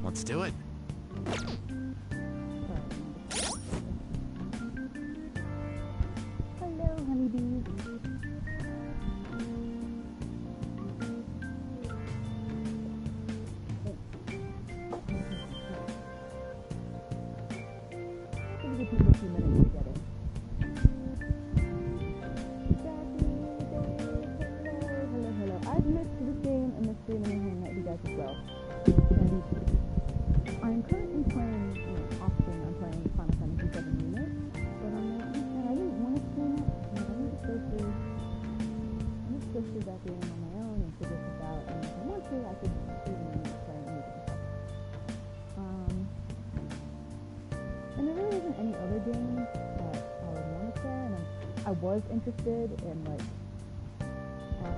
Let's do it. Hello, honeybees. Give the people a few minutes to get it. Hello. I've missed this game and missed streaming and hanging out with you guys as well. I'm currently playing, often I'm playing Final Fantasy VII Remake, but I'm like, I didn't want to stream it, and I need to go through that game on my own and figure this out, and if I want to, I could stream it and play music and stuff. And there really isn't any other games that I would want to play, and I was interested in,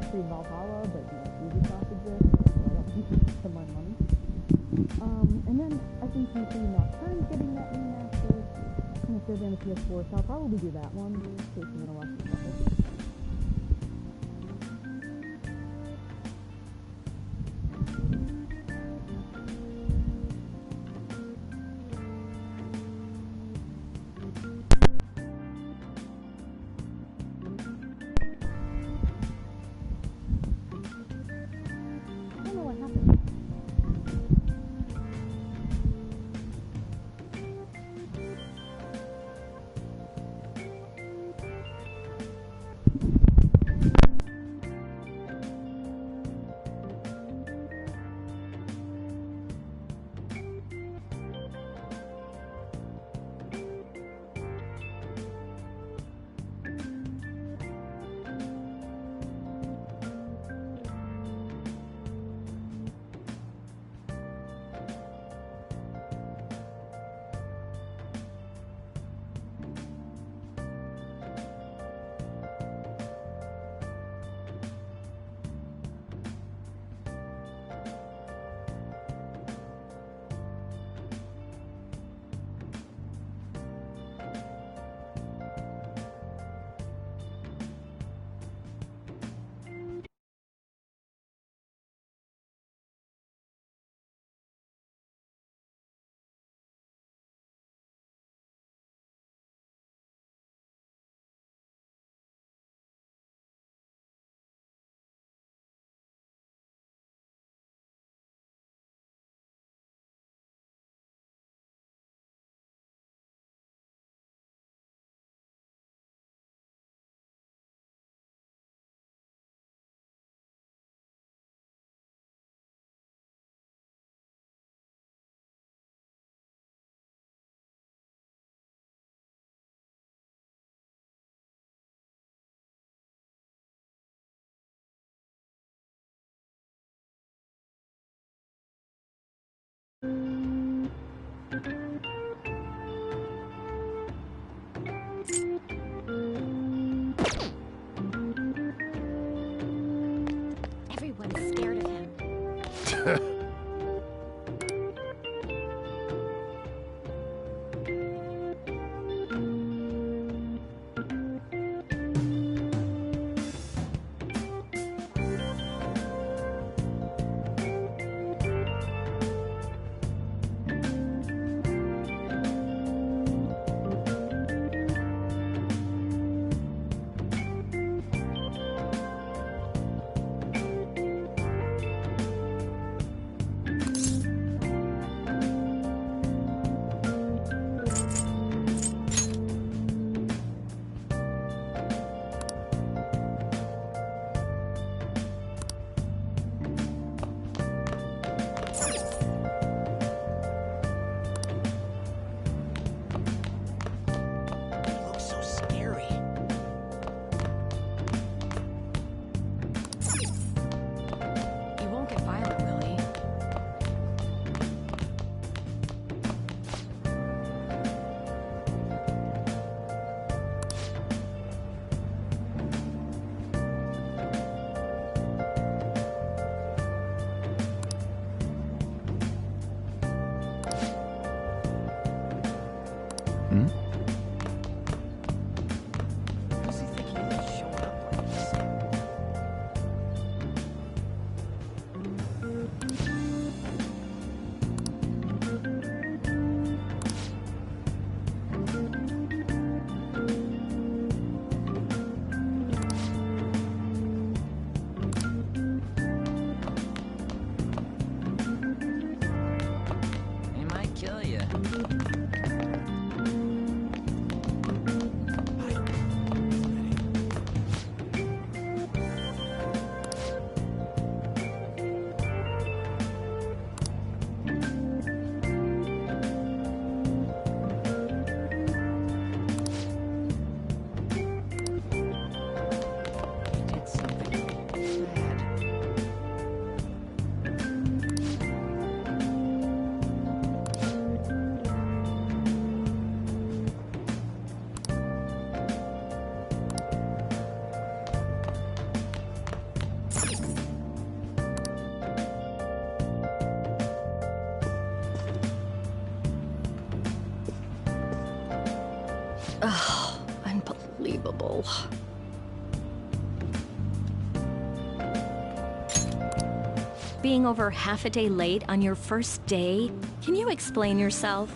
Free Valhalla, but, Ubisoft exists, so I don't think it's for my money. And then I think you see Nocturne's getting that remastered, and if they're on the PS4, so I'll probably do that one, in case you want to watch the stuff. I don't know what happened. Everyone's scared of him. Oh, unbelievable. Being over half a day late on your first day? Can you explain yourself?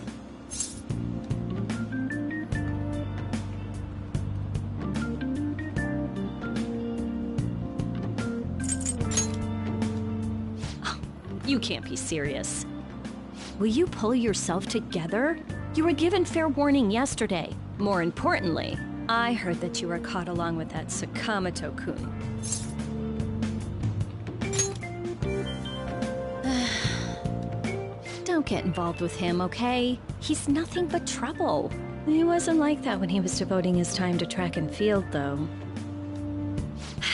Oh, you can't be serious. Will you pull yourself together? You were given fair warning yesterday. More importantly, I heard that you were caught along with that Sakamoto-kun. Don't get involved with him, okay? He's nothing but trouble. He wasn't like that when he was devoting his time to track and field, though.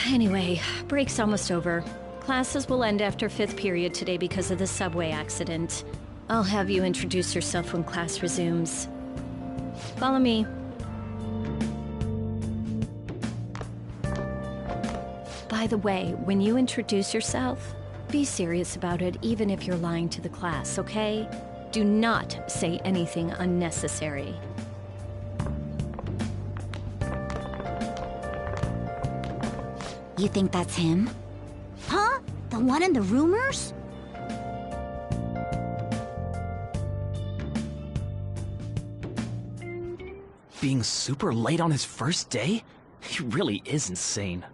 Anyway, break's almost over. Classes will end after 5th period today because of the subway accident. I'll have you introduce yourself when class resumes. Follow me. By the way, when you introduce yourself, be serious about it even if you're lying to the class, okay? Do not say anything unnecessary. You think that's him? Huh? The one in the rumors? Being super late on his first day? He really is insane.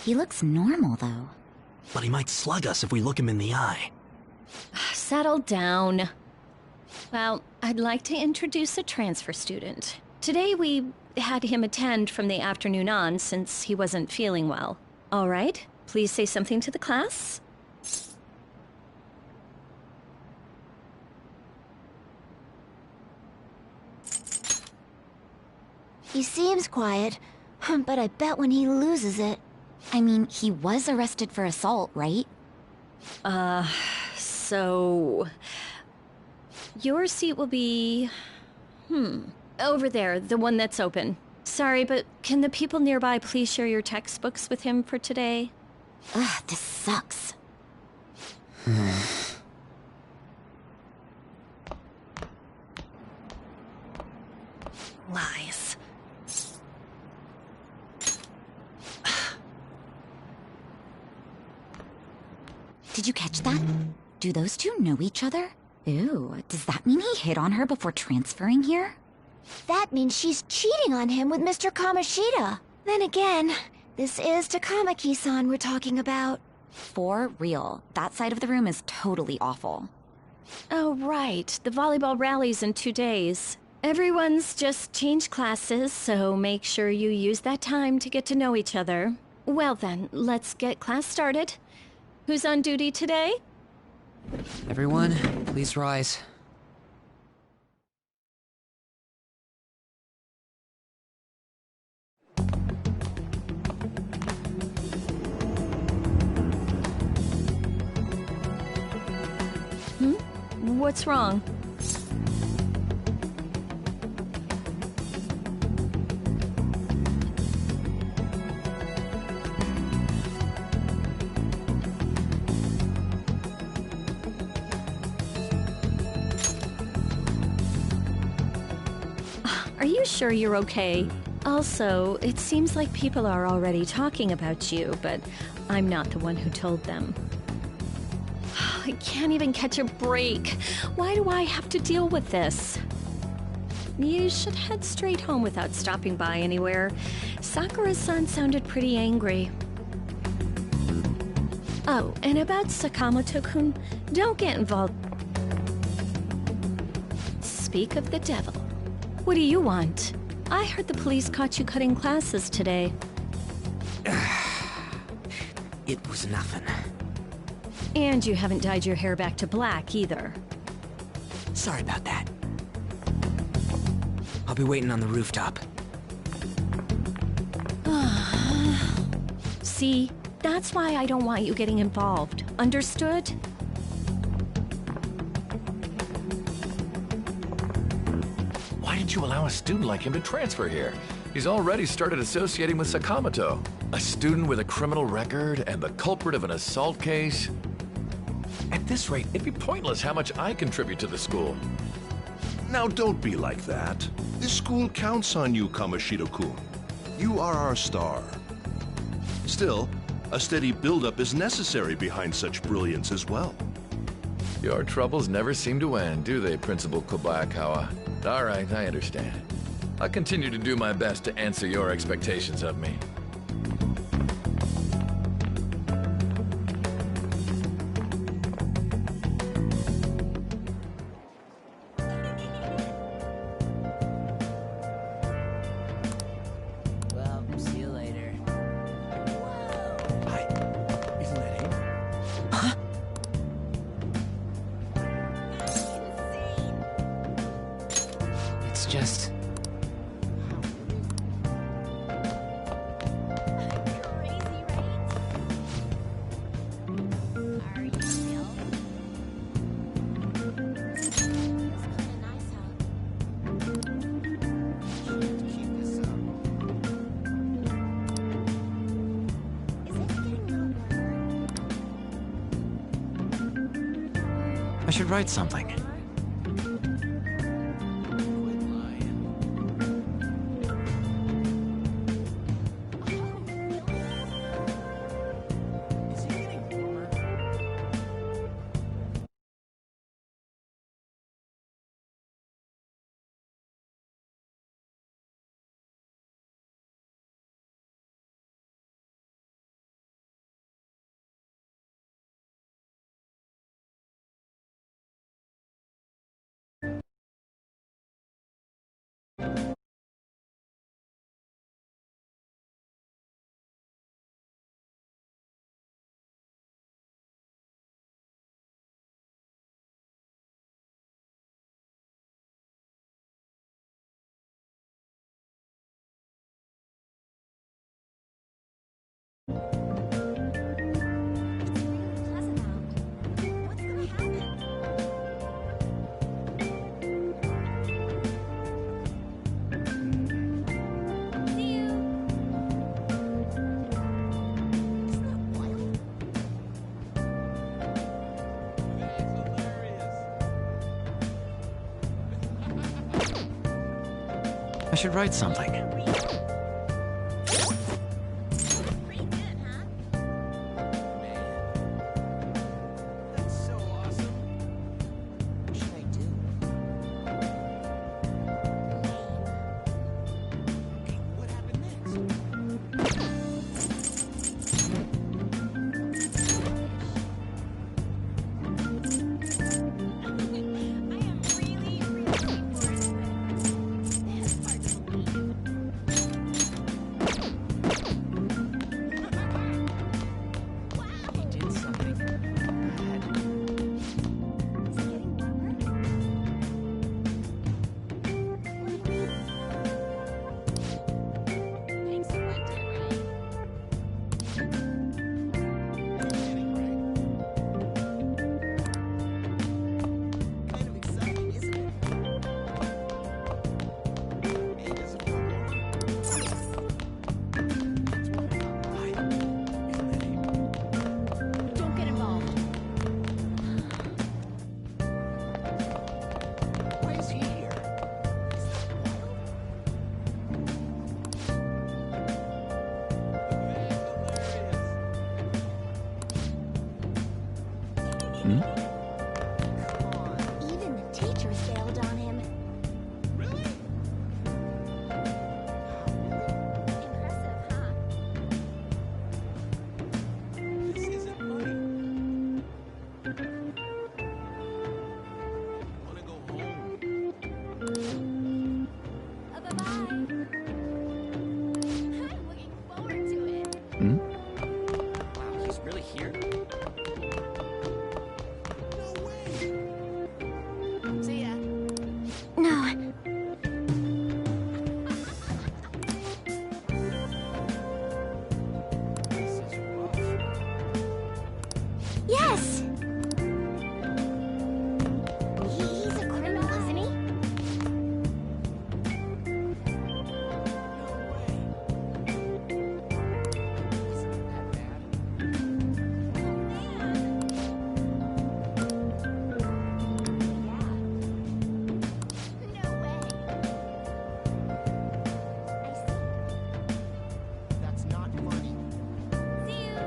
He looks normal, though. But he might slug us if we look him in the eye. Settle down. Well, I'd like to introduce a transfer student. Today we had him attend from the afternoon on since he wasn't feeling well. All right, please say something to the class. He seems quiet, but I bet when he loses it... I mean, he was arrested for assault, right? So... Your seat will be... over there, the one that's open. Sorry, but can the people nearby please share your textbooks with him for today? Ugh, this sucks. Lies. Did you catch that? Do those two know each other? Ew, does that mean he hit on her before transferring here? That means she's cheating on him with Mr. Kamoshida. Then again, this is Takamaki-san we're talking about. For real, that side of the room is totally awful. Oh, right. The volleyball rally's in 2 days. Everyone's just changed classes, so make sure you use that time to get to know each other. Well then, let's get class started. Who's on duty today? Everyone, please rise. What's wrong? Are you sure you're okay? Also, it seems like people are already talking about you, but I'm not the one who told them. I can't even catch a break. Why do I have to deal with this? You should head straight home without stopping by anywhere. Sakura-san sounded pretty angry. Oh, and about Sakamoto-kun, don't get involved. Speak of the devil. What do you want? I heard the police caught you cutting classes today. It was nothing. And you haven't dyed your hair back to black, either. Sorry about that. I'll be waiting on the rooftop. See? That's why I don't want you getting involved. Understood? Why did you allow a student like him to transfer here? He's already started associating with Sakamoto. A student with a criminal record and the culprit of an assault case. At this rate, it'd be pointless how much I contribute to the school. Now don't be like that. This school counts on you, Kamoshida-kun. You are our star. Still, a steady build-up is necessary behind such brilliance as well. Your troubles never seem to end, do they, Principal Kobayakawa? All right, I understand. I'll continue to do my best to answer your expectations of me. Well, see you later. Hi. Isn't that him? Huh? It's just... I should write something. I should write something. That's so awesome. What should I do? Okay, what happened next? He did something bad. Kind of exciting, isn't it? Hey, does it feel warm? That's what I thought. Why? Isn't that April? Don't get involved. Why is he here? Is that wild? Hmm? Come on. Even the teachers bailed on him. Really? Impressive, huh? This isn't funny. Wanna go home? Bye-bye. I'm looking forward to it. Hmm? Wow, he's really here? No way! See ya. No. This is rough. Yes! He's a criminal, isn't he? No way. Isn't that bad? No way. I see. That's not funny. See you.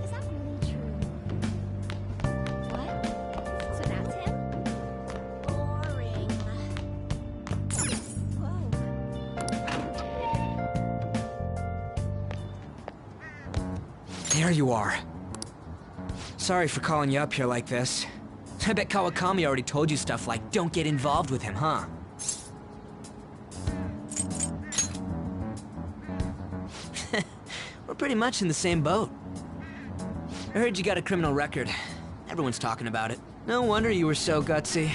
Is that really true? What? So that's him? Boring. Whoa. There you are. Sorry for calling you up here like this. I bet Kawakami already told you stuff like, don't get involved with him, huh? We're pretty much in the same boat. I heard you got a criminal record. Everyone's talking about it. No wonder you were so gutsy.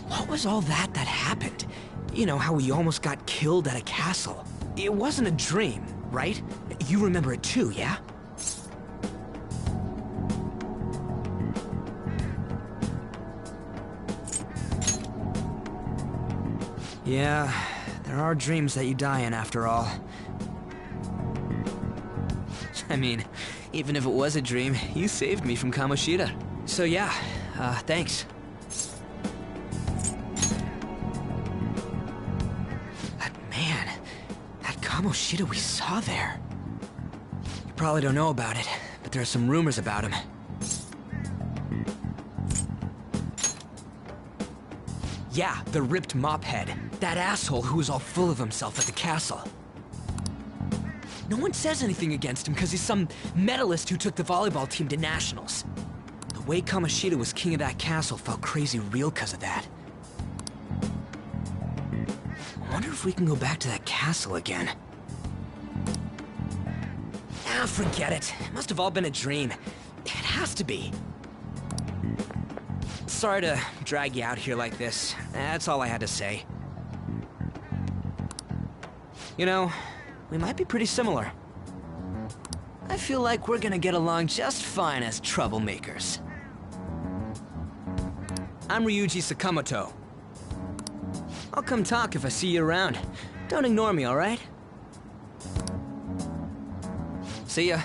What was all that happened? You know, how we almost got killed at a castle. It wasn't a dream, right? You remember it too, yeah? Yeah, there are dreams that you die in after all. I mean, even if it was a dream, you saved me from Kamoshida. So yeah, thanks. That man, that Kamoshida we saw there. You probably don't know about it, but there are some rumors about him. Yeah, the ripped mop head. That asshole who was all full of himself at the castle. No one says anything against him because he's some medalist who took the volleyball team to nationals. The way Kamoshida was king of that castle felt crazy real because of that. I wonder if we can go back to that castle again. Ah, forget it. It must have all been a dream. It has to be. Sorry to drag you out here like this. That's all I had to say. You know, we might be pretty similar. I feel like we're gonna get along just fine as troublemakers. I'm Ryuji Sakamoto. I'll come talk if I see you around. Don't ignore me, alright? See ya.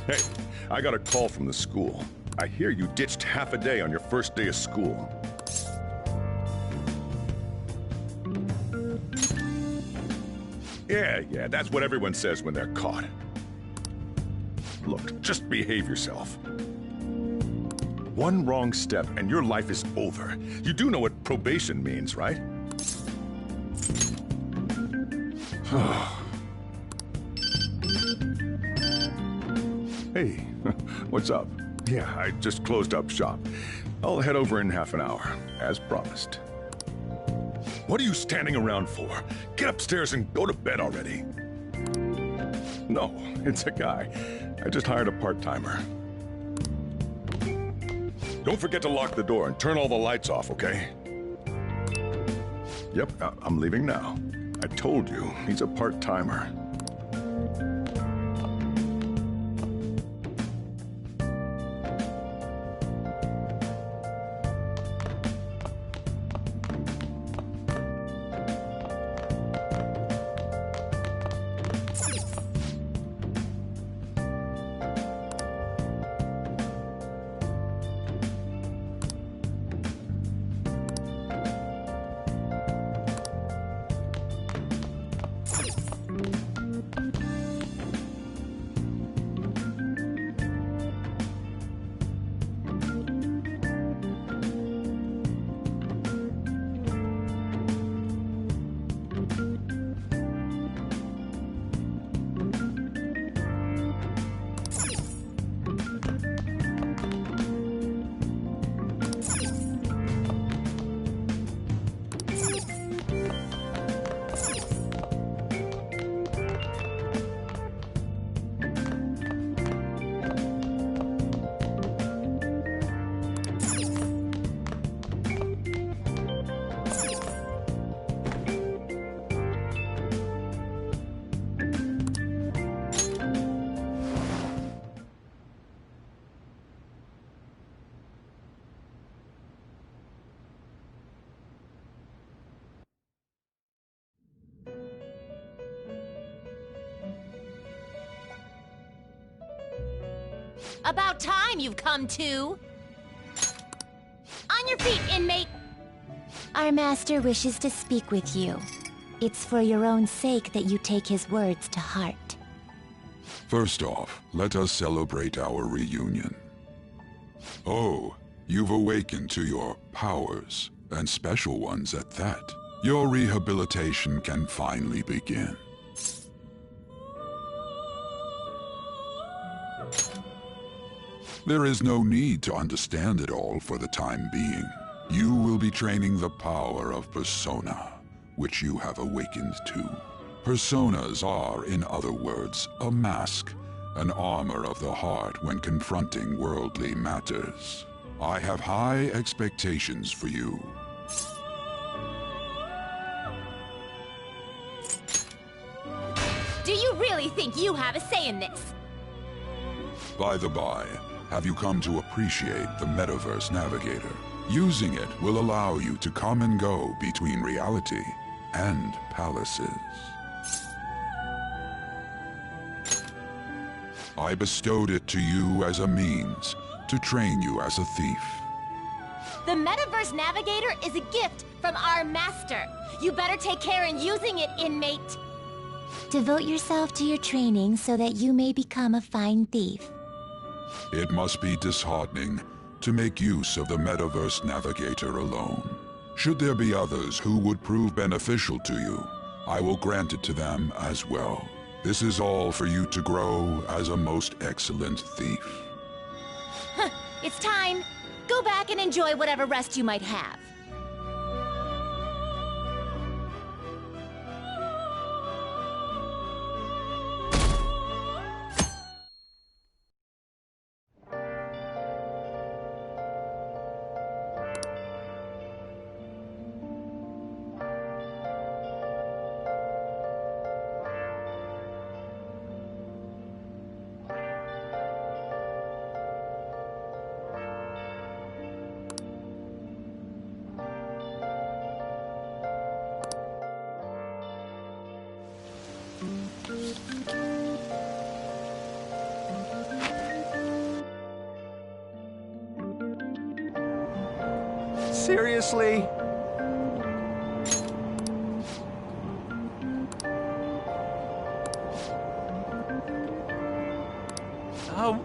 Hey, I got a call from the school. I hear you ditched half a day on your first day of school. Yeah, that's what everyone says when they're caught. Look, just behave yourself. One wrong step and your life is over. You do know what probation means, right? Hey, what's up? Yeah, I just closed up shop. I'll head over in half an hour, as promised. What are you standing around for? Get upstairs and go to bed already. No, it's a guy. I just hired a part-timer. Don't forget to lock the door and turn all the lights off, okay? Yep, I'm leaving now. I told you, he's a part-timer. About time you've come to. On your feet, inmate! Our master wishes to speak with you. It's for your own sake that you take his words to heart. First off, let us celebrate our reunion. Oh, you've awakened to your powers, and special ones at that. Your rehabilitation can finally begin. There is no need to understand it all for the time being. You will be training the power of persona, which you have awakened to. Personas are, in other words, a mask, an armor of the heart when confronting worldly matters. I have high expectations for you. Do you really think you have a say in this? By the by, have you come to appreciate the Metaverse Navigator? Using it will allow you to come and go between reality and palaces. I bestowed it to you as a means to train you as a thief. The Metaverse Navigator is a gift from our master. You better take care in using it, inmate. Devote yourself to your training so that you may become a fine thief. It must be disheartening to make use of the Metaverse Navigator alone. Should there be others who would prove beneficial to you, I will grant it to them as well. This is all for you to grow as a most excellent thief. It's time. Go back and enjoy whatever rest you might have. Seriously?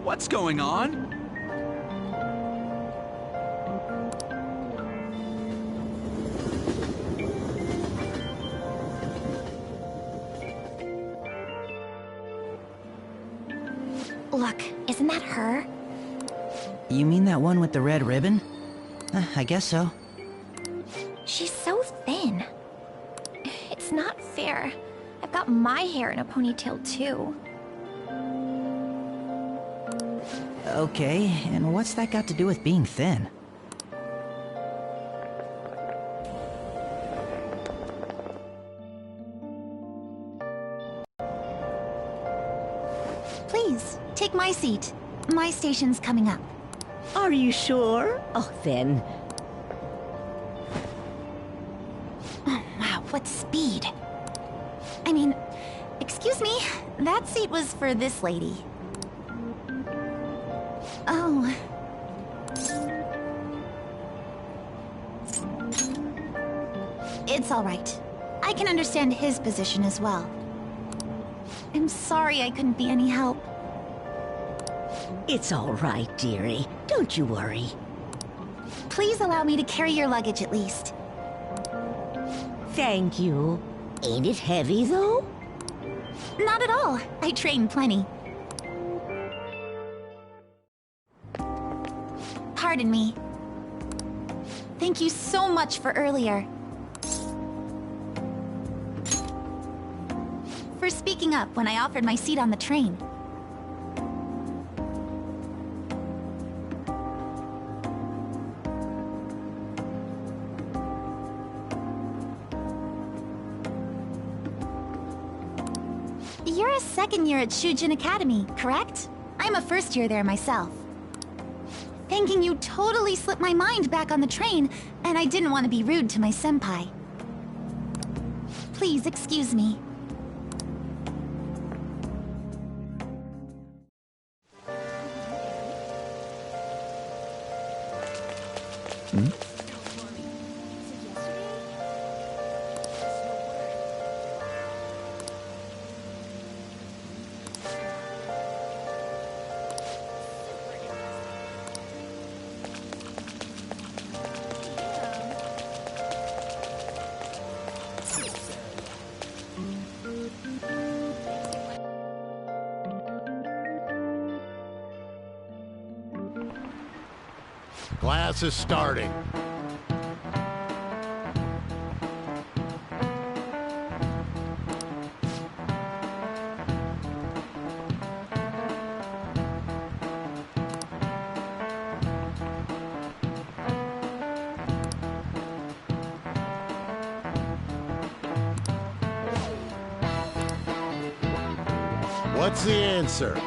What's going on? Look, isn't that her? You mean that one with the red ribbon? I guess so. She's so thin. It's not fair. I've got my hair in a ponytail too. Okay, and what's that got to do with being thin? Please, take my seat. My station's coming up. Are you sure? Oh, then. Oh, wow, what speed. I mean, excuse me, that seat was for this lady. Oh. It's all right. I can understand his position as well. I'm sorry I couldn't be any help. It's all right, dearie. Don't you worry. Please allow me to carry your luggage at least. Thank you. Ain't it heavy, though? Not at all. I train plenty. Pardon me. Thank you so much for earlier. For speaking up when I offered my seat on the train. You're a second year at Shujin Academy, correct? I'm a first year there myself. Thanking you totally slipped my mind back on the train, and I didn't want to be rude to my senpai. Please excuse me. Class is starting. What's the answer?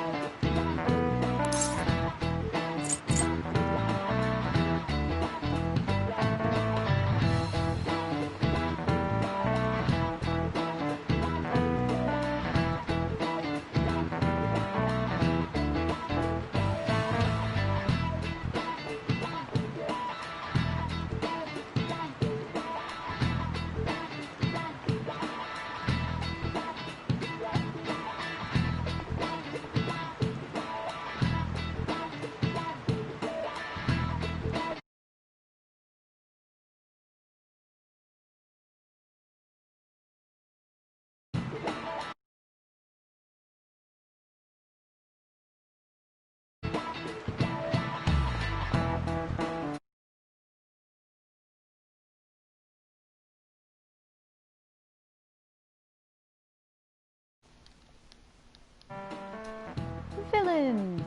Villains!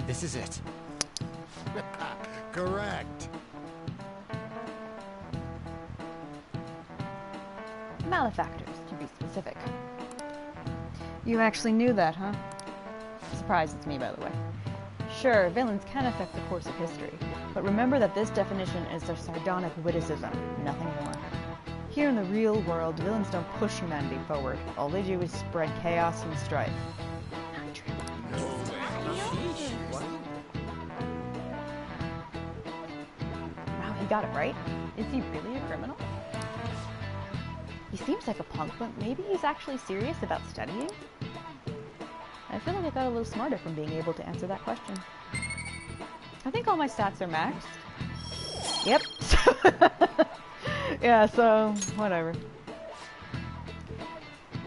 This is it. Correct. Malefactors, to be specific. You actually knew that, huh? Surprises me, by the way. Sure, villains can affect the course of history, but remember that this definition is a sardonic witticism, nothing more. Here in the real world, villains don't push humanity forward. All they do is spread chaos and strife. Not true. Wow, he got it right. Is he really a criminal? He seems like a punk, but maybe he's actually serious about studying? I feel like I got a little smarter from being able to answer that question. I think all my stats are maxed. Yep. Yeah, so, whatever.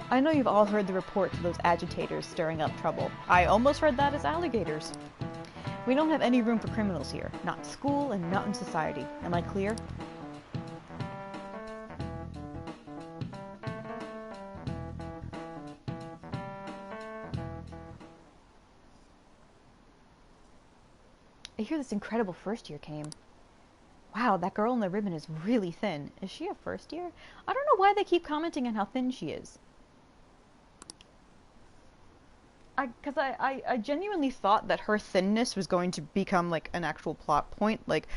I know you've all heard the reports of those agitators stirring up trouble. I almost read that as alligators. We don't have any room for criminals here. Not in school and not in society. Am I clear? I hear this incredible first year came. Wow, that girl in the ribbon is really thin. Is she a first year? I don't know why they keep commenting on how thin she is. Because I genuinely thought that her thinness was going to become, like, an actual plot point. Like,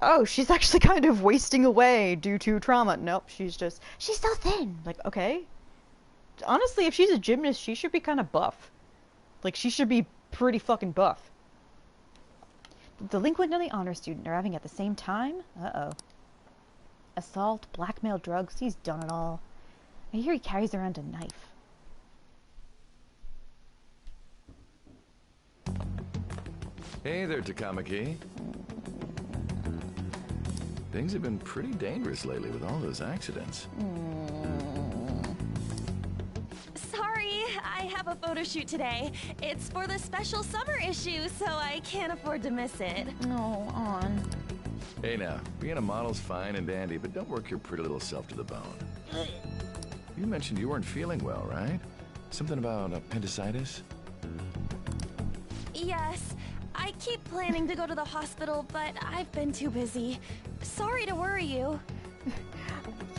oh, she's actually kind of wasting away due to trauma. Nope, she's so thin. Like, okay. Honestly, if she's a gymnast, she should be kind of buff. Like, she should be pretty fucking buff. The delinquent and the honor student arriving at the same time? Uh-oh. Assault, blackmail, drugs, he's done it all. I hear he carries around a knife. Hey there, Takamaki. Things have been pretty dangerous lately with all those accidents. Sorry, I have a photo shoot today. It's for the special summer issue, so I can't afford to miss it. No, on. Hey now, being a model's fine and dandy, but don't work your pretty little self to the bone. You mentioned you weren't feeling well, right? Something about appendicitis? Yes, I keep planning to go to the hospital, but I've been too busy. Sorry to worry you.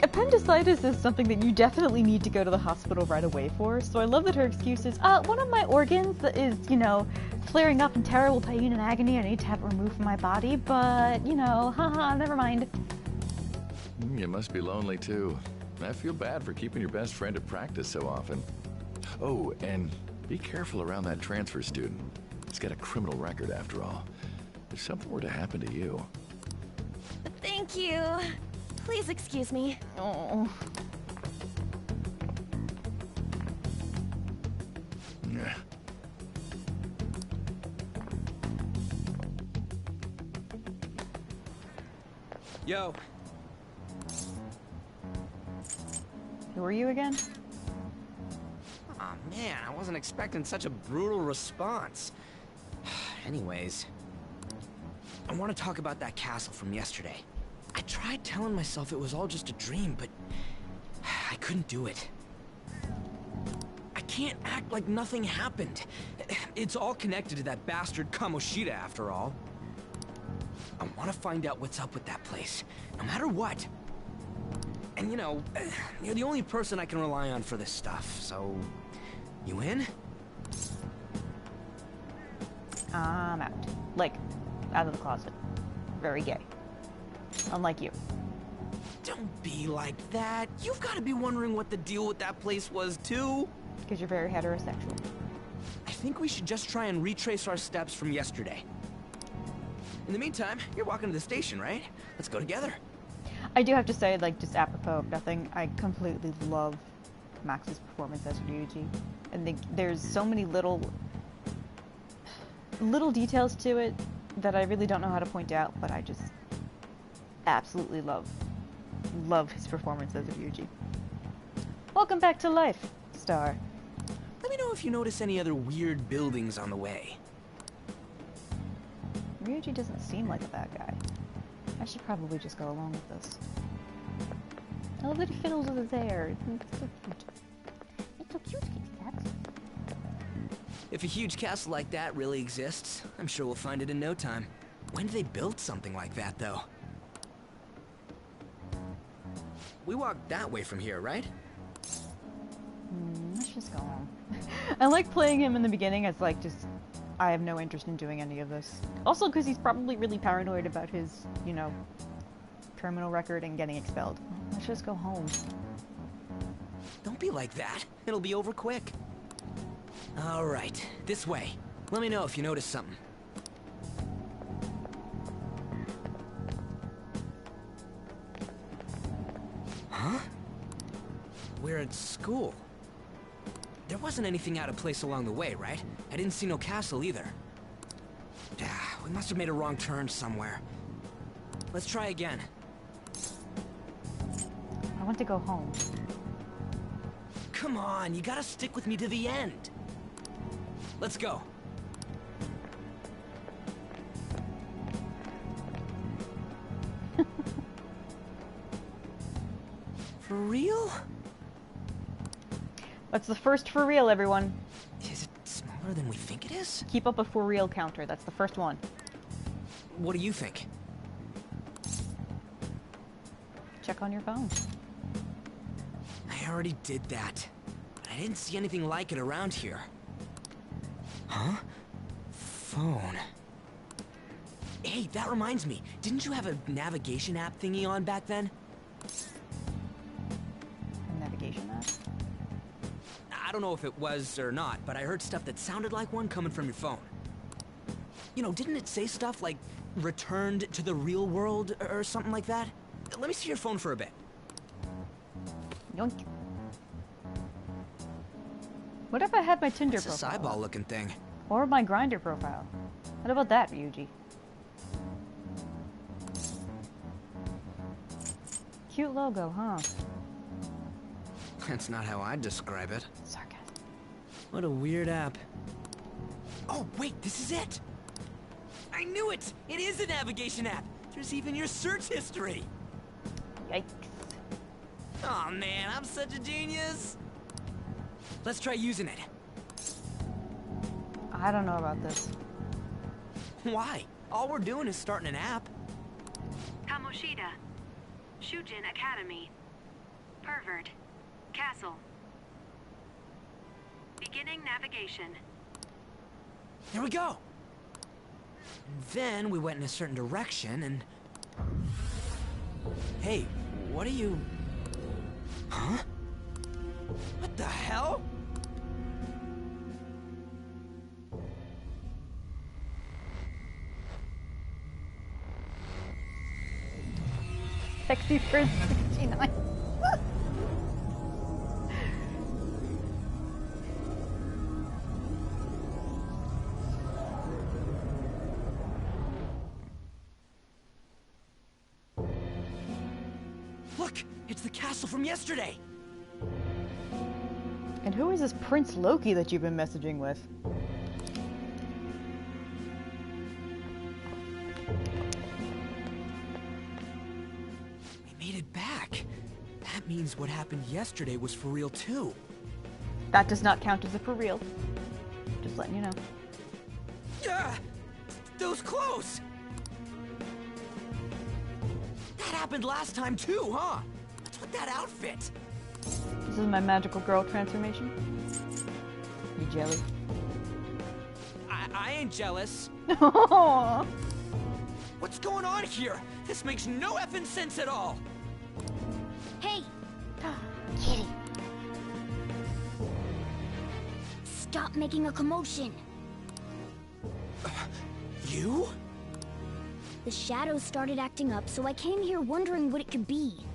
Appendicitis is something that you definitely need to go to the hospital right away for, so I love that her excuse is, one of my organs that is, you know, flaring up in terrible pain and agony, I need to have it removed from my body, but, you know, haha, never mind. You must be lonely too. I feel bad for keeping your best friend at practice so often. Oh, and be careful around that transfer student. He's got a criminal record after all. If something were to happen to you. Thank you. Please excuse me. Oh. Yeah. Yo. Who are you again? Aw, man, I wasn't expecting such a brutal response. Anyways, I want to talk about that castle from yesterday. I tried telling myself it was all just a dream, but I couldn't do it. I can't act like nothing happened. It's all connected to that bastard Kamoshida, after all. I want to find out what's up with that place, no matter what. And you know, you're the only person I can rely on for this stuff, so... You in? I'm out. Like, out of the closet. Very gay. Unlike you. Don't be like that. You've got to be wondering what the deal with that place was, too. Because you're very heterosexual. I think we should just try and retrace our steps from yesterday. In the meantime, you're walking to the station, right? Let's go together. I do have to say, like, just apropos of nothing, I completely love Max's performance as Ryuji. And there's so many little details to it that I really don't know how to point out, but I just absolutely love his performance as Ryuji. Welcome back to life, Star. Let me know if you notice any other weird buildings on the way. Ryuji doesn't seem like a bad guy. I should probably just go along with this. I love that he fiddles with his hair. It's so cute. It's so cute, kitty cat. If a huge castle like that really exists, I'm sure we'll find it in no time. When did they build something like that, though? We walked that way from here, right? Let's just go home. I like playing him in the beginning as, like, just... I have no interest in doing any of this. Also, because he's probably really paranoid about his, you know, criminal record and getting expelled. Let's just go home. Don't be like that. It'll be over quick. All right, this way. Let me know if you notice something. we're at school. There wasn't anything out of place along the way, right? I didn't see no castle either. We must have made a wrong turn somewhere. Let's try again. I want to go home. Come on, you gotta stick with me to the end. Let's go. For real? That's the first for real, everyone. Is it smaller than we think it is? Keep up a for real counter. That's the first one. What do you think? Check on your phone. I already did that. But I didn't see anything like it around here. Huh? Phone. Hey, that reminds me. Didn't you have a navigation app thingy on back then? A navigation app? I don't know if it was or not, but I heard stuff that sounded like one coming from your phone. You know, didn't it say stuff like returned to the real world or something like that? Let me see your phone for a bit. Yoink. What if I had my Tinder It's profile? a eyeball looking thing. Or my Grinder profile? What about that, Ryuji? Cute logo, huh? That's not how I'd describe it. Sarcasm. What a weird app. Oh, wait, this is it! I knew it! It is a navigation app! There's even your search history! Yikes. Oh man, I'm such a genius! Let's try using it. I don't know about this. Why? All we're doing is starting an app. Kamoshida. Shujin Academy. Pervert. Castle. Beginning navigation. There we go! And then we went in a certain direction and... Hey, what are you... Huh? What the hell? Sexy Prince 69. Look! It's the castle from yesterday! And who is this Prince Loki that you've been messaging with? We made it back. That means what happened yesterday was for real too. That does not count as a for real. Just letting you know. Yeah! Those clothes! That happened last time too, huh? What's with that outfit? This is my magical girl transformation. You jelly? I ain't jealous. Aww. What's going on here? This makes no effing sense at all. Hey! Kitty. Stop making a commotion. You? The shadows started acting up, so I came here wondering what it could be.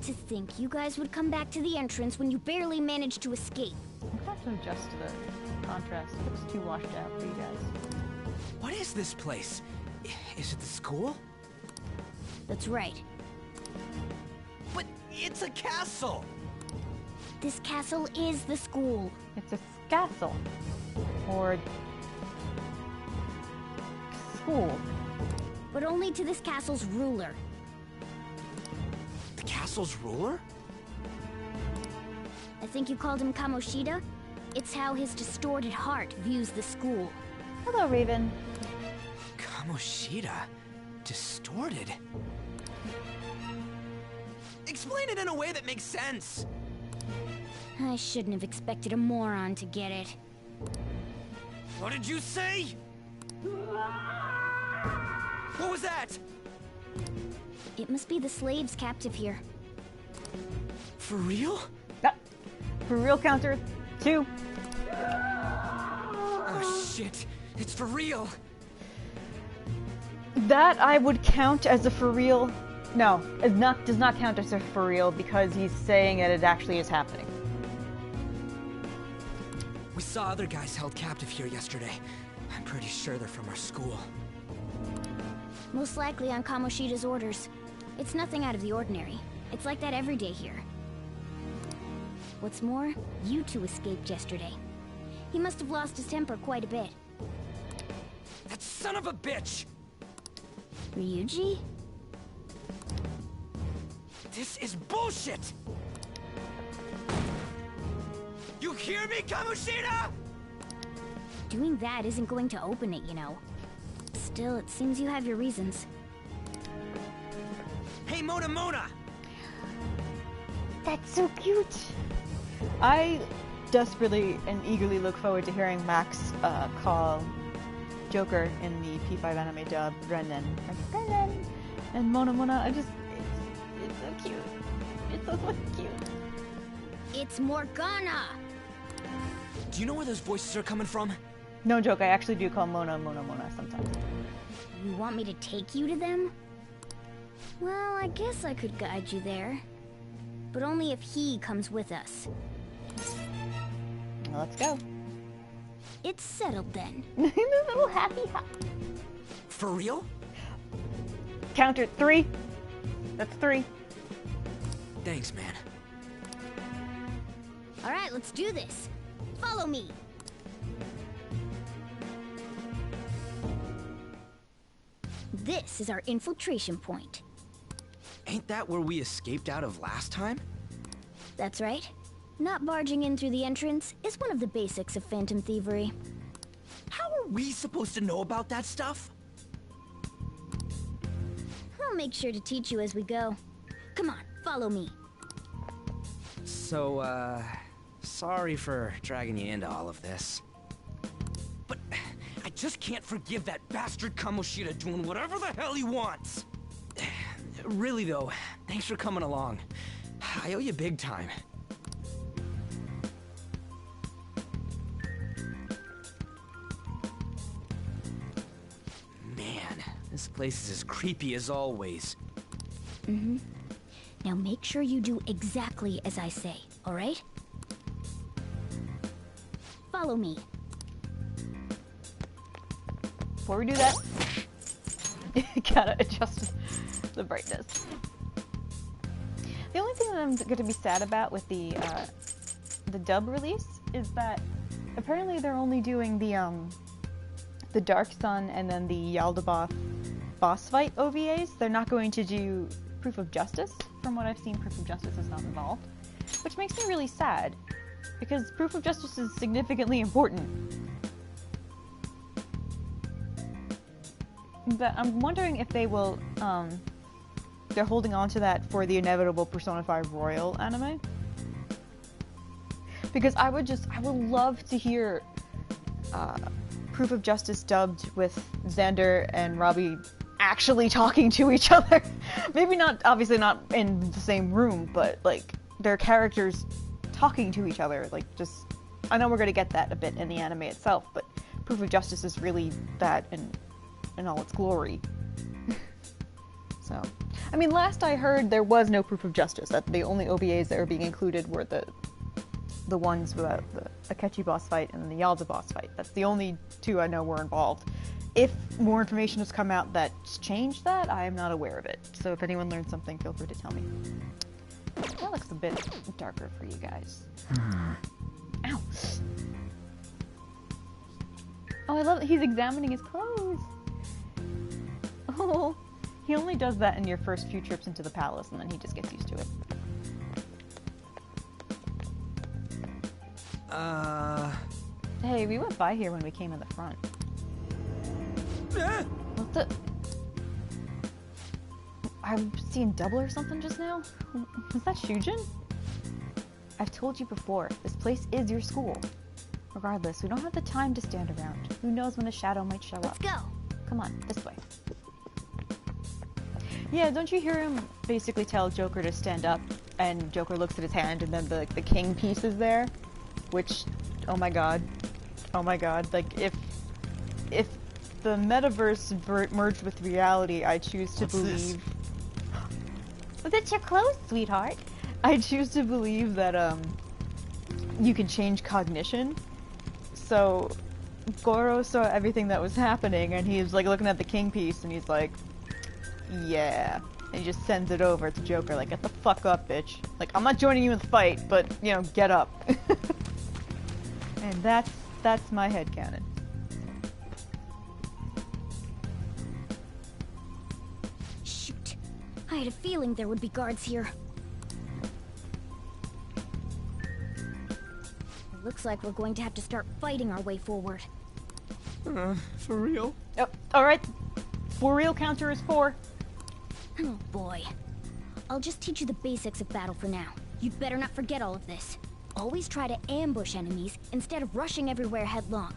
To think you guys would come back to the entrance when you barely managed to escape. I'm going to adjust the contrast. It looks too washed out for you guys. What is this place? Is it the school? That's right. But it's a castle! This castle is the school. It's a castle. Or... school. But only to this castle's ruler. The castle's ruler? I think you called him Kamoshida? It's how his distorted heart views the school. Hello, Raven. Kamoshida? Distorted? Explain it in a way that makes sense! I shouldn't have expected a moron to get it. What did you say? What was that? It must be the slaves captive here. For real? Yeah. For real counter. 2. Oh shit. It's for real. That I would count as a for real. No, does not count as for real because he's saying that it actually is happening. We saw other guys held captive here yesterday. I'm pretty sure they're from our school. Most likely on Kamoshida's orders. It's nothing out of the ordinary. It's like that every day here. What's more, you two escaped yesterday. He must have lost his temper quite a bit. That son of a bitch! Ryuji? This is bullshit! You hear me, Kamoshida? Doing that isn't going to open it, you know. Still, it seems you have your reasons. Hey, Mona! That's so cute! I desperately and eagerly look forward to hearing Max call Joker in the P5 anime dub Rennen. And Mona, it's so cute. It's so cute. It's Morgana! Do you know where those voices are coming from? No joke, I actually do call Mona sometimes. You want me to take you to them? Well, I guess I could guide you there. But only if he comes with us. Well, let's go. It's settled then. The little happy hop. For real? Counter 3. That's 3. Thanks, man. Alright, let's do this. Follow me. This is our infiltration point. Ain't that where we escaped out of last time? That's right. Not barging in through the entrance is one of the basics of phantom thievery. How are we supposed to know about that stuff? I'll make sure to teach you as we go. Come on, follow me. So, sorry for dragging you into all of this. But I just can't forgive that bastard Kamoshida doing whatever the hell he wants. Really though, thanks for coming along. I owe you big time. Man, this place is as creepy as always. Mm-hmm. Now make sure you do exactly as I say, alright? Follow me. Before we do that, gotta adjust the brightness. The only thing that I'm going to be sad about with the dub release is that apparently they're only doing the Dark Sun and then the Yaldabaoth boss fight OVAs. They're not going to do Proof of Justice. From what I've seen, Proof of Justice is not involved, which makes me really sad because Proof of Justice is significantly important. But I'm wondering if they will, they're holding on to that for the inevitable Persona 5 Royal anime. Because I would love to hear Proof of Justice dubbed with Xander and Robbie actually talking to each other. Maybe not, obviously not in the same room, but like their characters talking to each other. Like just, I know we're gonna get that a bit in the anime itself, but Proof of Justice is really that in all its glory. So, I mean, last I heard there was no Proof of Justice. That the only OVAs that were being included were the ones without the Akechi boss fight and the Yalda boss fight. That's the only two I know were involved. If more information has come out that's changed that, I am not aware of it. So if anyone learned something, feel free to tell me. That looks a bit darker for you guys. Ow! Oh, I love that he's examining his clothes! Oh, he only does that in your first few trips into the palace, and then he just gets used to it. Hey, we went by here when we came in the front. What the? I'm seeing double or something just now? Was that Shujin? I've told you before, this place is your school. Regardless, we don't have the time to stand around. Who knows when a shadow might show up. Let's go! Come on, this way. Yeah, don't you hear him basically tell Joker to stand up, and Joker looks at his hand, and then the king piece is there? Which, oh my god, like if the metaverse merged with reality, I choose to believe... Was it your clothes, sweetheart? I choose to believe that, you can change cognition. So, Goro saw everything that was happening, and he's like looking at the king piece, and he's like, yeah. And he just sends it over to Joker, like, get the fuck up, bitch. Like, I'm not joining you in the fight, but, you know, get up. And that's my headcanon. Shoot. I had a feeling there would be guards here. It looks like we're going to have to start fighting our way forward. For real? Yep. Alright. For real counter is 4. Oh boy. I'll just teach you the basics of battle for now. You'd better not forget all of this. Always try to ambush enemies instead of rushing everywhere headlong.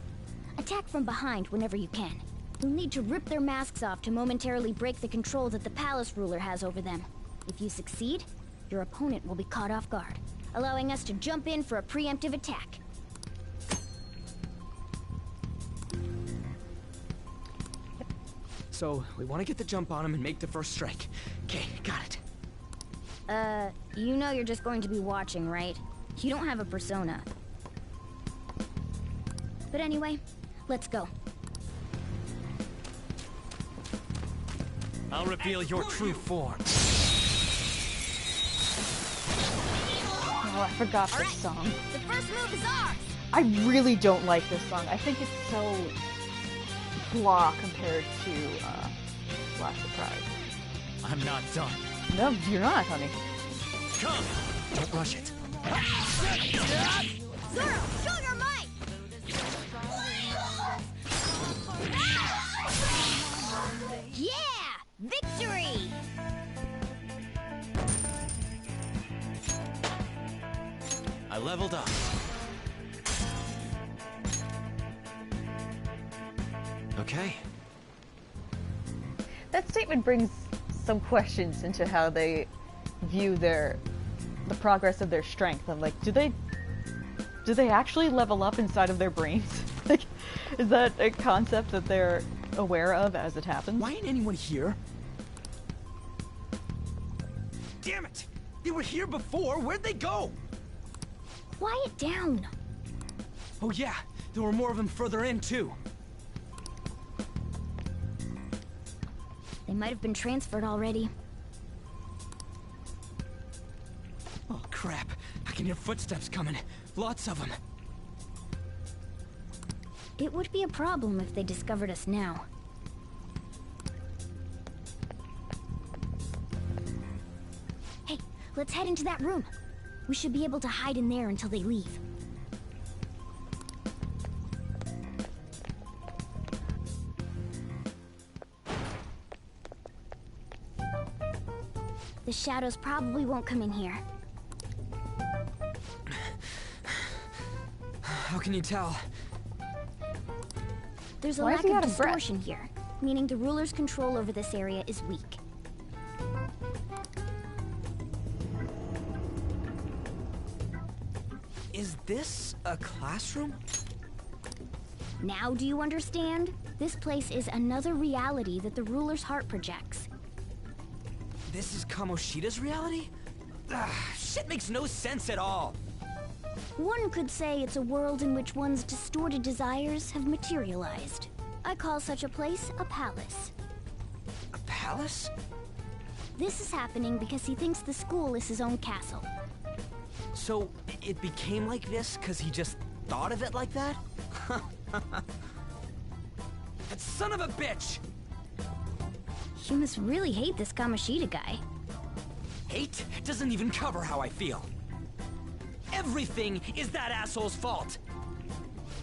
Attack from behind whenever you can. You'll need to rip their masks off to momentarily break the control that the palace ruler has over them. If you succeed, your opponent will be caught off guard, allowing us to jump in for a preemptive attack. So, we want to get the jump on him and make the first strike. Okay, got it. You know you're just going to be watching, right? You don't have a persona. But anyway, let's go. I'll reveal your true form. Oh, I forgot this song. The first move is ours! I really don't like this song. I think it's so blah compared to Last Surprise. I'm not done. No, you're not, honey. Come! Don't rush it. Zoro, show your might! Yeah! Victory! I leveled up. Okay. That statement brings some questions into how they view the progress of their strength. I'm like, do they actually level up inside of their brains? Like, is that a concept that they're aware of as it happens? Why ain't anyone here? Damn it! They were here before! Where'd they go? Quiet down. Oh yeah, there were more of them further in too. They might have been transferred already. Oh crap, I can hear footsteps coming. Lots of them. It would be a problem if they discovered us now. Hey, let's head into that room. We should be able to hide in there until they leave. The shadows probably won't come in here. How can you tell? There's a Why is lack he of out of breath? distortion here, meaning the ruler's control over this area is weak. Is this a classroom? Now do you understand? This place is another reality that the ruler's heart projects. This is Kamoshida's reality? Shit makes no sense at all. One could say it's a world in which one's distorted desires have materialized. I call such a place a palace. A palace? This is happening because he thinks the school is his own castle. So, it became like this because he just thought of it like that? That son of a bitch! You must really hate this Kamoshida guy. Hate doesn't even cover how I feel. Everything is that asshole's fault!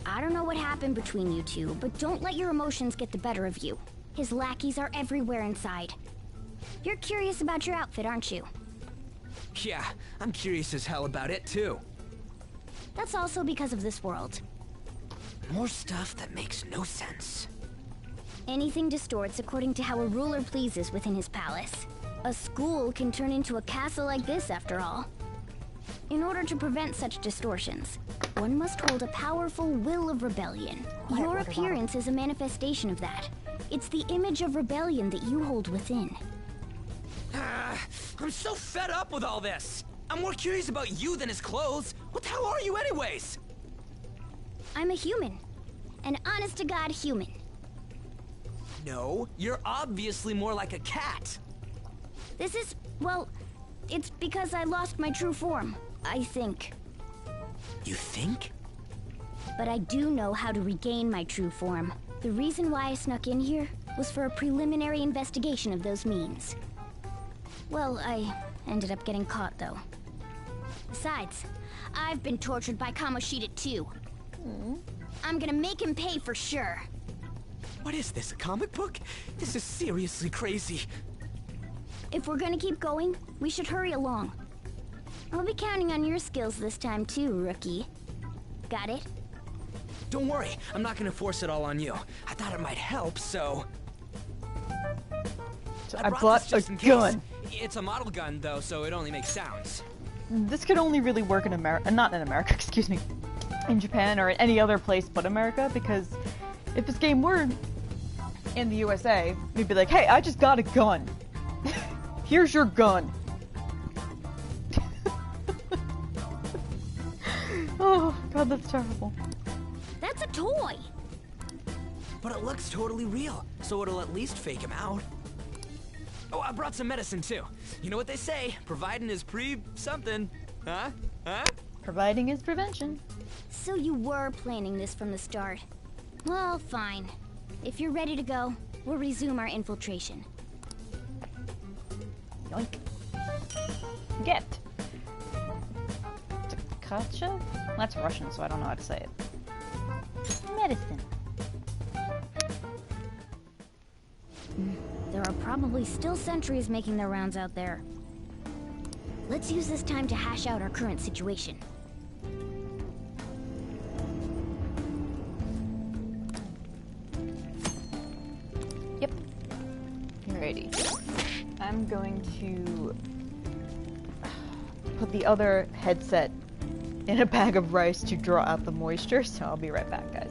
I don't know what happened between you two, but don't let your emotions get the better of you. His lackeys are everywhere inside. You're curious about your outfit, aren't you? Yeah, I'm curious as hell about it too. That's also because of this world. More stuff that makes no sense. Anything distorts according to how a ruler pleases within his palace. A school can turn into a castle like this, after all. In order to prevent such distortions, one must hold a powerful will of rebellion. Your appearance is a manifestation of that. It's the image of rebellion that you hold within. I'm so fed up with all this. I'm more curious about you than his clothes. What the hell are you anyways? I'm a human. An honest-to-God human. No, you're obviously more like a cat. This is, well, it's because I lost my true form, I think. You think? But I do know how to regain my true form. The reason why I snuck in here was for a preliminary investigation of those means. Well, I ended up getting caught, though. Besides, I've been tortured by Kamoshida, too. I'm gonna make him pay for sure. What is this, a comic book? This is seriously crazy. If we're gonna keep going, we should hurry along. I'll be counting on your skills this time, too, rookie. Got it? Don't worry, I'm not gonna force it all on you. I thought it might help, so... I brought a gun. It's a model gun, though, so it only makes sounds. This could only really work in America, not in America, excuse me, in Japan or any other place but America, because if this game were in the USA, we'd be like, hey, I just got a gun. Here's your gun. Oh, God, that's terrible. That's a toy! But it looks totally real, so it'll at least fake him out. Oh, I brought some medicine, too. You know what they say, providing is something. Huh? Huh? Providing is prevention. So you were planning this from the start. Well, fine. If you're ready to go, we'll resume our infiltration. Yoink. Get. Tkacha? That's Russian, so I don't know how to say it. Medicine. There are probably still sentries making their rounds out there. Let's use this time to hash out our current situation. Yep. Alrighty. I'm going to put the other headset in a bag of rice to draw out the moisture, so I'll be right back, guys.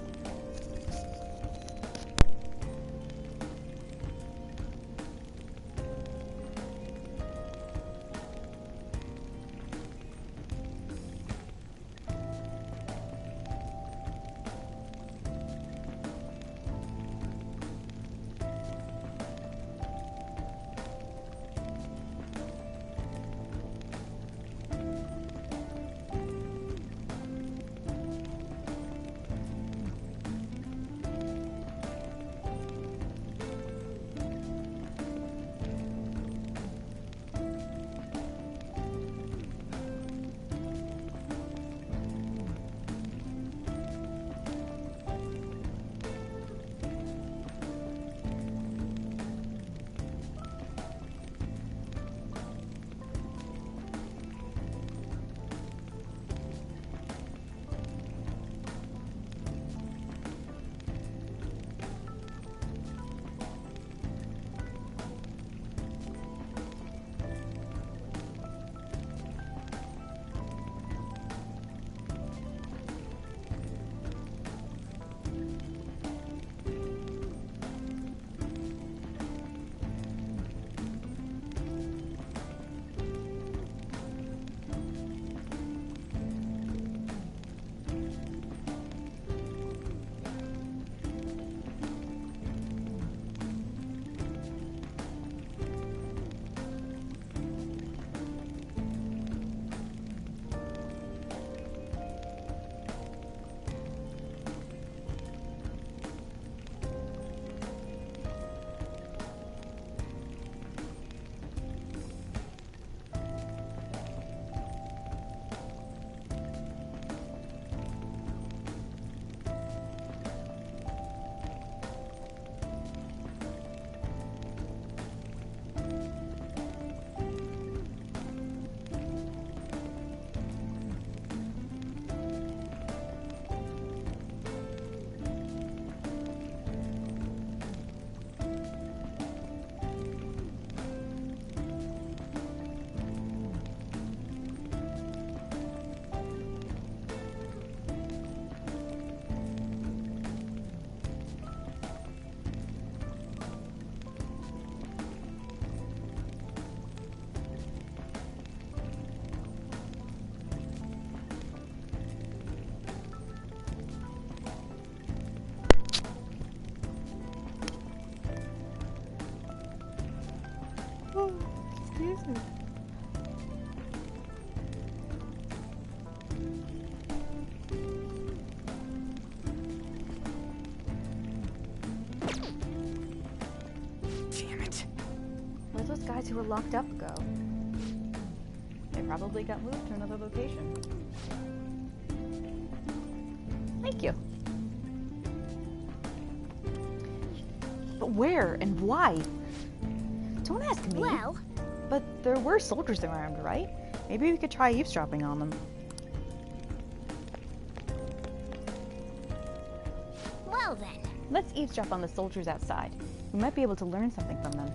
guys who were locked up go? They probably got moved to another location. Thank you. But where and why? Don't ask me. Well... But there were soldiers around, right? Maybe we could try eavesdropping on them. Well then. Let's eavesdrop on the soldiers outside. We might be able to learn something from them.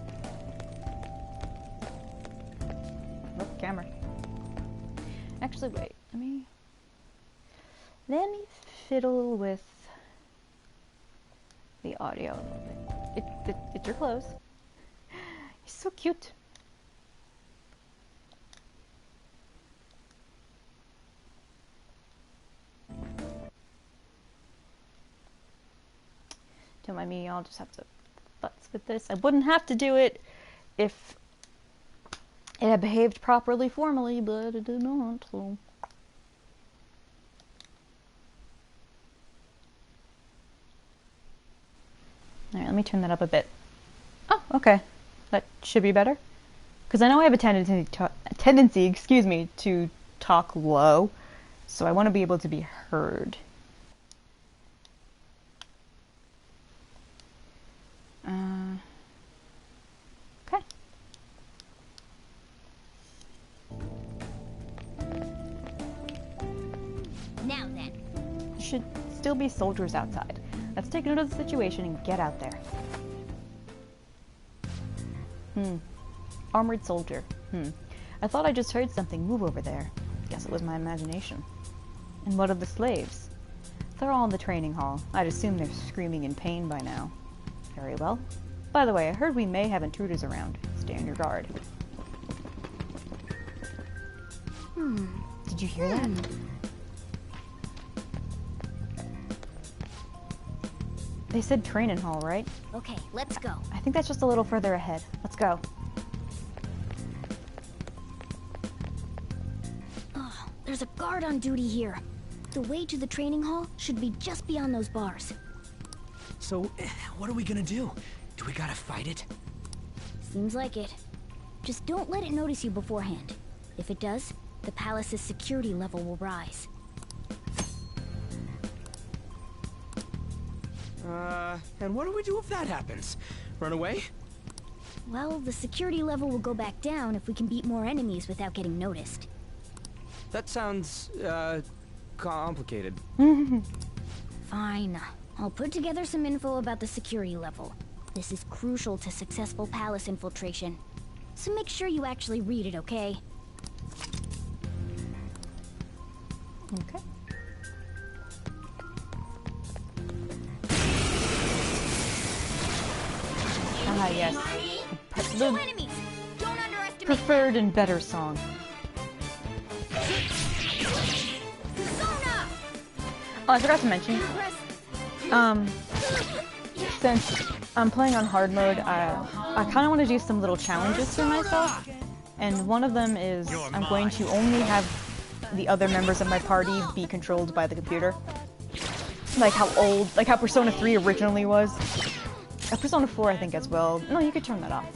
Look, camera. Actually, wait. Let me fiddle with the audio a little bit. It's your clothes. He's so cute. Don't mind me, I'll just have to futz with this. I wouldn't have to do it if it had behaved properly formally, but it did not, so... Alright, let me turn that up a bit. Oh, okay. That should be better. Because I know I have a tendency, excuse me, to talk low, so I want to be able to be heard. Okay. Now then. There should still be soldiers outside. Let's take note of the situation and get out there. Armored soldier. I thought I just heard something move over there. Guess it was my imagination. And what of the slaves? They're all in the training hall. I'd assume they're screaming in pain by now. Very well. By the way, I heard we may have intruders around. Stay on your guard. Did you hear that? They said training hall, right? Okay, let's go. I think that's just a little further ahead. Let's go. Oh, there's a guard on duty here. The way to the training hall should be just beyond those bars. So, what are we gonna do? Do we gotta fight it? Seems like it. Just don't let it notice you beforehand. If it does, the palace's security level will rise. And what do we do if that happens? Run away? Well, the security level will go back down if we can beat more enemies without getting noticed. That sounds, complicated. Fine. I'll put together some info about the security level. This is crucial to successful palace infiltration. So make sure you actually read it, okay? Okay. Ah, yes. The enemies! Don't underestimate preferred and better song. Oh, I forgot to mention. Since I'm playing on hard mode, I kind of want to do some little challenges for myself. And one of them is I'm going to only have the other members of my party be controlled by the computer. Like how Persona 3 originally was. Persona 4 I think as well. No, you could turn that off.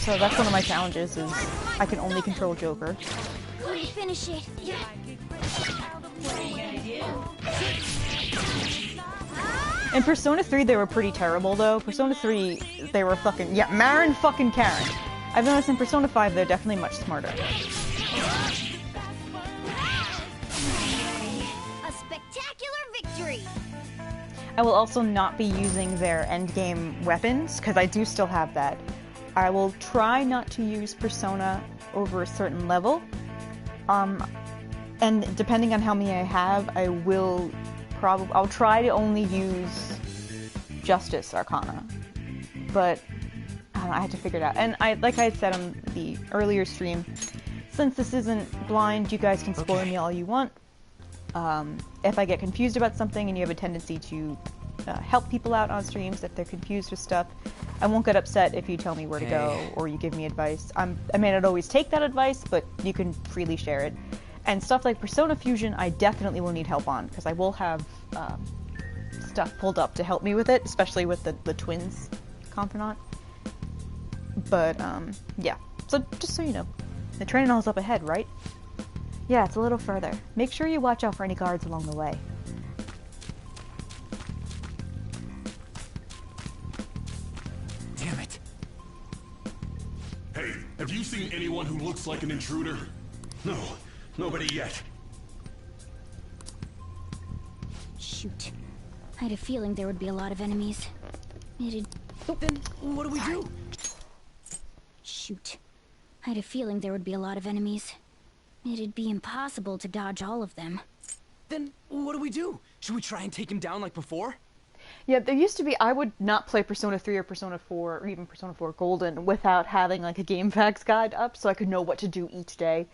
So that's one of my challenges, is I can only control Joker. Finish it. In Persona 3 they were pretty terrible though. Persona 3 they were fucking, yeah, Marin fucking Karen. I've noticed in Persona 5 they're definitely much smarter. A spectacular victory! I will also not be using their endgame weapons, because I do still have that. I will try not to use Persona over a certain level. And depending on how many I have, I'll try to only use Justice Arcana. But I don't know, I have to figure it out. And like I had said on the earlier stream, since this isn't blind, you guys can spoil me all you want. If I get confused about something and you have a tendency to help people out on streams if they're confused with stuff, I won't get upset if you tell me where to go or you give me advice. I may not always take that advice, but you can freely share it. And stuff like Persona Fusion, I definitely will need help on, because I will have stuff pulled up to help me with it, especially with the twins confidant. But, yeah. So, just so you know, the training hall's up ahead, right? Yeah, it's a little further. Make sure you watch out for any guards along the way. Damn it. Hey, have you seen anyone who looks like an intruder? No, nobody yet. Shoot. I had a feeling there would be a lot of enemies. Then what do we do? Shoot. I had a feeling there would be a lot of enemies. It'd be impossible to dodge all of them. Then what do we do? Should we try and take him down like before? Yeah, there used to be, I would not play Persona 3 or Persona 4 or even Persona 4 Golden without having like a game facts guide up so I could know what to do each day.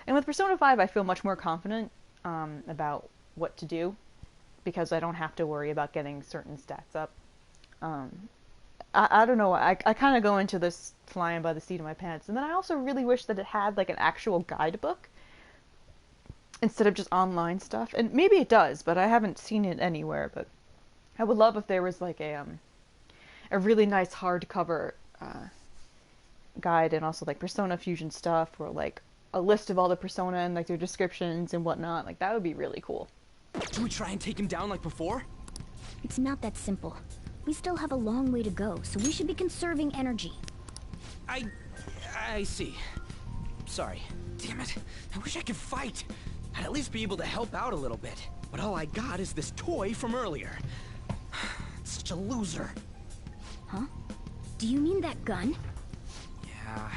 And with Persona 5 I feel much more confident about what to do because I don't have to worry about getting certain stats up. I don't know, I kind of go into this flying by the seat of my pants, and then I also really wish that it had like an actual guidebook instead of just online stuff, and maybe it does, but I haven't seen it anywhere. But I would love if there was like a really nice hardcover guide, and also like Persona Fusion stuff, or like a list of all the Persona and like their descriptions and whatnot. Like that would be really cool. Should we try and take him down like before? It's not that simple. We still have a long way to go, so we should be conserving energy. I see. Sorry. Damn it. I wish I could fight. I'd at least be able to help out a little bit. But all I got is this toy from earlier. Such a loser. Huh? Do you mean that gun? Yeah,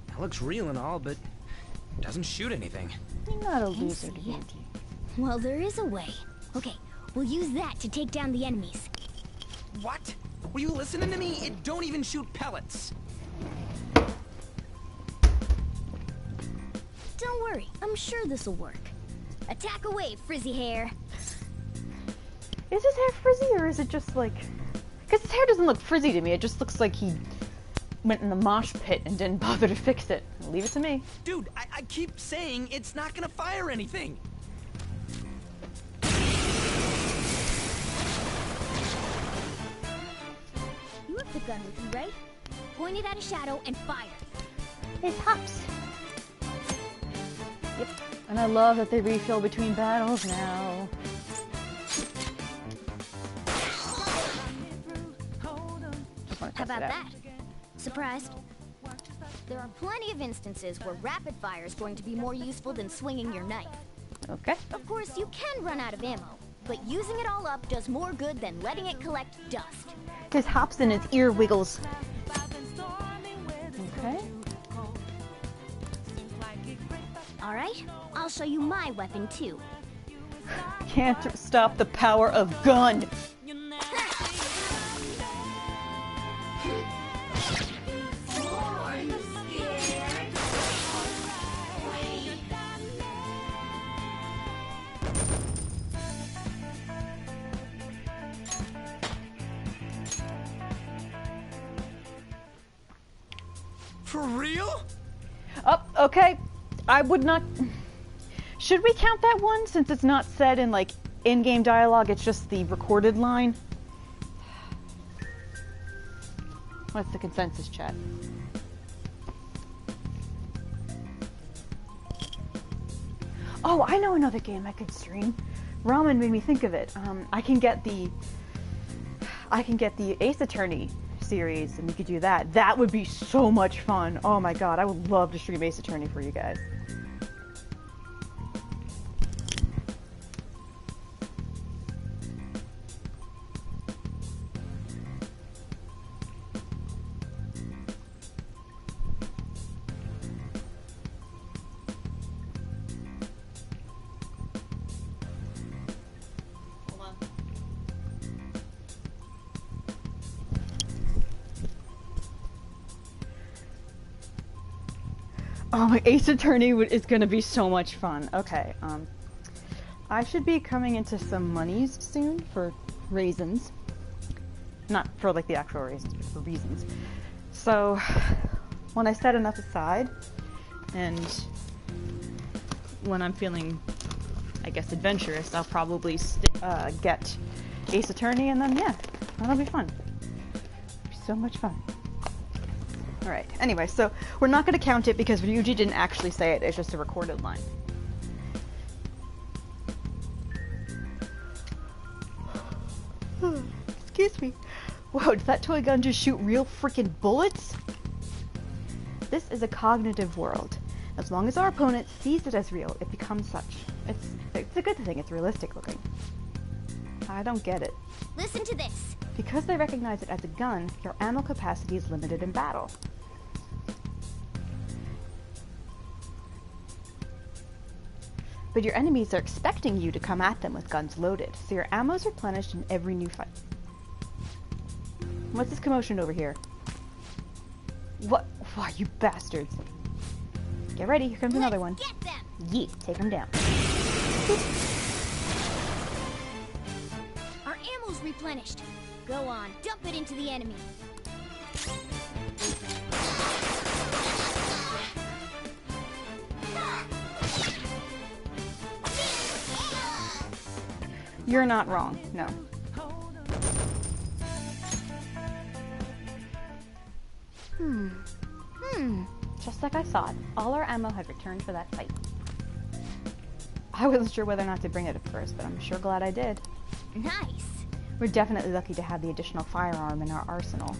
it looks real and all, but it doesn't shoot anything. You're not a loser, Well, there is a way. Okay, we'll use that to take down the enemies. What? Were you listening to me? It don't even shoot pellets. Don't worry, I'm sure this'll work. Attack away, frizzy hair. Is his hair frizzy, or is it just like... Because his hair doesn't look frizzy to me, it just looks like he went in the mosh pit and didn't bother to fix it. Leave it to me. Dude, I keep saying it's not gonna fire anything. You have the gun with you, right? Point it at a shadow and fire. It pops. Yep. And I love that they refill between battles now. How about that? Surprised? There are plenty of instances where rapid fire is going to be more useful than swinging your knife. Okay. Of course, you can run out of ammo, but using it all up does more good than letting it collect dust. His hops and his ear wiggles. Okay. Alright, I'll show you my weapon too. Can't stop the power of gun. For real? Oh, okay. I would not... Should we count that one, since it's not said in, like, in-game dialogue, it's just the recorded line? What's the consensus, chat? Oh, I know another game I could stream. Ramen made me think of it. I can get the Ace Attorney series, and we could do that. That would be so much fun. Oh my god, I would love to stream Ace Attorney for you guys. Oh, my Ace Attorney is gonna be so much fun. Okay, I should be coming into some monies soon for raisins. Not for, like, the actual raisins, but for reasons. So, when I set enough aside, and when I'm feeling, I guess, adventurous, I'll probably get Ace Attorney, and then, yeah, that'll be fun. It'll be so much fun. Alright, anyway, so we're not going to count it because Ryuji didn't actually say it, it's just a recorded line. Excuse me. Whoa, did that toy gun just shoot real freaking bullets? This is a cognitive world. As long as our opponent sees it as real, it becomes such. It's a good thing, it's realistic looking. I don't get it. Listen to this. Because they recognize it as a gun, your ammo capacity is limited in battle. But your enemies are expecting you to come at them with guns loaded, so your ammo is replenished in every new fight. What's this commotion over here? What? Why, you bastards. Get ready, here comes another one. Get them. Yeet, take them down. Our ammo's replenished. Go on, dump it into the enemy. You're not wrong, no. Just like I thought, all our ammo had returned for that fight. I wasn't sure whether or not to bring it at first, but I'm sure glad I did. Nice. We're definitely lucky to have the additional firearm in our arsenal.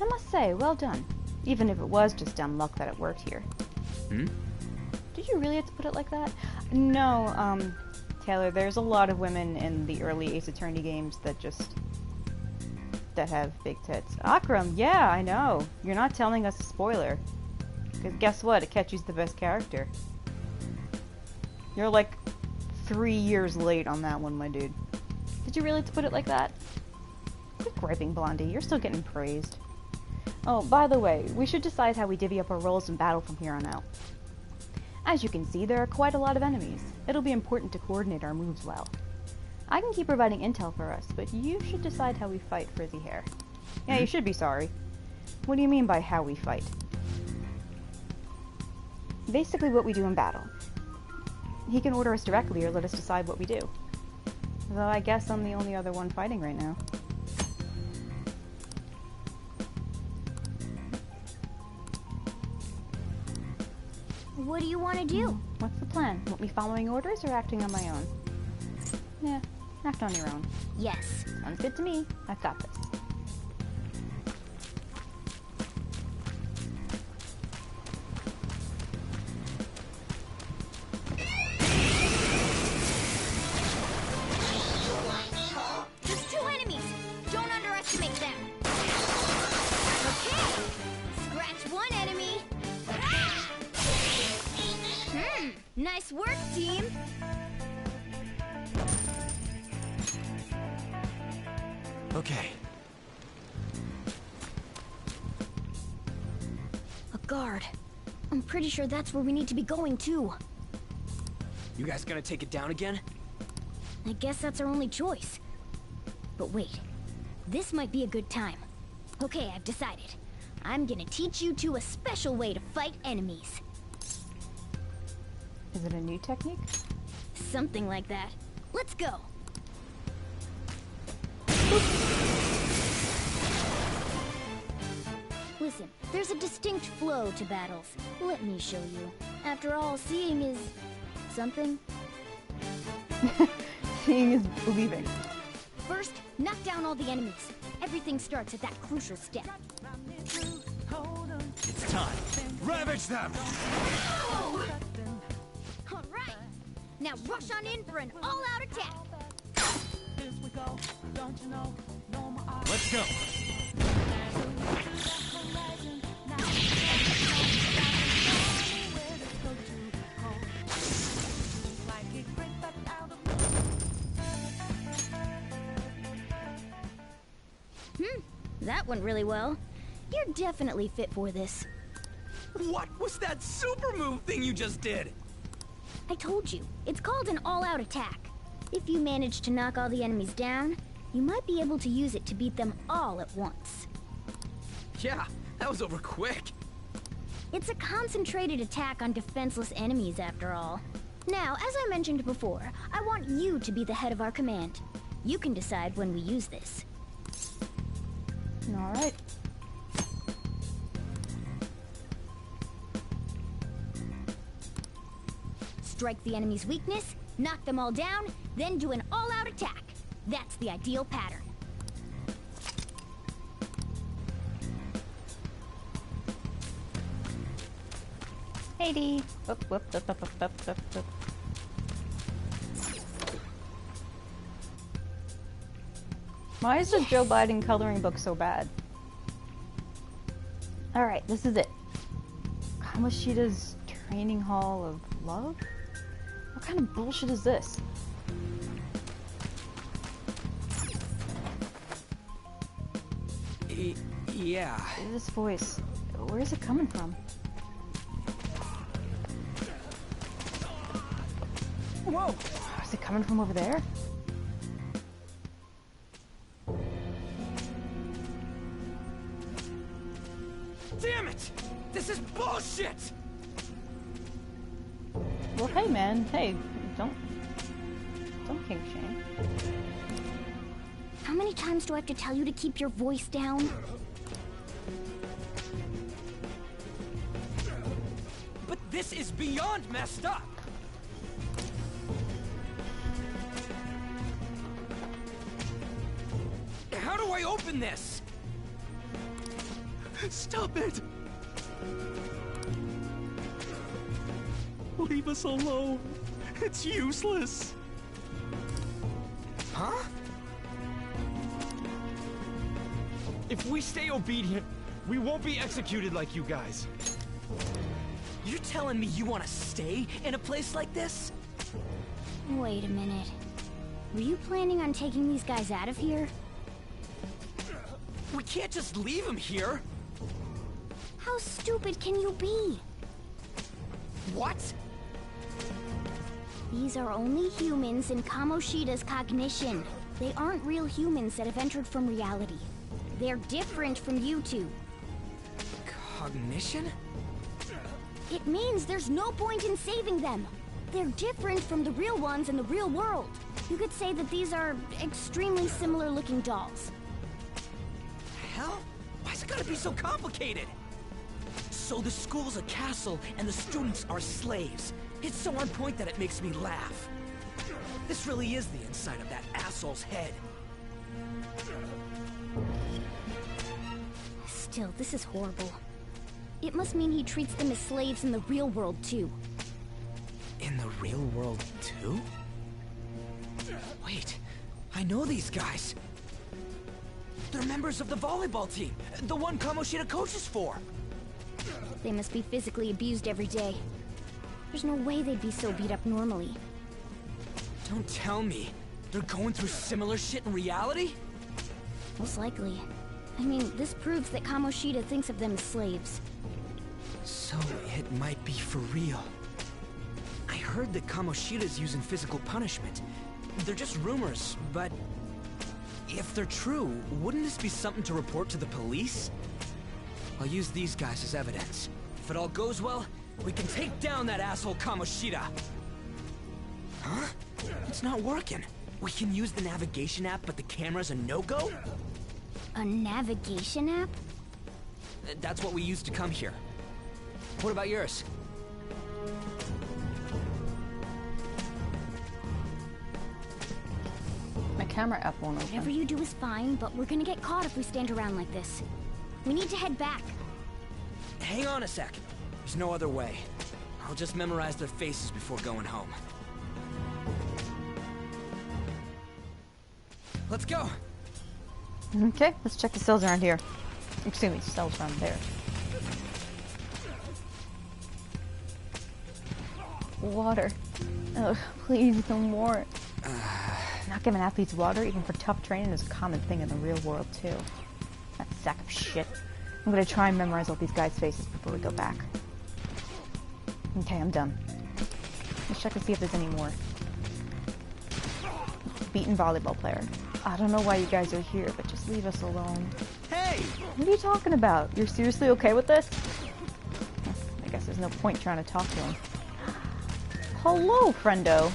I must say, well done. Even if it was just dumb luck that it worked here. Did you really have to put it like that? No, Taylor, there's a lot of women in the early Ace Attorney games that have big tits. Akram, yeah, I know. You're not telling us a spoiler. Because guess what? Akechi's the best character. You're like 3 years late on that one, my dude. Did you really have to put it like that? Quit griping, Blondie. You're still getting praised. Oh, by the way, we should decide how we divvy up our roles in battle from here on out. As you can see, there are quite a lot of enemies. It'll be important to coordinate our moves well. I can keep providing intel for us, but you should decide how we fight, Frizzy Hair. Yeah, you should be sorry. What do you mean by how we fight? Basically what we do in battle. He can order us directly or let us decide what we do. Though I guess I'm the only other one fighting right now. What do you want to do? What's the plan? Want me following orders or acting on my own? Yeah, act on your own. Yes. Sounds good to me. I've got this. There's 2 enemies. Don't underestimate them. Okay. Scratch 1 enemy. Nice work, team. Okay. A guard. I'm pretty sure that's where we need to be going, too. You guys gonna take it down again? I guess that's our only choice. But wait. This might be a good time. Okay, I've decided. I'm gonna teach you two a special way to fight enemies. Is it a new technique? Something like that. Let's go. Listen, there's a distinct flow to battles. Let me show you. After all, seeing is... something. Seeing is believing. First, knock down all the enemies. Everything starts at that crucial step. It's time. Ravage them! Alright! Now rush on in for an all-out attack! Let's go! That went really well. You're definitely fit for this. What was that super move thing you just did? I told you, it's called an all-out attack. If you manage to knock all the enemies down, you might be able to use it to beat them all at once. Yeah, that was over quick. It's a concentrated attack on defenseless enemies, after all. Now, as I mentioned before, I want you to be the head of our command. You can decide when we use this. Alright. strike the enemy's weakness, knock them all down, then do an all-out attack. That's the ideal pattern. Hey, Dee. Whoop, whoop, whoop, whoop, whoop, whoop, whoop. Why is the Joe Biden coloring book so bad? Alright, this is it. Kamoshida's Training Hall of Love? What kind of bullshit is this? Yeah. This voice, where is it coming from? Whoa! Is it coming from over there? Damn it! This is bullshit! Well, hey man, hey, don't kink shame. How many times do I have to tell you to keep your voice down? But this is beyond messed up! How do I open this? Stop it! Leave us alone. It's useless. Huh? If we stay obedient, we won't be executed like you guys. You're telling me you want to stay in a place like this? Wait a minute. Were you planning on taking these guys out of here? We can't just leave him here. How stupid can you be? What? These are only humans in Kamoshida's cognition. They aren't real humans that have entered from reality. They're different from you two. Cognition? It means there's no point in saving them. They're different from the real ones in the real world. You could say that these are extremely similar looking dolls. Hell? Why's it gotta be so complicated? So the school's a castle and the students are slaves. It's so on point that it makes me laugh. This really is the inside of that asshole's head. Still, this is horrible. It must mean he treats them as slaves in the real world, too. In the real world, too? Wait, I know these guys. They're members of the volleyball team, the one Kamoshida coaches for. They must be physically abused every day. There's no way they'd be so beat up normally. Don't tell me. They're going through similar shit in reality? Most likely. I mean, this proves that Kamoshida thinks of them as slaves. So it might be for real. I heard that Kamoshida's using physical punishment. They're just rumors, but if they're true, wouldn't this be something to report to the police? I'll use these guys as evidence. If it all goes well, we can take down that asshole Kamoshida. Huh? It's not working. We can use the navigation app, but the camera's a no-go? A navigation app? That's what we used to come here. What about yours? My camera app won't open. Whatever you do is fine, but we're gonna get caught if we stand around like this. We need to head back. Hang on a sec. There's no other way. I'll just memorize their faces before going home. Let's go! Okay, let's check the cells around here. Excuse me, cells around there. Water. Oh, please, no more. Not giving athletes water, even for tough training, is a common thing in the real world, too. That sack of shit. I'm gonna try and memorize all these guys' faces before we go back. Okay, I'm done. Let's check to see if there's any more. Beaten volleyball player. I don't know why you guys are here, but just leave us alone. Hey! What are you talking about? You're seriously okay with this? I guess there's no point trying to talk to him. Hello, friendo.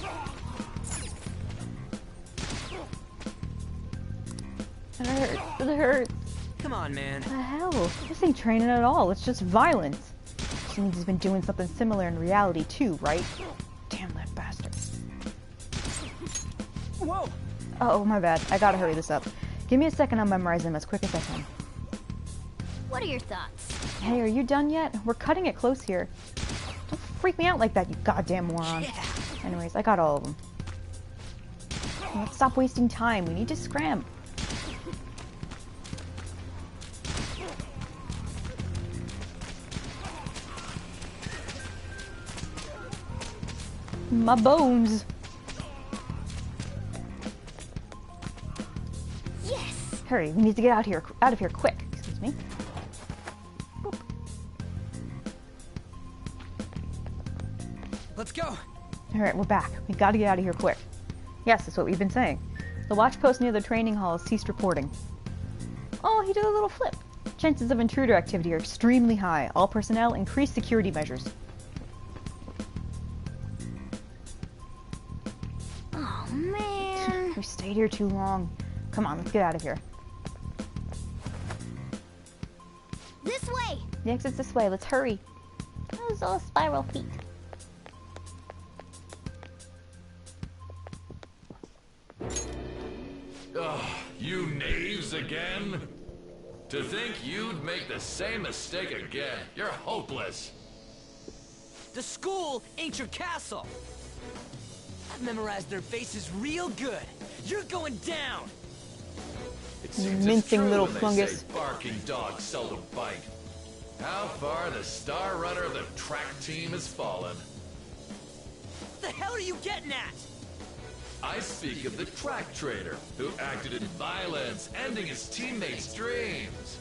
It hurts. It hurts. Come on, man. What the hell? This ain't training at all. It's just violence. Which means he's been doing something similar in reality too, right? Damn, Whoa! Oh, my bad. I gotta hurry this up. Give me a second, I'll memorize them as quick as I can. What are your thoughts? Hey, are you done yet? We're cutting it close here. Don't freak me out like that, you goddamn moron. Yeah. Anyways, I got all of them. Let's stop wasting time. We need to scram. My bones. Yes. Hurry, we need to get out of here quick. Excuse me. Boop. Let's go. All right, we're back. We got to get out of here quick. Yes, that's what we've been saying. The watch post near the training hall has ceased reporting. Oh, he did a little flip. Chances of intruder activity are extremely high. All personnel increase security measures. Oh, man. We stayed here too long. Come on, let's get out of here. This way! The exit's this way. Let's hurry. Those little spiral feet. Ugh, you knaves again? To think you'd make the same mistake again. You're hopeless. The school ain't your castle. I've memorized their faces real good. You're going down. It seems Mincing it's true little when fungus. They say barking dogs seldom bite. How far the star runner of the track team has fallen. What the hell are you getting at? I speak of the track trainer, who acted in violence, ending his teammates' dreams.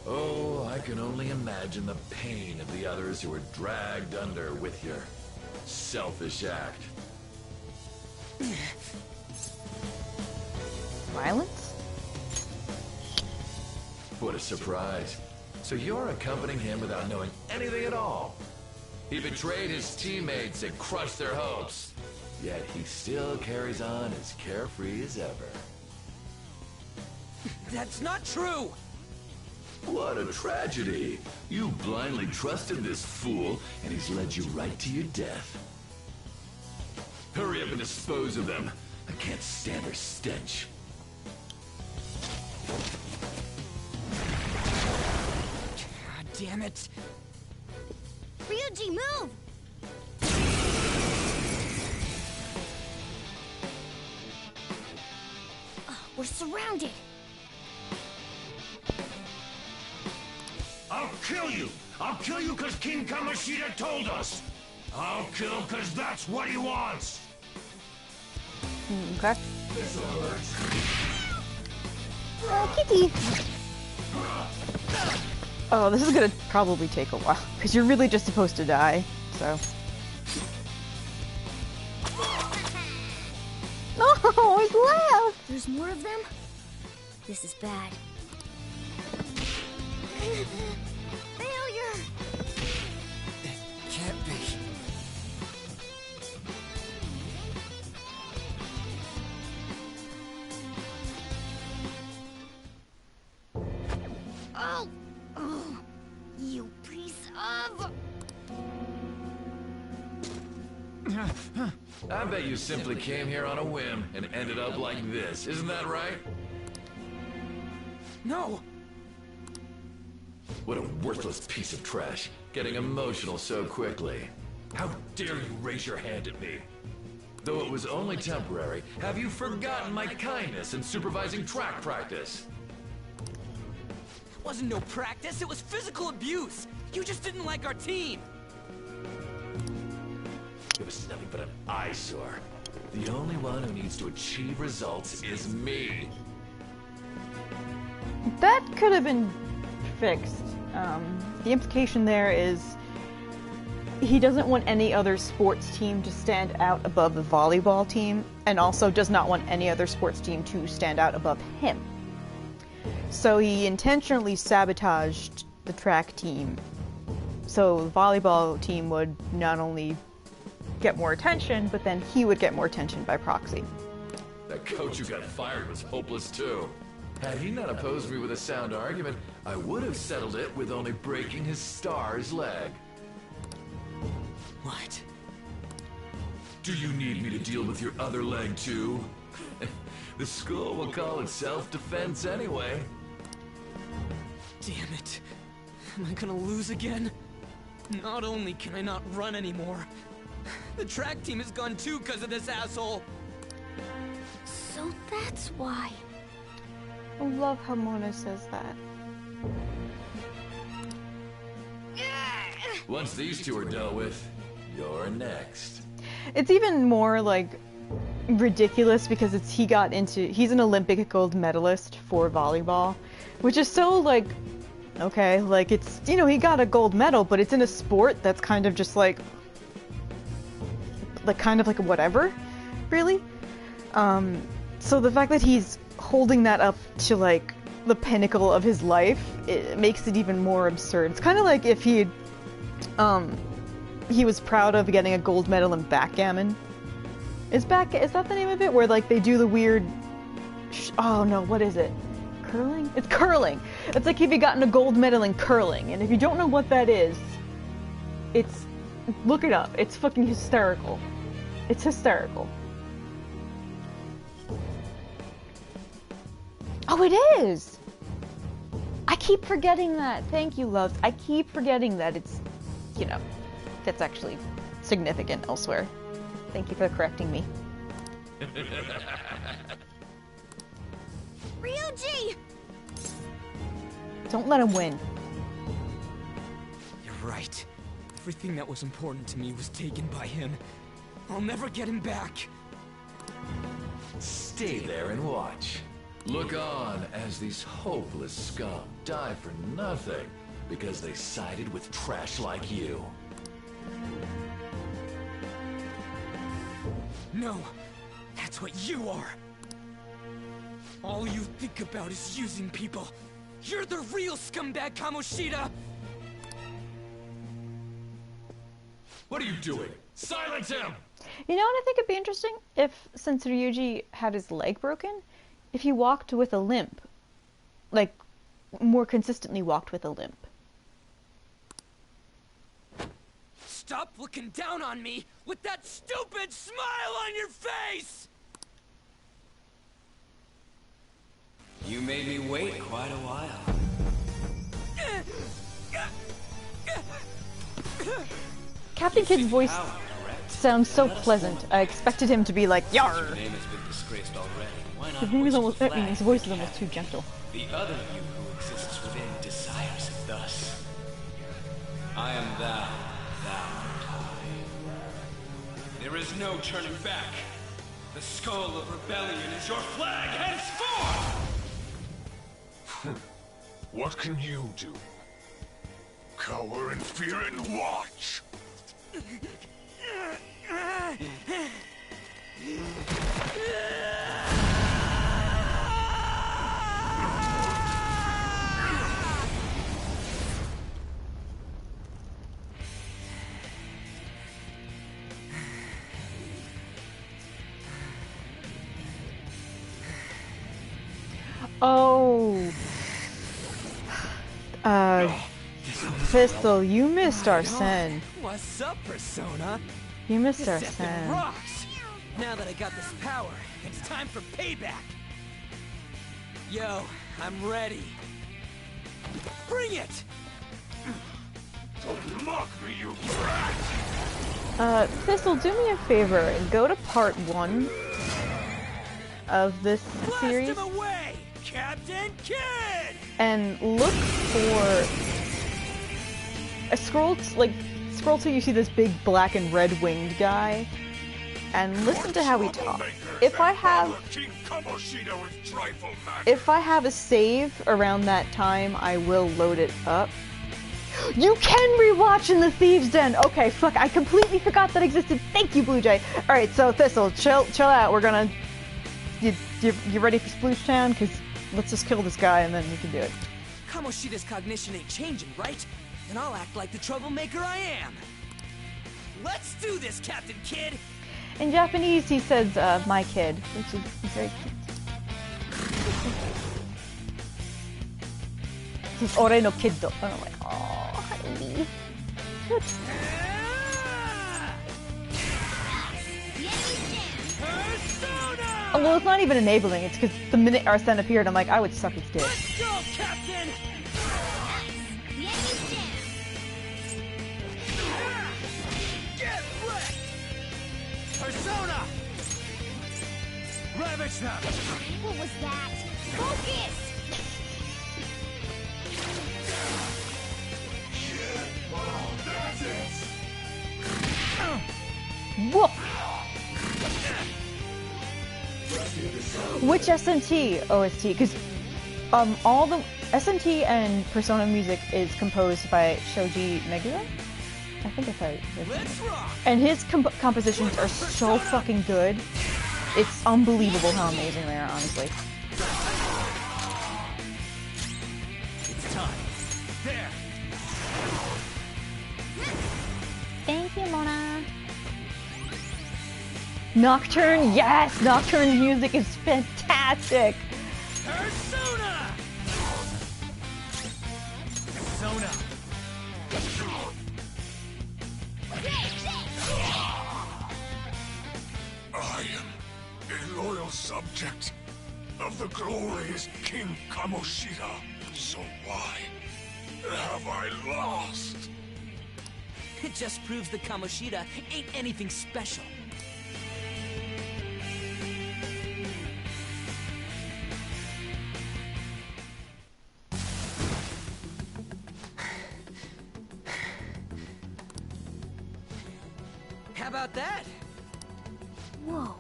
Oh, I can only imagine the pain of the others who were dragged under with your selfish act. Violence? What a surprise. So you're accompanying him without knowing anything at all. He betrayed his teammates and crushed their hopes. Yet he still carries on as carefree as ever. That's not true! What a tragedy. You blindly trusted this fool, and he's led you right to your death. Hurry up and dispose of them. I can't stand their stench. God damn it. Ryuji, move! We're surrounded. I'll kill you! I'll kill you because King Kamoshida told us! I'll kill because that's what he wants! Okay. This hurts. Kitty! Oh, this is gonna probably take a while, because you're really just supposed to die, so... Oh, he's left! There's more of them? This is bad. Failure! Can't be. Oh! Oh! You piece of... I bet you simply came here on a whim and ended up like this. Isn't that right? No! What a worthless piece of trash. Getting emotional so quickly. How dare you raise your hand at me? Though it was only temporary, have you forgotten my kindness in supervising track practice? It wasn't no practice, it was physical abuse! You just didn't like our team! It was nothing but an eyesore. The only one who needs to achieve results is me. That could have been fixed. The implication there is he doesn't want any other sports team to stand out above the volleyball team, and also does not want any other sports team to stand out above him. So he intentionally sabotaged the track team, so the volleyball team would not only get more attention, but then he would get more attention by proxy. That coach who got fired was hopeless too. Had he not opposed me with a sound argument, I would have settled it with only breaking his star's leg. What? Do you need me to deal with your other leg too? The school will call it self-defense anyway. Damn it. Am I gonna lose again? Not only can I not run anymore, the track team is gone too because of this asshole. So that's why. I love how Mona says that. Once these two are dealt with, you're next. It's even more like ridiculous because he's an Olympic gold medalist for volleyball, which is so like, okay, like it's, you know, he got a gold medal, but it's in a sport that's kind of just like kind of like whatever, really. So the fact that he's holding that up to like the pinnacle of his life, it makes it even more absurd. It's kind of like if he was proud of getting a gold medal in backgammon. Is that the name of it? Where like they do the weird, oh no, what is it? Curling? It's curling! It's like if you gotten a gold medal in curling, and if you don't know what that is, look it up. It's fucking hysterical. It's hysterical. Oh, it is! I keep forgetting that. Thank you, loves. I keep forgetting that it's, you know, that's actually significant elsewhere. Thank you for correcting me. Ryuji! Don't let him win. You're right. Everything that was important to me was taken by him. I'll never get him back. Stay there and watch. Look on as these hopeless scum die for nothing because they sided with trash like you. No, that's what you are. All you think about is using people. You're the real scumbag, Kamoshida! What are you doing? Silence him! You know what I think would be interesting? If, since Ryuji had his leg broken, if he walked with a limp. Like, more consistently walked with a limp. Stop looking down on me with that stupid smile on your face! You made me wait quite a while. Captain Kid's voice sounds so pleasant. I expected him to be like, Yarr! Your name has been disgraced already. Why not His name is almost, hoist a his flag voice for is almost the too gentle. The other you who exists within desires it thus. I am thou, thou art I. There is no turning back. The skull of rebellion is your flag henceforth! What can you do? Cower in fear and watch! Oh. Pistol, you missed our sen. What's up, Persona? You missed our This effing sen. rocks! Now that I got this power, it's time for payback! Yo, I'm ready. Bring it! Don't mock me, you brat! Pistol, do me a favor and go to part 1 of this series. Blast him away, Captain Kid! And look for scroll till you see this big black and red winged guy, and listen to how he talks. If I have a save around that time, I will load it up. You can rewatch in the Thieves' Den. Okay, fuck, I completely forgot that existed. Thank you, Blue Jay. All right, so Thistle, chill out. We're gonna. You ready for Sploosh Town? Cause let's just kill this guy and then we can do it. Kamoshida's cognition ain't changing, right? Then I'll act like the troublemaker I am. Let's do this, Captain Kid! In Japanese, he says, my kid, which is very cute. He's ore no kiddo. And I'm like, oh, honey. Persona! Oh, well, it's not even enabling. It's because the minute Arsene appeared, I'm like, I would suck his dick. Let's go, Captain! The enemy's down. Get wrecked! Persona! Ravage them! What was that? Focus! Whoa! Which SMT OST? Because all the SMT and Persona music is composed by Shoji Meguro. I think that's how it is. And his compositions are so fucking good. It's unbelievable how amazing they are, honestly. It's time. There! Thank you, Mona. Nocturne, yes! Nocturne music is fantastic! Persona! Persona! I am a loyal subject of the glorious King Kamoshida. So why have I lost? It just proves that Kamoshida ain't anything special. How about that? Whoa.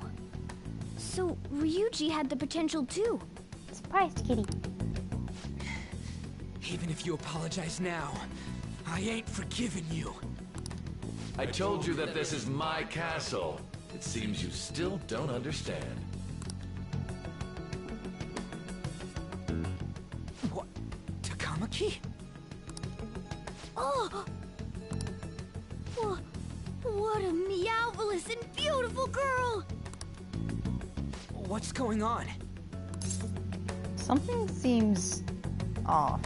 So, Ryuji had the potential too. Surprised, kitty. Even if you apologize now, I ain't forgiving you. I told you that this is my castle. It seems you still don't understand. What? Takamaki? Oh! What a meowvelous and beautiful girl! What's going on? Something seems off.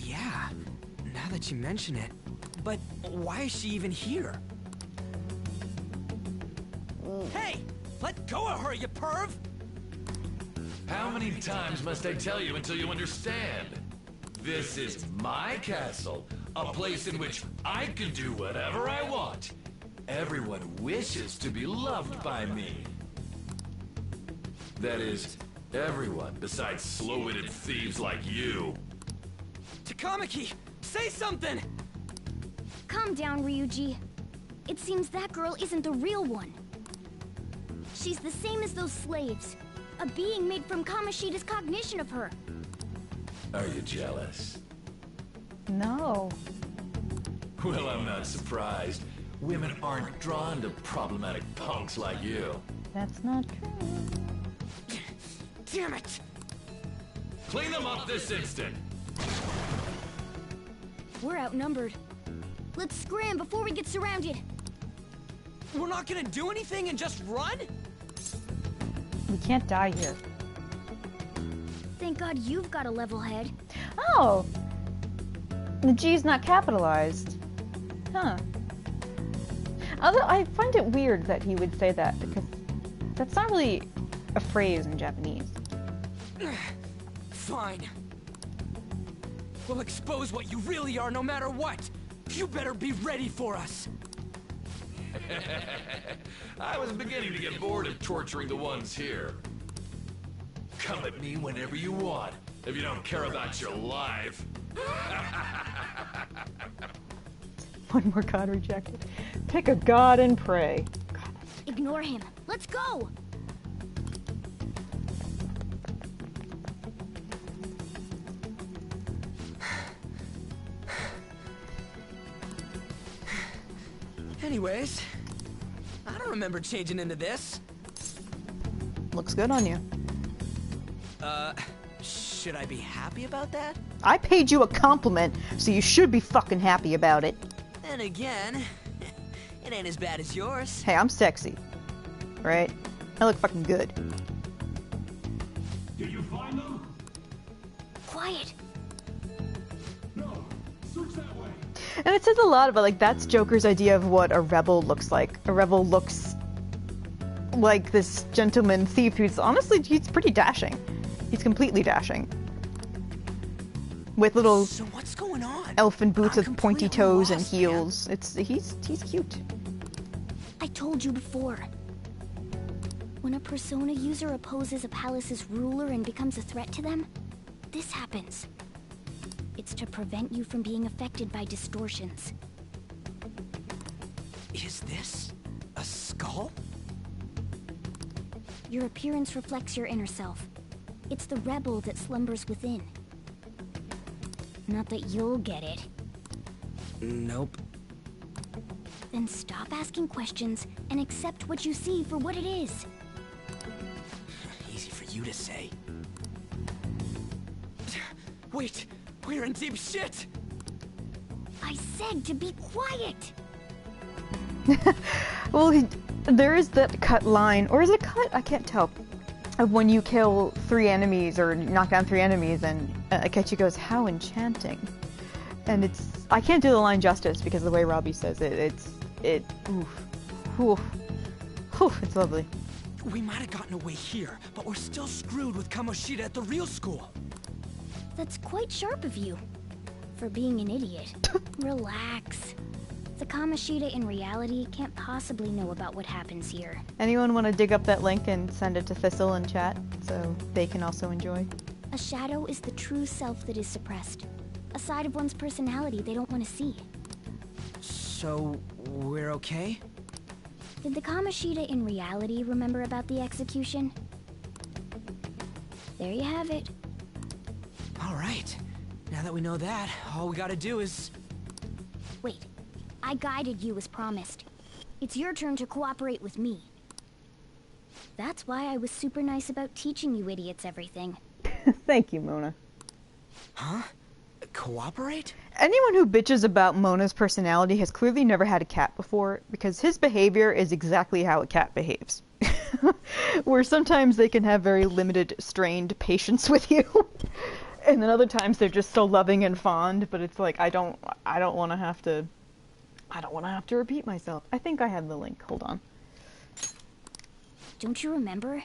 Yeah, now that you mention it. But why is she even here? Hey! Let go of her, you perv! How many times must I tell you until you understand? This is my castle, a place in which I can do whatever I want. Everyone wishes to be loved by me. That is, everyone besides slow-witted thieves like you. Takamaki, say something! Calm down, Ryuji. It seems that girl isn't the real one. She's the same as those slaves. A being made from Kamoshida's cognition of her. Are you jealous? No. Well, I'm not surprised. Women aren't drawn to problematic punks like you. That's not true. Damn it! Clean them up this instant! We're outnumbered. Let's scram before we get surrounded. We're not gonna do anything and just run? We can't die here. Thank God you've got a level head. Oh! The G's not capitalized. Huh. Although I find it weird that he would say that, because that's not really a phrase in Japanese. Fine. We'll expose what you really are no matter what. You better be ready for us. I was beginning to get bored of torturing the ones here. Come at me whenever you want, if you don't care about your life. One more god rejected. Pick a god and pray. God. Ignore him. Let's go! Anyways, I don't remember changing into this. Looks good on you. Should I be happy about that? I paid you a compliment, so you should be fucking happy about it. Then again, it ain't as bad as yours. Hey, I'm sexy. Right? I look fucking good. Did you find them? Quiet. No. Switch that way. And it says a lot about, like, that's Joker's idea of what a rebel looks like. A rebel looks like this gentleman thief who's honestly, he's pretty dashing. He's completely dashing. With little So what's going on? elfin boots with pointy toes and heels. He's cute. I told you before. When a Persona user opposes a palace's ruler and becomes a threat to them, this happens. It's to prevent you from being affected by distortions. Is this a skull? Your appearance reflects your inner self. It's the rebel that slumbers within. Not that you'll get it. Nope. Then stop asking questions and accept what you see for what it is. Easy for you to say. Wait, we're in deep shit! I said to be quiet! Well, there is that cut line, or is it cut? I can't tell. Of when you kill 3 enemies or knock down 3 enemies, and Akechi goes, "How enchanting!" And I can't do the line justice because of the way Robbie says it. It's lovely. We might have gotten away here, but we're still screwed with Kamoshida at the real school. That's quite sharp of you. For being an idiot. Relax. The Kamoshida in reality can't possibly know about what happens here. Anyone want to dig up that link and send it to Thistle in chat so they can also enjoy? A shadow is the true self that is suppressed. A side of one's personality they don't want to see. So, we're okay? Did the Kamoshida in reality remember about the execution? There you have it. Alright. Now that we know that, all we gotta do is... Wait. I guided you as promised. It's your turn to cooperate with me. That's why I was super nice about teaching you idiots everything. Thank you, Mona. Huh? Cooperate? Anyone who bitches about Mona's personality has clearly never had a cat before, because his behavior is exactly how a cat behaves. Where sometimes they can have very limited, strained patience with you. And then other times they're just so loving and fond, but it's like, I don't want to have to repeat myself. I think I have the link. Hold on. Don't you remember?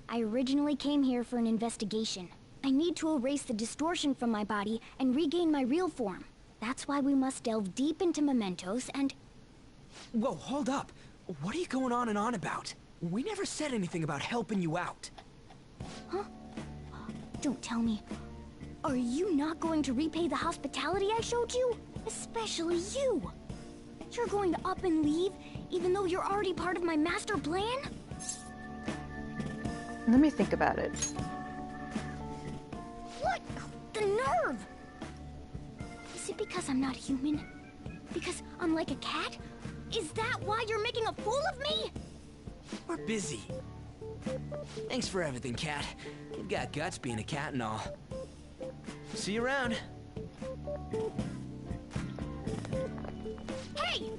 I originally came here for an investigation. I need to erase the distortion from my body and regain my real form. That's why we must delve deep into mementos and... Whoa, hold up. What are you going on and on about? We never said anything about helping you out. Huh? Don't tell me. Are you not going to repay the hospitality I showed you? Especially you. You're going to up and leave, even though you're already part of my master plan? Let me think about it. What? The nerve! Is it because I'm not human? Because I'm like a cat? Is that why you're making a fool of me? We're busy. Thanks for everything, Cat. You've got guts being a cat and all. See you around. Hey!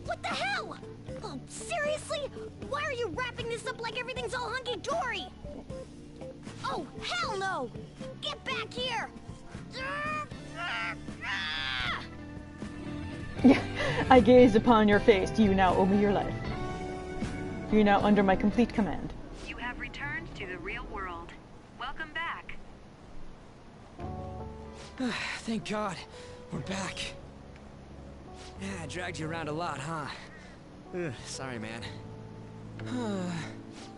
What the hell? Oh, seriously? Why are you wrapping this up like everything's all hunky-dory? Oh, hell no! Get back here! Yeah, I gaze upon your face. You now owe me your life. You're now under my complete command. You have returned to the real world. Welcome back. Thank God. We're back. Yeah, I dragged you around a lot, huh? Ugh, sorry, man.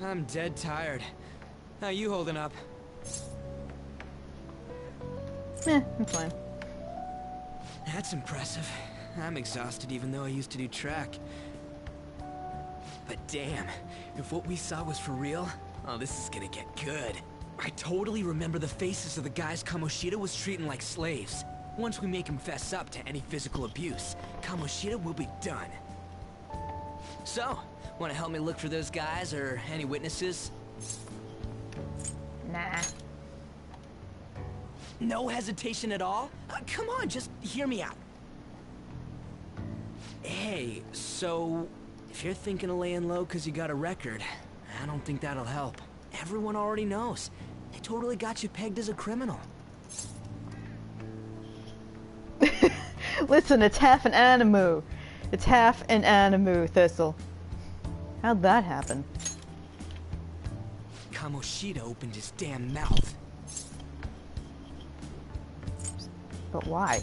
I'm dead tired. How you holding up? I'm fine. That's impressive. I'm exhausted even though I used to do track. But damn, if what we saw was for real, oh, this is gonna get good. I totally remember the faces of the guys Kamoshida was treating like slaves. Once we make him fess up to any physical abuse, Kamoshida will be done. So, wanna help me look for those guys or any witnesses? Nah. No hesitation at all? Come on, just hear me out. Hey, so if you're thinking of laying low because you got a record, I don't think that'll help. Everyone already knows. They totally got you pegged as a criminal. Listen, it's half an animu. It's half an animu, Thistle. How'd that happen? Kamoshida opened his damn mouth. But why?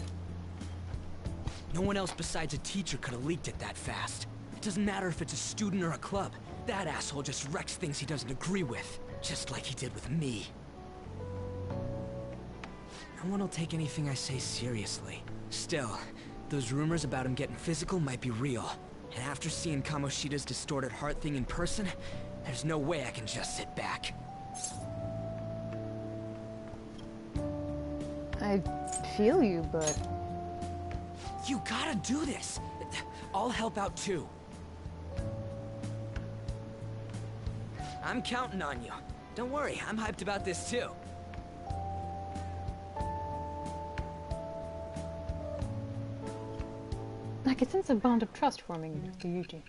No one else besides a teacher could have leaked it that fast. It doesn't matter if it's a student or a club. That asshole just wrecks things he doesn't agree with. Just like he did with me. No one will take anything I say seriously. Still, those rumors about him getting physical might be real. And after seeing Kamoshida's distorted heart thing in person, there's no way I can just sit back. I feel you, but... You gotta do this! I'll help out too. I'm counting on you. Don't worry, I'm hyped about this too. I can sense a bond of trust forming with Yuji.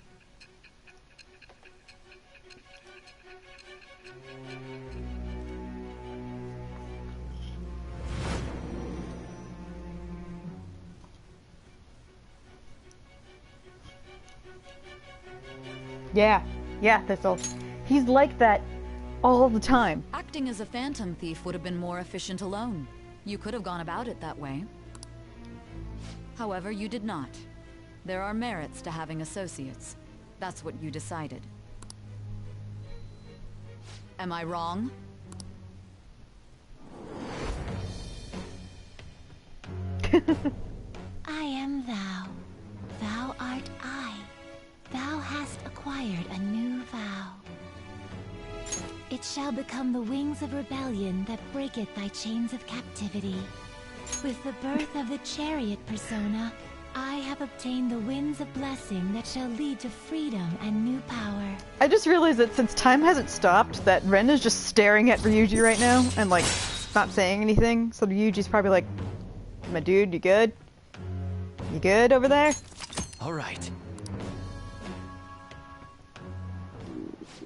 Yeah, Thistle. He's like that all the time. Acting as a phantom thief would have been more efficient alone. You could have gone about it that way. However, you did not. There are merits to having associates. That's what you decided. Am I wrong? I am thou. Thou art I. Thou hast acquired a new vow. It shall become the wings of rebellion that breaketh thy chains of captivity. With the birth of the chariot persona, I have obtained the winds of blessing that shall lead to freedom and new power. I just realized that since time hasn't stopped, that Ren is just staring at Ryuji right now and like not saying anything. So Ryuji's probably like, "My dude, you good? You good over there?" All right.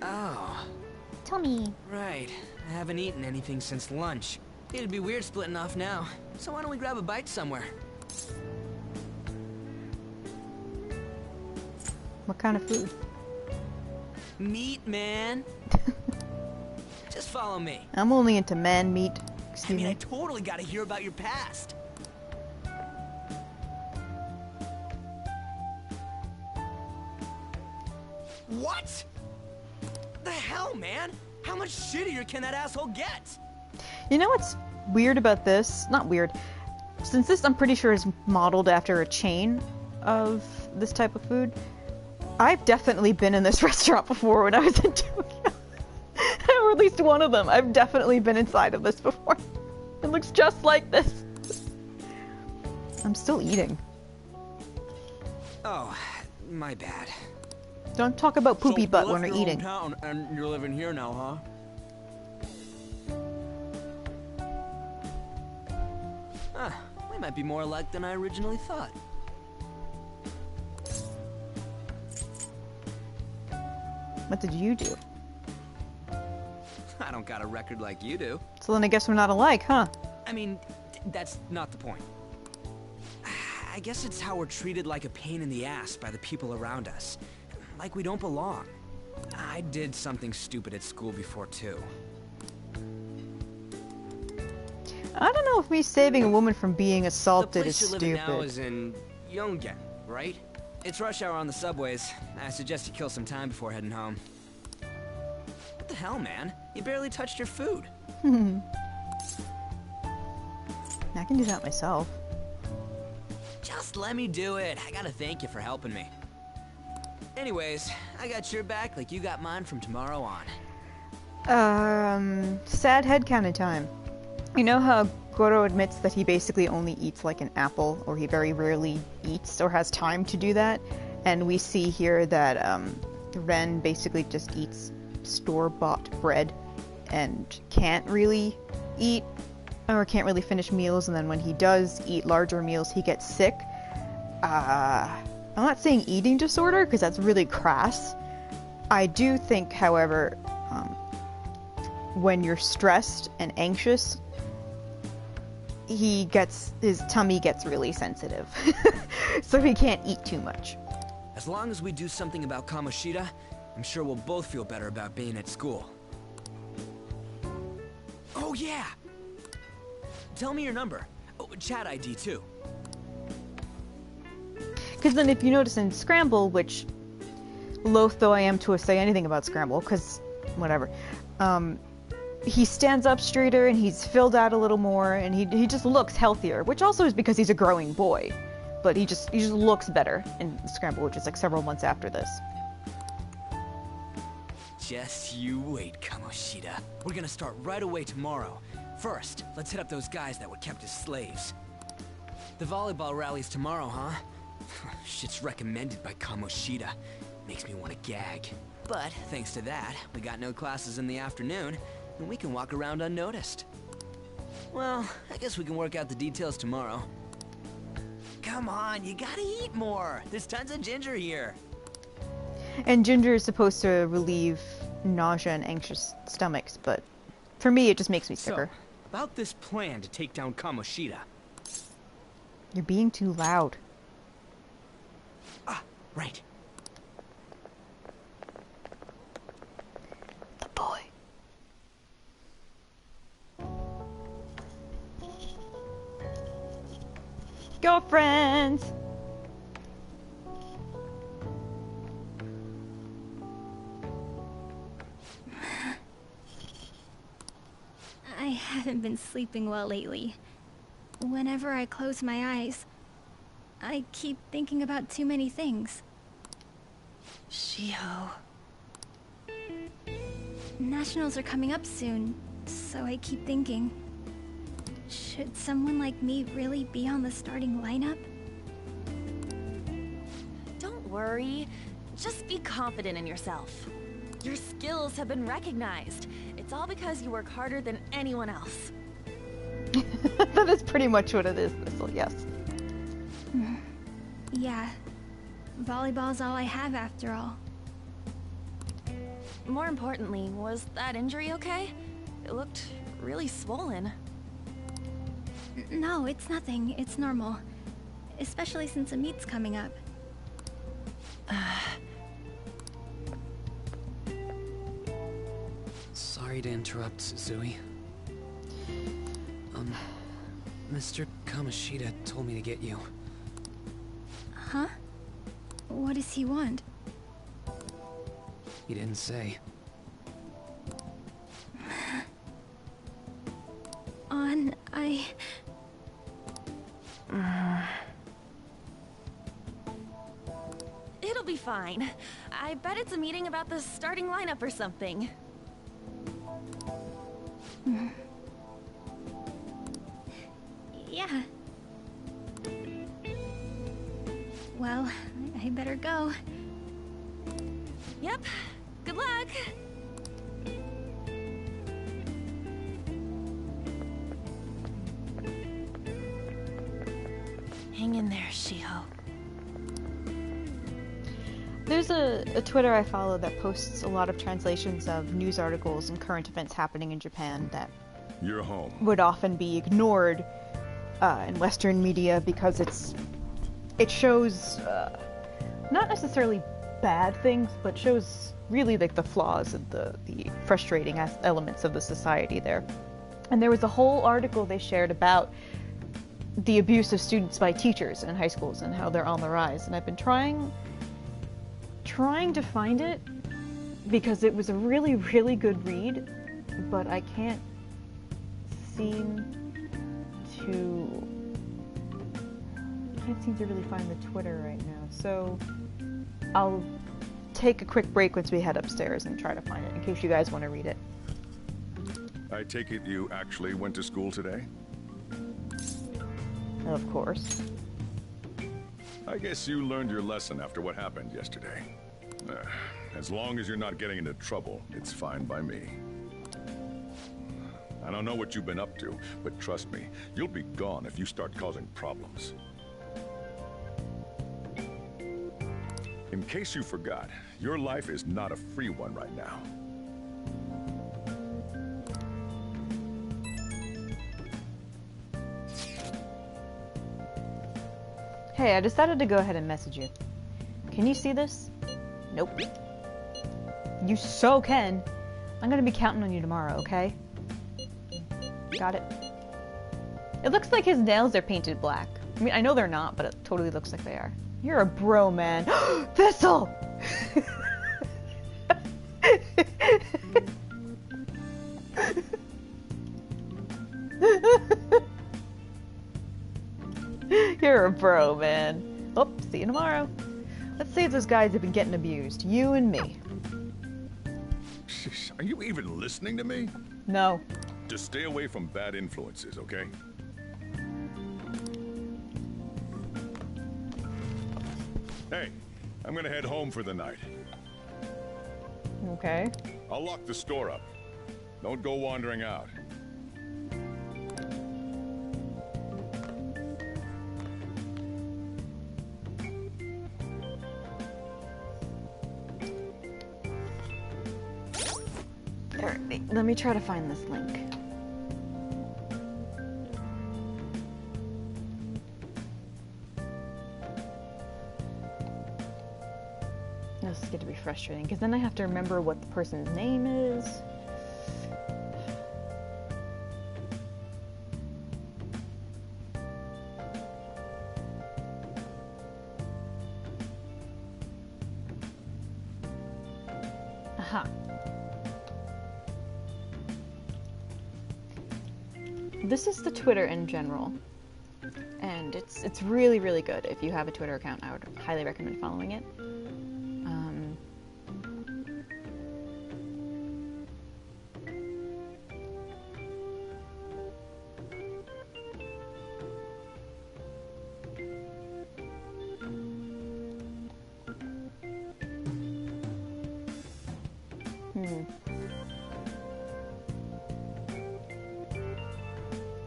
Oh. Tommy. Right. I haven't eaten anything since lunch. It'd be weird splitting off now. So why don't we grab a bite somewhere? What kind of food? Meat, man. Just follow me. I'm only into man meat. I mean, I totally gotta hear about your past. What? The hell, man? How much shittier can that asshole get? You know what's weird about this? Not weird. Since this, I'm pretty sure, is modeled after a chain of this type of food. I've definitely been in this restaurant before when I was in Tokyo. Or at least one of them. I've definitely been inside of this before. It looks just like this. I'm still eating. Oh, my bad. Don't talk about poopy butt when we're eating. Hometown and you're living here now, huh? We might be more alike than I originally thought. What did you do? I don't got a record like you do. So then I guess we're not alike, huh? I mean, that's not the point. I guess it's how we're treated like a pain in the ass by the people around us. Like we don't belong. I did something stupid at school before, too. I don't know if me saving a woman from being assaulted is The place stupid. you're living now is in Yongen, right? It's rush hour on the subways. I suggest you kill some time before heading home. What the hell, man? You barely touched your food. I can do that myself. Just let me do it. I gotta thank you for helping me. Anyways, I got your back like you got mine from tomorrow on. Sad headcanon time. You know how Goro admits that he basically only eats like an apple, or he very rarely eats or has time to do that? And we see here that Ren basically just eats store-bought bread and can't really eat or can't really finish meals, and then when he does eat larger meals he gets sick. I'm not saying eating disorder because that's really crass. I do think, however, when you're stressed and anxious, his tummy gets really sensitive, so he can't eat too much. As long as we do something about Kamoshida, I'm sure we'll both feel better about being at school. Oh, yeah! Tell me your number. Oh, chat ID, too. Because then if you notice in Scramble, which, loath though I am to say anything about Scramble, because, whatever, he stands up straighter and he's filled out a little more and he just looks healthier, which also is because he's a growing boy. But he just looks better in Scramble, which is like several months after this. Just you wait, Kamoshida. We're gonna start right away tomorrow. First, let's hit up those guys that were kept as slaves. The volleyball rally's tomorrow, huh? Shit's recommended by Kamoshida. Makes me want to gag. But, thanks to that, we got no classes in the afternoon, and we can walk around unnoticed. Well, I guess we can work out the details tomorrow. Come on, you gotta eat more! There's tons of ginger here! And ginger is supposed to relieve nausea and anxious stomachs, but for me it just makes me sicker. So, about this plan to take down Kamoshida. You're being too loud. Ah, right. The boy. Girlfriends! I haven't been sleeping well lately. Whenever I close my eyes, I keep thinking about too many things. Shiho. Nationals are coming up soon, so I keep thinking, should someone like me really be on the starting lineup? Don't worry. Just be confident in yourself. Your skills have been recognized. It's all because you work harder than anyone else. That is pretty much what it is, Thistle, yes. Yeah. Volleyball's all I have after all. More importantly, was that injury okay? It looked really swollen. No, it's nothing. It's normal. Especially since a meet's coming up. Sorry to interrupt, Suzui. Mr. Kamoshida told me to get you. Huh? What does he want? He didn't say. It'll be fine. I bet it's a meeting about the starting lineup or something. Yeah. Well, I better go. Yep. Good luck. Hang in there, Shiho. There's a Twitter I follow that posts a lot of translations of news articles and current events happening in Japan that You're home. would often be ignored in Western media because it shows not necessarily bad things, but shows really like the flaws and the frustrating elements of the society there. And there was a whole article they shared about the abuse of students by teachers in high schools and how they're on the rise. And I've been trying to find it because it was a really, really good read, but I can't seem to really find the Twitter right now. So I'll take a quick break once we head upstairs and try to find it in case you guys want to read it. I take it you actually went to school today? Of course. I guess you learned your lesson after what happened yesterday. As long as you're not getting into trouble, it's fine by me. I don't know what you've been up to, but trust me, you'll be gone if you start causing problems. In case you forgot, your life is not a free one right now. Hey, I decided to go ahead and message you. Can you see this? Nope. You so can. I'm gonna be counting on you tomorrow, okay? Got it. It looks like his nails are painted black. I mean, I know they're not, but it totally looks like they are. You're a bro, man. Thistle! You're a bro, man. Oh, see you tomorrow. Let's see if those guys have been getting abused. You and me. Are you even listening to me? No. Just stay away from bad influences, okay? Hey, I'm gonna head home for the night. Okay. I'll lock the store up. Don't go wandering out. Alright, let me try to find this link. This is going to be frustrating, because then I have to remember what the person's name is. Aha. This is the Twitter in general, and it's really, really good. If you have a Twitter account, I would highly recommend following it.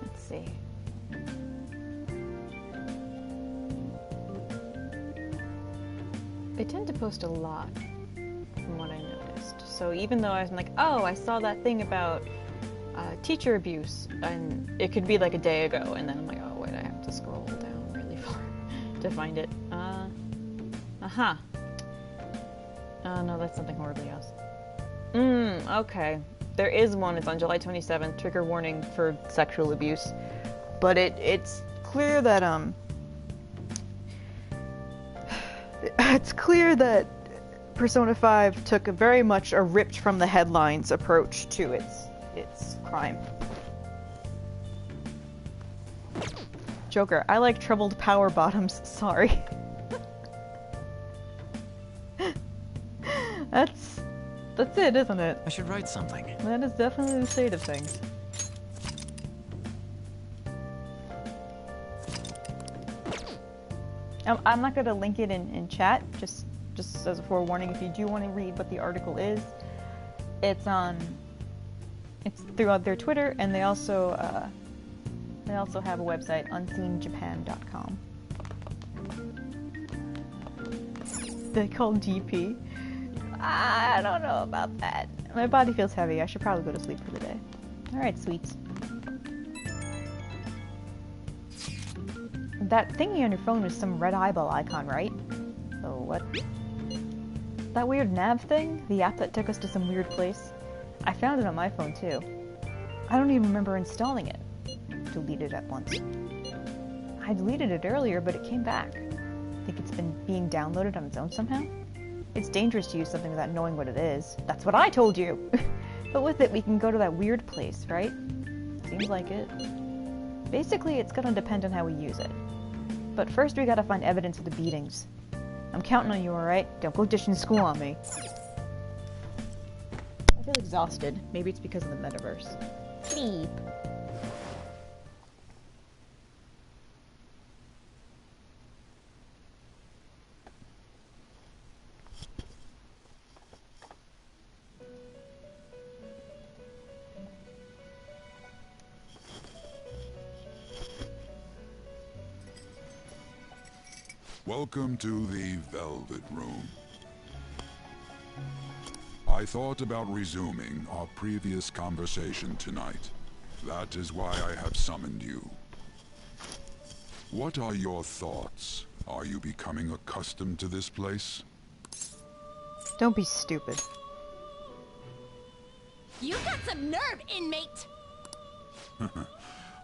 Let's see. They tend to post a lot, from what I noticed. So even though I was like, oh, I saw that thing about teacher abuse, and it could be like a day ago, and then I'm like, oh wait, I have to scroll down really far to find it. Aha. No, that's something horribly else. Okay. There is one. It's on July 27th. Trigger warning for sexual abuse. But it's clear that it's clear that Persona 5 took a very much a ripped from the headlines approach to its crime. Joker, I like troubled power bottoms. Sorry. That's it, isn't it? I should write something. That is definitely the state of things. I'm not going to link it in chat, just as a forewarning. If you do want to read what the article is, it's throughout their Twitter, and they also have a website, unseenjapan.com. They call DP. I don't know about that. My body feels heavy. I should probably go to sleep for the day. Alright, sweets. That thingy on your phone is some red eyeball icon, right? Oh, what? That weird nav thing? The app that took us to some weird place? I found it on my phone, too. I don't even remember installing it. Deleted it once. I deleted it earlier, but it came back. Think it's been being downloaded on its own somehow? It's dangerous to use something without knowing what it is. That's what I told you! But with it, we can go to that weird place, right? Seems like it. Basically, it's gonna depend on how we use it. But first, we gotta find evidence of the beatings. I'm counting on you, alright? Don't go ditching school on me. I feel exhausted. Maybe it's because of the metaverse. Sleep. Welcome to the Velvet Room. I thought about resuming our previous conversation tonight. That is why I have summoned you. What are your thoughts? Are you becoming accustomed to this place? Don't be stupid. You've got some nerve, inmate!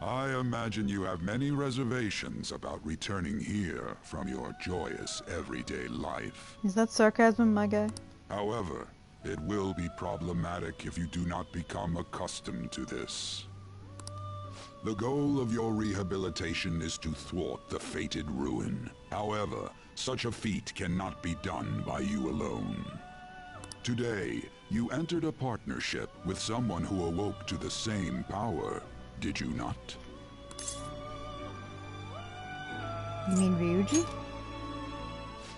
I imagine you have many reservations about returning here from your joyous everyday life. Is that sarcasm, my guy? However, it will be problematic if you do not become accustomed to this. The goal of your rehabilitation is to thwart the fated ruin. However, such a feat cannot be done by you alone. Today, you entered a partnership with someone who awoke to the same power, did you not? You mean Ryuji?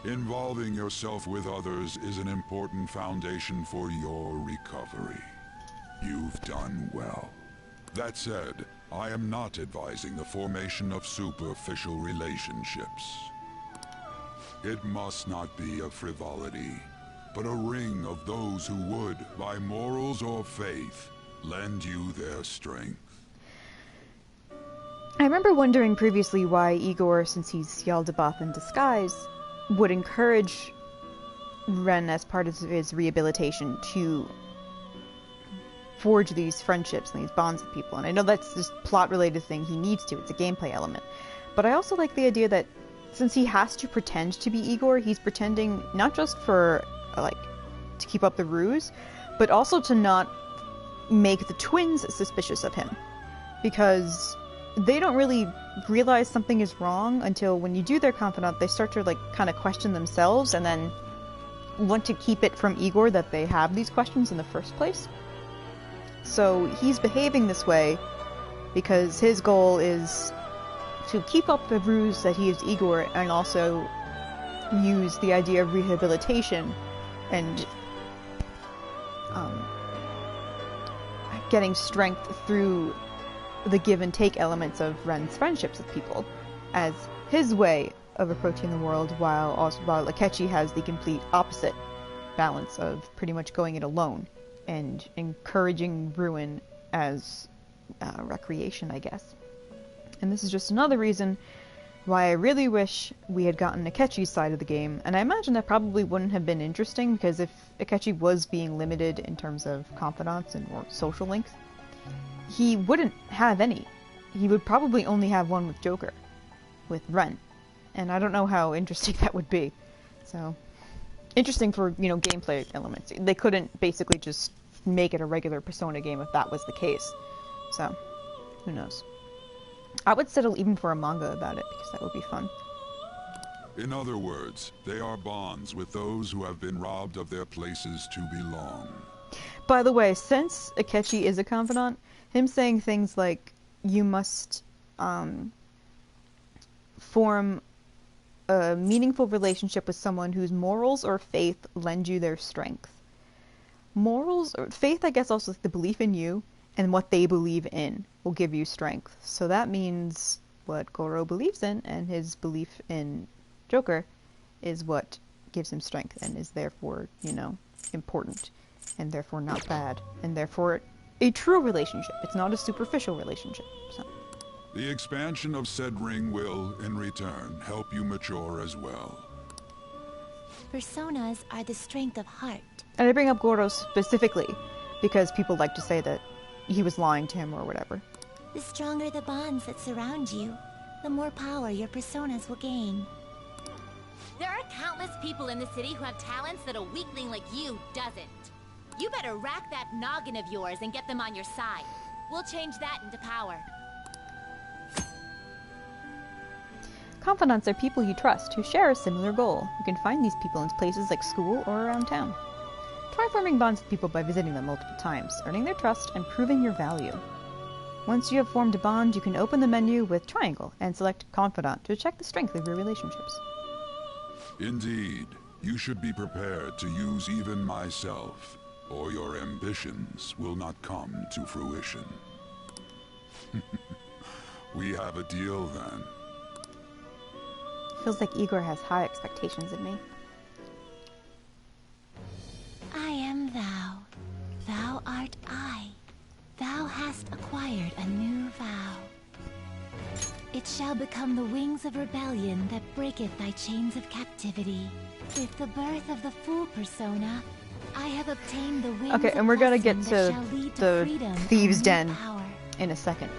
Involving yourself with others is an important foundation for your recovery. You've done well. That said, I am not advising the formation of superficial relationships. It must not be a frivolity, but a ring of those who would, by morals or faith, lend you their strength. I remember wondering previously why Igor, since he's Yaldabaoth in disguise, would encourage Ren as part of his rehabilitation to forge these friendships and these bonds with people. And I know that's just plot-related thing he needs to. It's a gameplay element. But I also like the idea that since he has to pretend to be Igor, he's pretending not just for, like, to keep up the ruse, but also to not make the twins suspicious of him. Because they don't really realize something is wrong until when you do their confidant, they start to, like, kind of question themselves and then want to keep it from Igor that they have these questions in the first place. So he's behaving this way because his goal is to keep up the ruse that he is Igor and also use the idea of rehabilitation and getting strength through the give and take elements of Ren's friendships with people as his way of approaching the world, while Akechi has the complete opposite balance of pretty much going it alone and encouraging ruin as recreation, I guess. And this is just another reason why I really wish we had gotten Akechi's side of the game, and I imagine that probably wouldn't have been interesting, because if Akechi was being limited in terms of confidants and or social links, he wouldn't have any. He would probably only have one with Joker, with Ren, and I don't know how interesting that would be. So, interesting for, you know, gameplay elements. They couldn't basically just make it a regular Persona game if that was the case. So, who knows. I would settle even for a manga about it, because that would be fun. In other words, they are bonds with those who have been robbed of their places to belong. By the way, since Akechi is a confidant, him saying things like, you must form a meaningful relationship with someone whose morals or faith lend you their strength. Morals, or faith, I guess, also is the belief in you, and what they believe in will give you strength. So that means what Goro believes in, and his belief in Joker, is what gives him strength, and is therefore, you know, important, and therefore not bad, and therefore a true relationship. It's not a superficial relationship. So. The expansion of said ring will, in return, help you mature as well. Personas are the strength of heart. And I bring up Goro specifically because people like to say that he was lying to him or whatever. The stronger the bonds that surround you, the more power your personas will gain. There are countless people in the city who have talents that a weakling like you doesn't. You better rack that noggin of yours and get them on your side. We'll change that into power. Confidants are people you trust, who share a similar goal. You can find these people in places like school or around town. Try forming bonds with people by visiting them multiple times, earning their trust and proving your value. Once you have formed a bond, you can open the menu with Triangle and select Confidant to check the strength of your relationships. Indeed, you should be prepared to use even myself, or your ambitions will not come to fruition. We have a deal then. Feels like Igor has high expectations of me. I am thou. Thou art I. Thou hast acquired a new vow. It shall become the wings of rebellion that breaketh thy chains of captivity. With the birth of the full persona, I have obtained the wings Okay, and we're gonna get to the Thieves' Den in a second.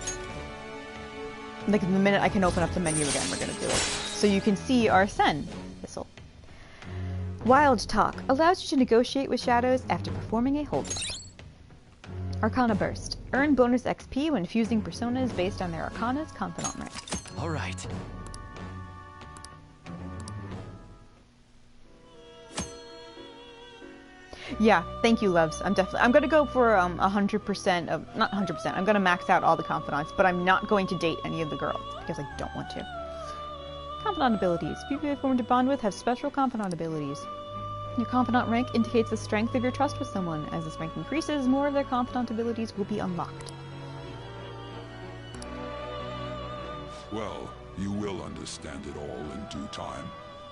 Like the minute I can open up the menu again, we're gonna do it. So you can see our Sen whistle. Wild Talk allows you to negotiate with shadows after performing a holdup. Arcana Burst. Earn bonus XP when fusing personas based on their Arcana's Confidant rank. All right. Yeah, thank you, loves. I'm gonna go for 100% of, not 100%, I'm gonna max out all the confidants, but I'm not going to date any of the girls, because I don't want to. Confidant abilities. People you formed a bond with have special confidant abilities. Your confidant rank indicates the strength of your trust with someone. As this rank increases, more of their confidant abilities will be unlocked. Well, you will understand it all in due time.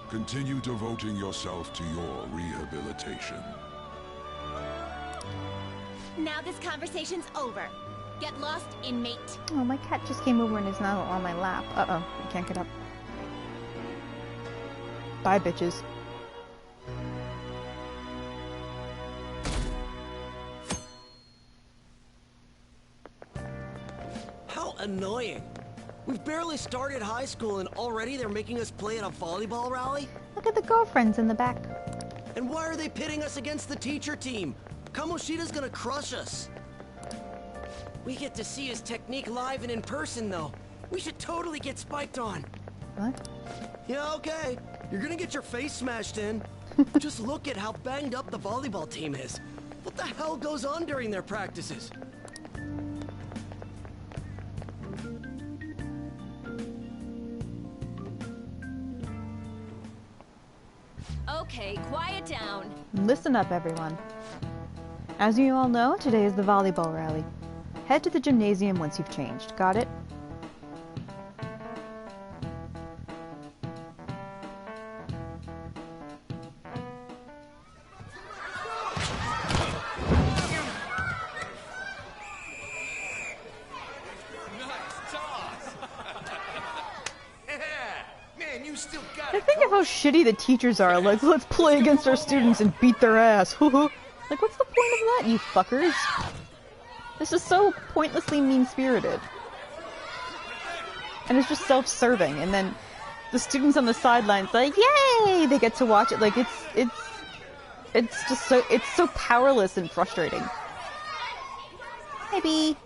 Continue devoting yourself to your rehabilitation. Now this conversation's over. Get lost, inmate. Oh, my cat just came over and is now on my lap. Uh-oh, I can't get up. Bye, bitches. How annoying. We've barely started high school and already they're making us play at a volleyball rally? Look at the girlfriends in the back. And why are they pitting us against the teacher team? Kamoshida's gonna crush us. We get to see his technique live and in person, though. We should totally get spiked on. What? Yeah, okay. You're gonna get your face smashed in. Just look at how banged up the volleyball team is. What the hell goes on during their practices? Okay, quiet down. Listen up, everyone. As you all know, today is the volleyball rally. Head to the gymnasium once you've changed. Got it? Think of how shitty the teachers are. Like, let's play against our students and beat their ass. Like, what's the point of that, you fuckers? This is so pointlessly mean-spirited. And it's just self-serving. And then the students on the sidelines, like, yay! They get to watch it. Like, it's just so, it's so powerless and frustrating. Maybe.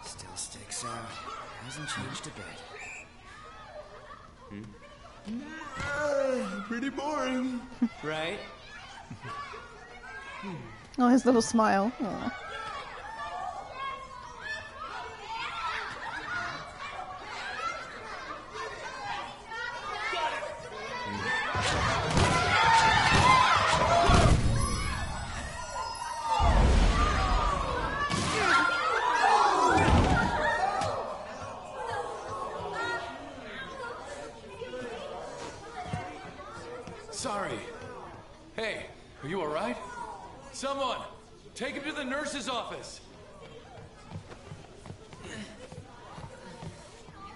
Still sticks out. Hasn't changed a bit. Pretty boring. Right? Oh, his little smile. Aww. Sorry. Hey, are you alright? Someone, take him to the nurse's office.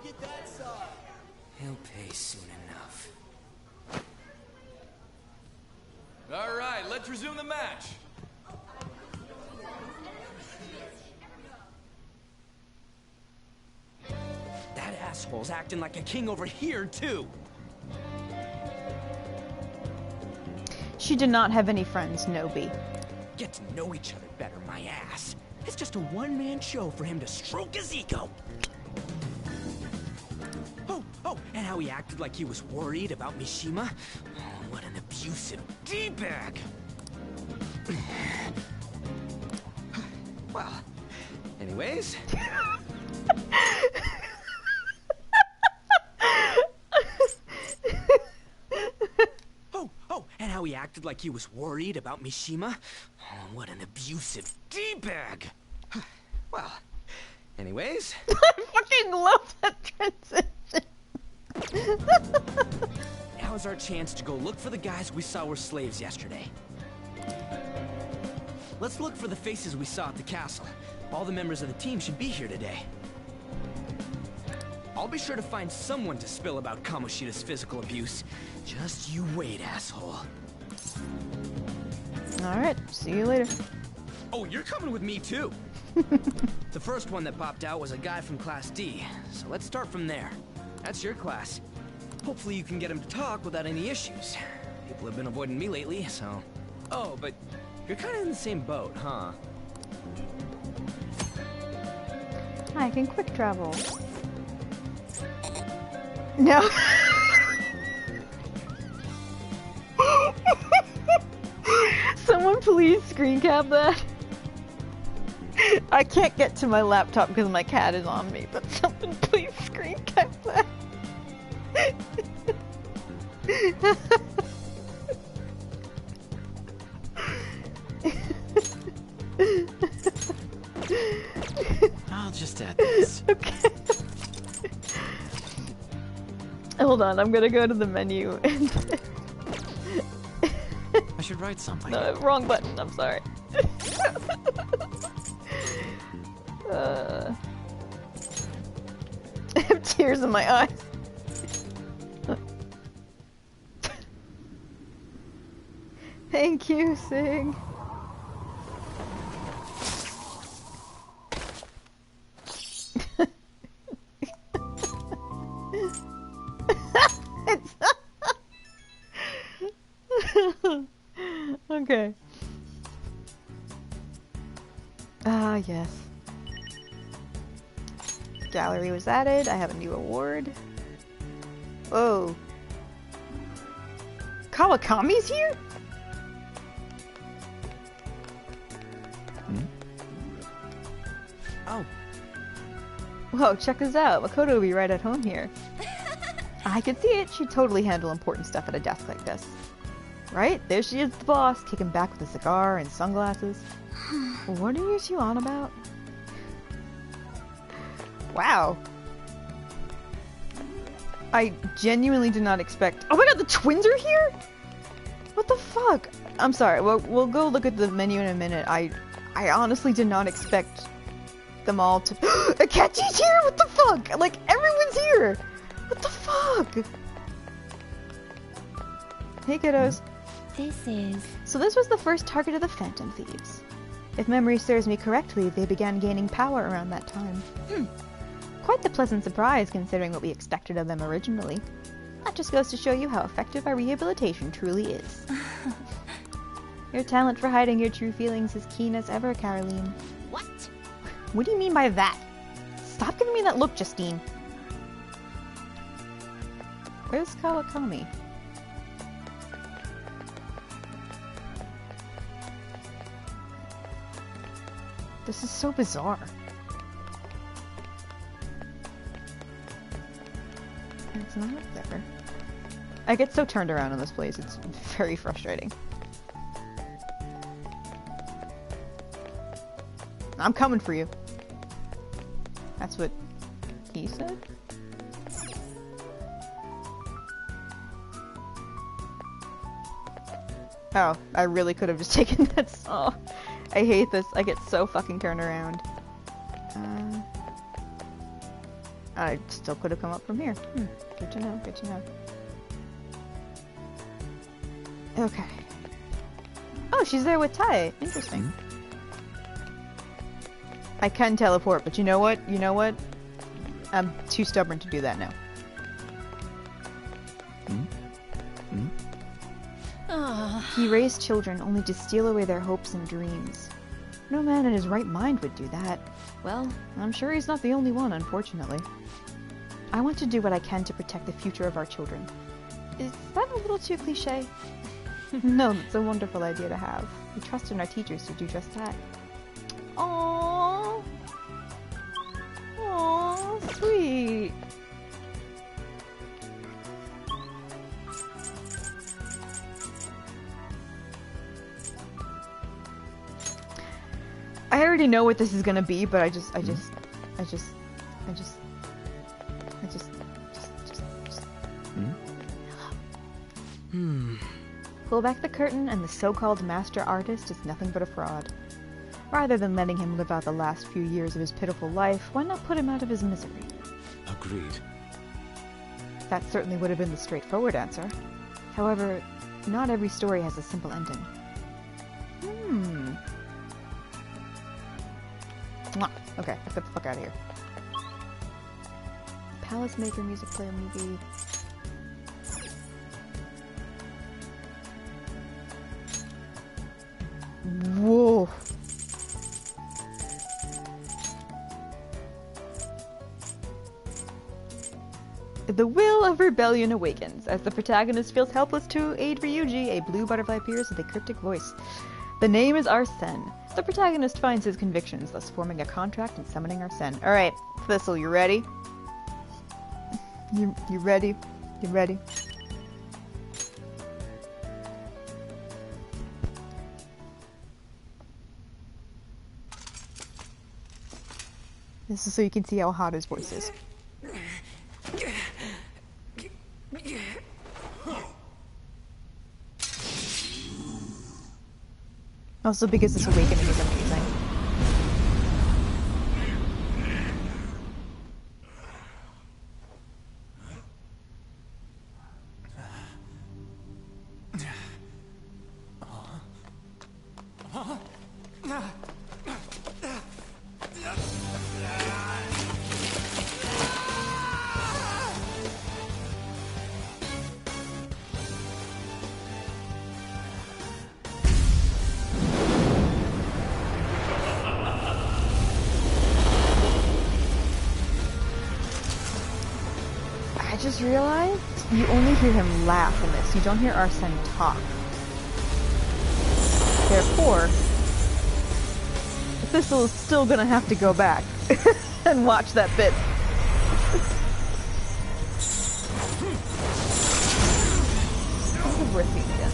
Get that side. He'll pay soon enough. Alright, let's resume the match. That asshole's acting like a king over here, too. She did not have any friends, Nobi. Get to know each other better, my ass. It's just a one-man show for him to stroke his ego. Oh, and how he acted like he was worried about Mishima. Oh, what an abusive D-bag. Well, anyways... And how he acted like he was worried about Mishima. Oh, what an abusive D-bag. Well, anyways... I fucking love that transition. Now's our chance to go look for the guys we saw were slaves yesterday. Let's look for the faces we saw at the castle. All the members of the team should be here today. I'll be sure to find someone to spill about Kamoshida's physical abuse. Just you wait, asshole. Alright, see you later. Oh, you're coming with me too. The first one that popped out was a guy from Class D, so let's start from there. That's your class. Hopefully you can get him to talk without any issues. People have been avoiding me lately, so... Oh, but you're kind of in the same boat, huh? I can quick travel. No. Someone please screen cap that. I can't get to my laptop because my cat is on me, but someone please screen cap that. I'll just add this. Okay. Hold on, I'm gonna go to the menu and... I should write something. No, wrong button, I'm sorry. I have tears in my eyes. Thank you, Sig. Okay. Ah, yes. Gallery was added. I have a new award. Whoa. Kawakami's here? Oh. Whoa, check this out. Makoto will be right at home here. I can see it. She'd totally handle important stuff at a desk like this. Right? There she is, the boss, kicking back with a cigar and sunglasses. What are you two on about? Wow. I genuinely did not expect— oh my god, the twins are here?! What the fuck? I'm sorry, we'll go look at the menu in a minute. I honestly did not expect them all to— Akechi's here?! What the fuck?! Like, everyone's here! What the fuck?! Hey kiddos. So this was the first target of the Phantom Thieves. If memory serves me correctly, they began gaining power around that time. Quite the pleasant surprise considering what we expected of them originally. That just goes to show you how effective our rehabilitation truly is. Your talent for hiding your true feelings is keen as ever, Caroline. What? What do you mean by that? Stop giving me that look, Justine. Where's Kawakami? This is so bizarre. It's not up there. I get so turned around in this place, it's very frustrating. I'm coming for you. That's what he said? Oh, I really could have just taken that saw. I hate this. I get so fucking turned around. I still could have come up from here. Good to know, good to know. Okay. Oh, she's there with Tai. Interesting. I can teleport, but you know what? You know what? I'm too stubborn to do that now. He raised children only to steal away their hopes and dreams. No man in his right mind would do that. Well, I'm sure he's not the only one, unfortunately. I want to do what I can to protect the future of our children. Is that a little too cliche? No, it's a wonderful idea to have. We trust in our teachers to do just that. Aww. Aww, sweet. I already know what this is gonna be, but I just. Pull back the curtain and the so-called master artist is nothing but a fraud. Rather than letting him live out the last few years of his pitiful life, why not put him out of his misery? Agreed. That certainly would have been the straightforward answer. However, not every story has a simple ending. Mwah. Okay, let's get the fuck out of here. Palace Maker music player movie. Whoa. The will of rebellion awakens. As the protagonist feels helpless to aid Ryuji, a blue butterfly appears with a cryptic voice. The name is Arsene. The protagonist finds his convictions, thus forming a contract and summoning Arsene. Alright, Thistle, you ready? You ready? You ready? This is so you can see how hot his voice is. Also because this awakening is amazing. I just realized you only hear him laugh in this. You don't hear Arsene talk. Therefore, Thistle is still gonna have to go back and watch that bit. This is worth seeing again.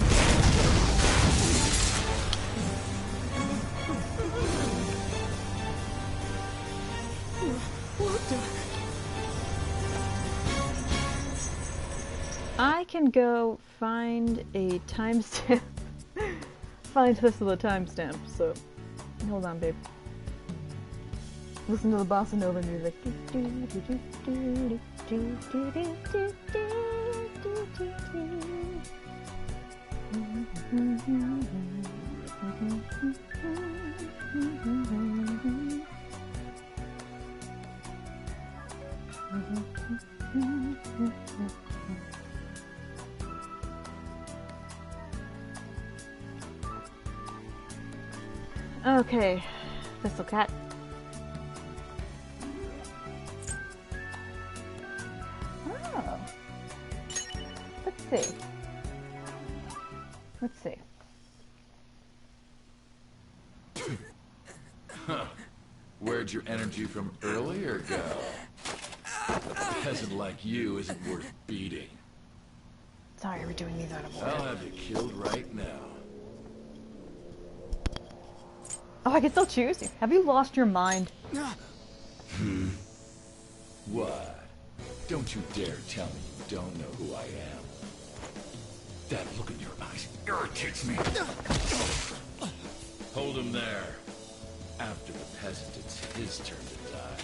What the? I can go find a timestamp. Find Thistle a timestamp, so hold on, babe. Listen to the bossa nova music. Okay, Thistle Cat. Oh. Let's see. Let's see. Huh. Where'd your energy from earlier go? A peasant like you isn't worth beating. Sorry, we're doing these out of order. I'll have you killed right now. Oh, I can still choose? Have you lost your mind? What? Don't you dare tell me you don't know who I am. That look in your eyes irritates me. Hold him there. After the peasant, it's his turn to die.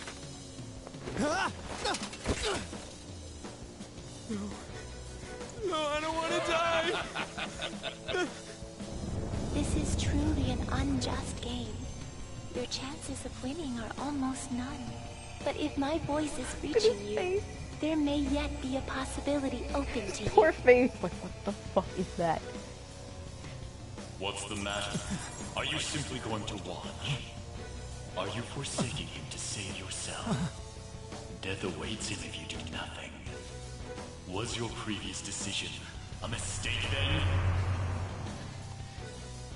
No, I don't want to die! This is truly an unjust game. Your chances of winning are almost none. But if my voice is reaching you, there may yet be a possibility open to you. Poor face. Like, what the fuck is that? What's the matter? Are you simply going to watch? Are you forsaking him to save yourself? Death awaits him if you do nothing. Was your previous decision a mistake then?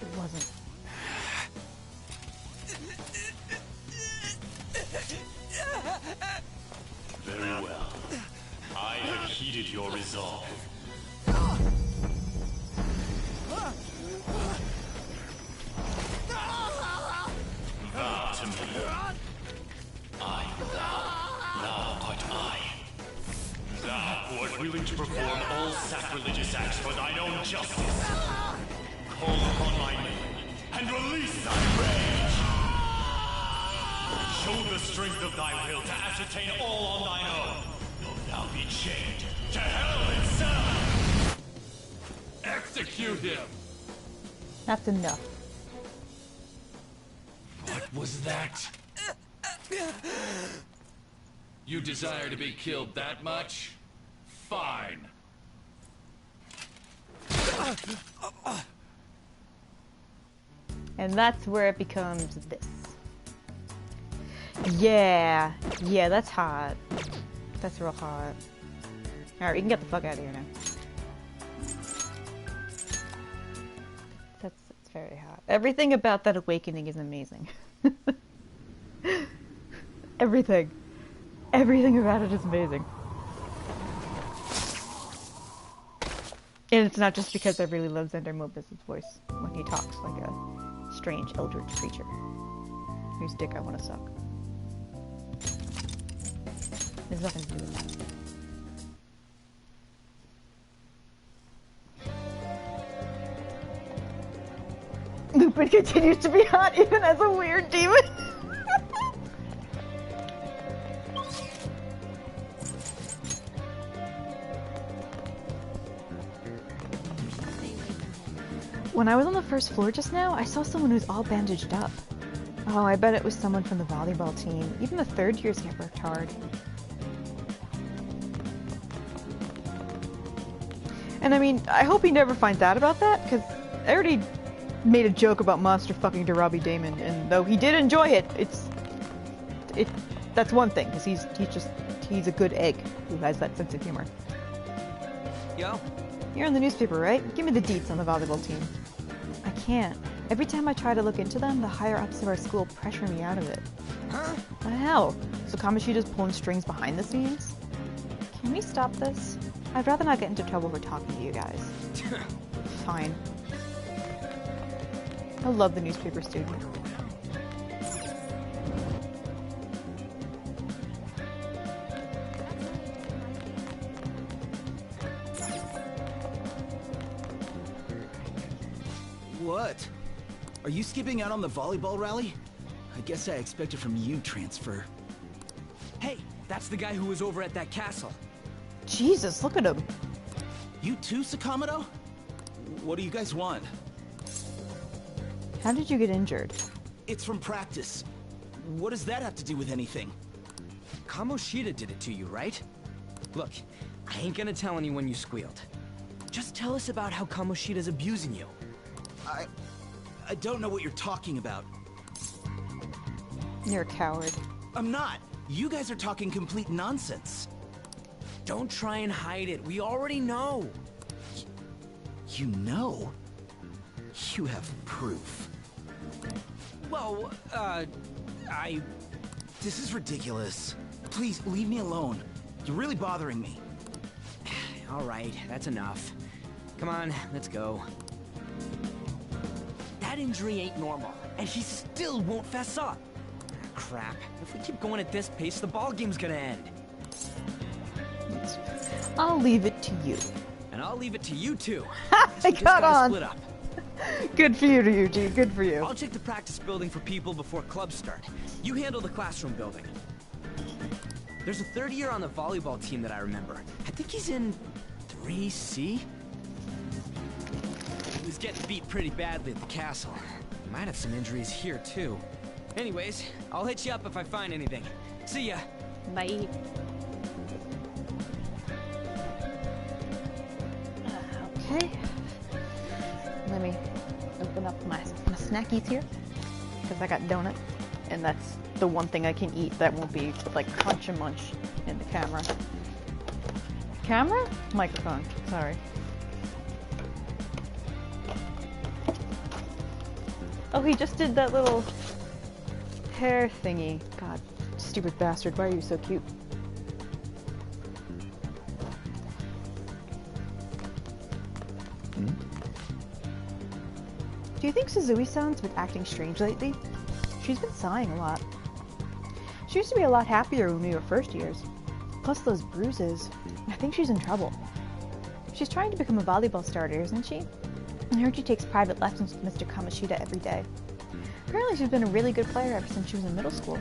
It wasn't. Very well. I have heeded your resolve. Vow to me. I am thou. Thou art I. Thou who art willing to perform all sacrilegious acts for thine own justice. Call upon my name and release thy rage. Show the strength of thy will to ascertain all on thine own. Wilt thou be chained to hell itself? Execute him! That's enough. What was that? You desire to be killed that much? Fine. And that's where it becomes this. Yeah. Yeah, that's hot. That's real hot. Alright, we can get the fuck out of here now. That's very hot. Everything about that awakening is amazing. Everything. Everything about it is amazing. And it's not just because I really love Xander Mobus' voice when he talks like a strange eldritch creature whose dick I want to suck. There's nothing to do with that. Lupin continues to be hot even as a weird demon. When I was on the first floor just now, I saw someone who's all bandaged up. Oh, I bet it was someone from the volleyball team. Even the third years get worked hard. And I mean, I hope he never finds out about that, because I already made a joke about monster fucking Darabi Damon, and though he did enjoy it, that's one thing, because he's a good egg who has that sense of humor. Yo. You're in the newspaper, right? Give me the deets on the volleyball team. I can't. Every time I try to look into them, the higher-ups of our school pressure me out of it. Huh? What the hell? So Kamoshida's pulling strings behind the scenes? Can we stop this? I'd rather not get into trouble for talking to you guys. Fine. I love the newspaper student. What? Are you skipping out on the volleyball rally? I guess I expected from you, Transfer. Hey, that's the guy who was over at that castle. Jesus, look at him. You too, Sakamoto? What do you guys want? How did you get injured? It's from practice. What does that have to do with anything? Kamoshida did it to you, right? Look, I ain't gonna tell anyone you squealed. Just tell us about how Kamoshida's abusing you. I don't know what you're talking about. You're a coward. I'm not. You guys are talking complete nonsense. Don't try and hide it. We already know. You know? You have proof. Well, This is ridiculous. Please, leave me alone. You're really bothering me. All right, that's enough. Come on, let's go. That injury ain't normal, and he still won't fess up. Crap. If we keep going at this pace, the ball game's gonna end. I'll leave it to you. And I'll leave it to you too. I got on. Split up. Good for you, Ryuji. Good for you. I'll check the practice building for people before clubs start. You handle the classroom building. There's a third year on the volleyball team that I remember. I think he's in 3C? He was getting beat pretty badly at the castle. Might have some injuries here too. Anyways, I'll hit you up if I find anything. See ya. Bye. Okay. Let me open up my snackies here, because I got donut, and that's the one thing I can eat that won't be like crunch and munch in the camera. Camera? Microphone. Sorry. Oh, he just did that little hair thingy. God, stupid bastard. Why are you so cute? Do you think Suzui-san's been acting strange lately? She's been sighing a lot. She used to be a lot happier when we were first years. Plus those bruises. I think she's in trouble. She's trying to become a volleyball starter, isn't she? I heard she takes private lessons with Mr. Kamoshida every day. Apparently she's been a really good player ever since she was in middle school.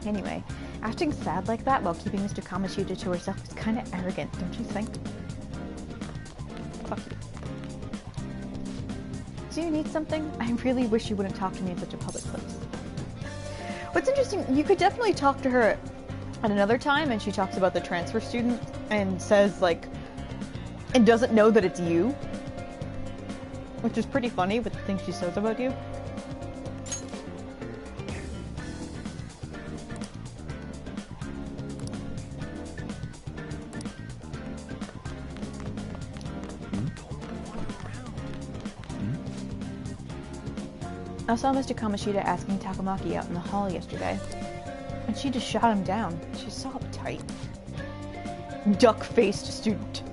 Anyway, acting sad like that while keeping Mr. Kamoshida to herself is kind of arrogant, don't you think? Fuck you. Do you need something? I really wish you wouldn't talk to me in such a public place. But it's interesting, you could definitely talk to her at another time, and she talks about the transfer student and says, like, and doesn't know that it's you. Which is pretty funny with the things she says about you. I saw Mr. Kamoshida asking Takamaki out in the hall yesterday, and she just shot him down. She's so uptight. Duck-faced student.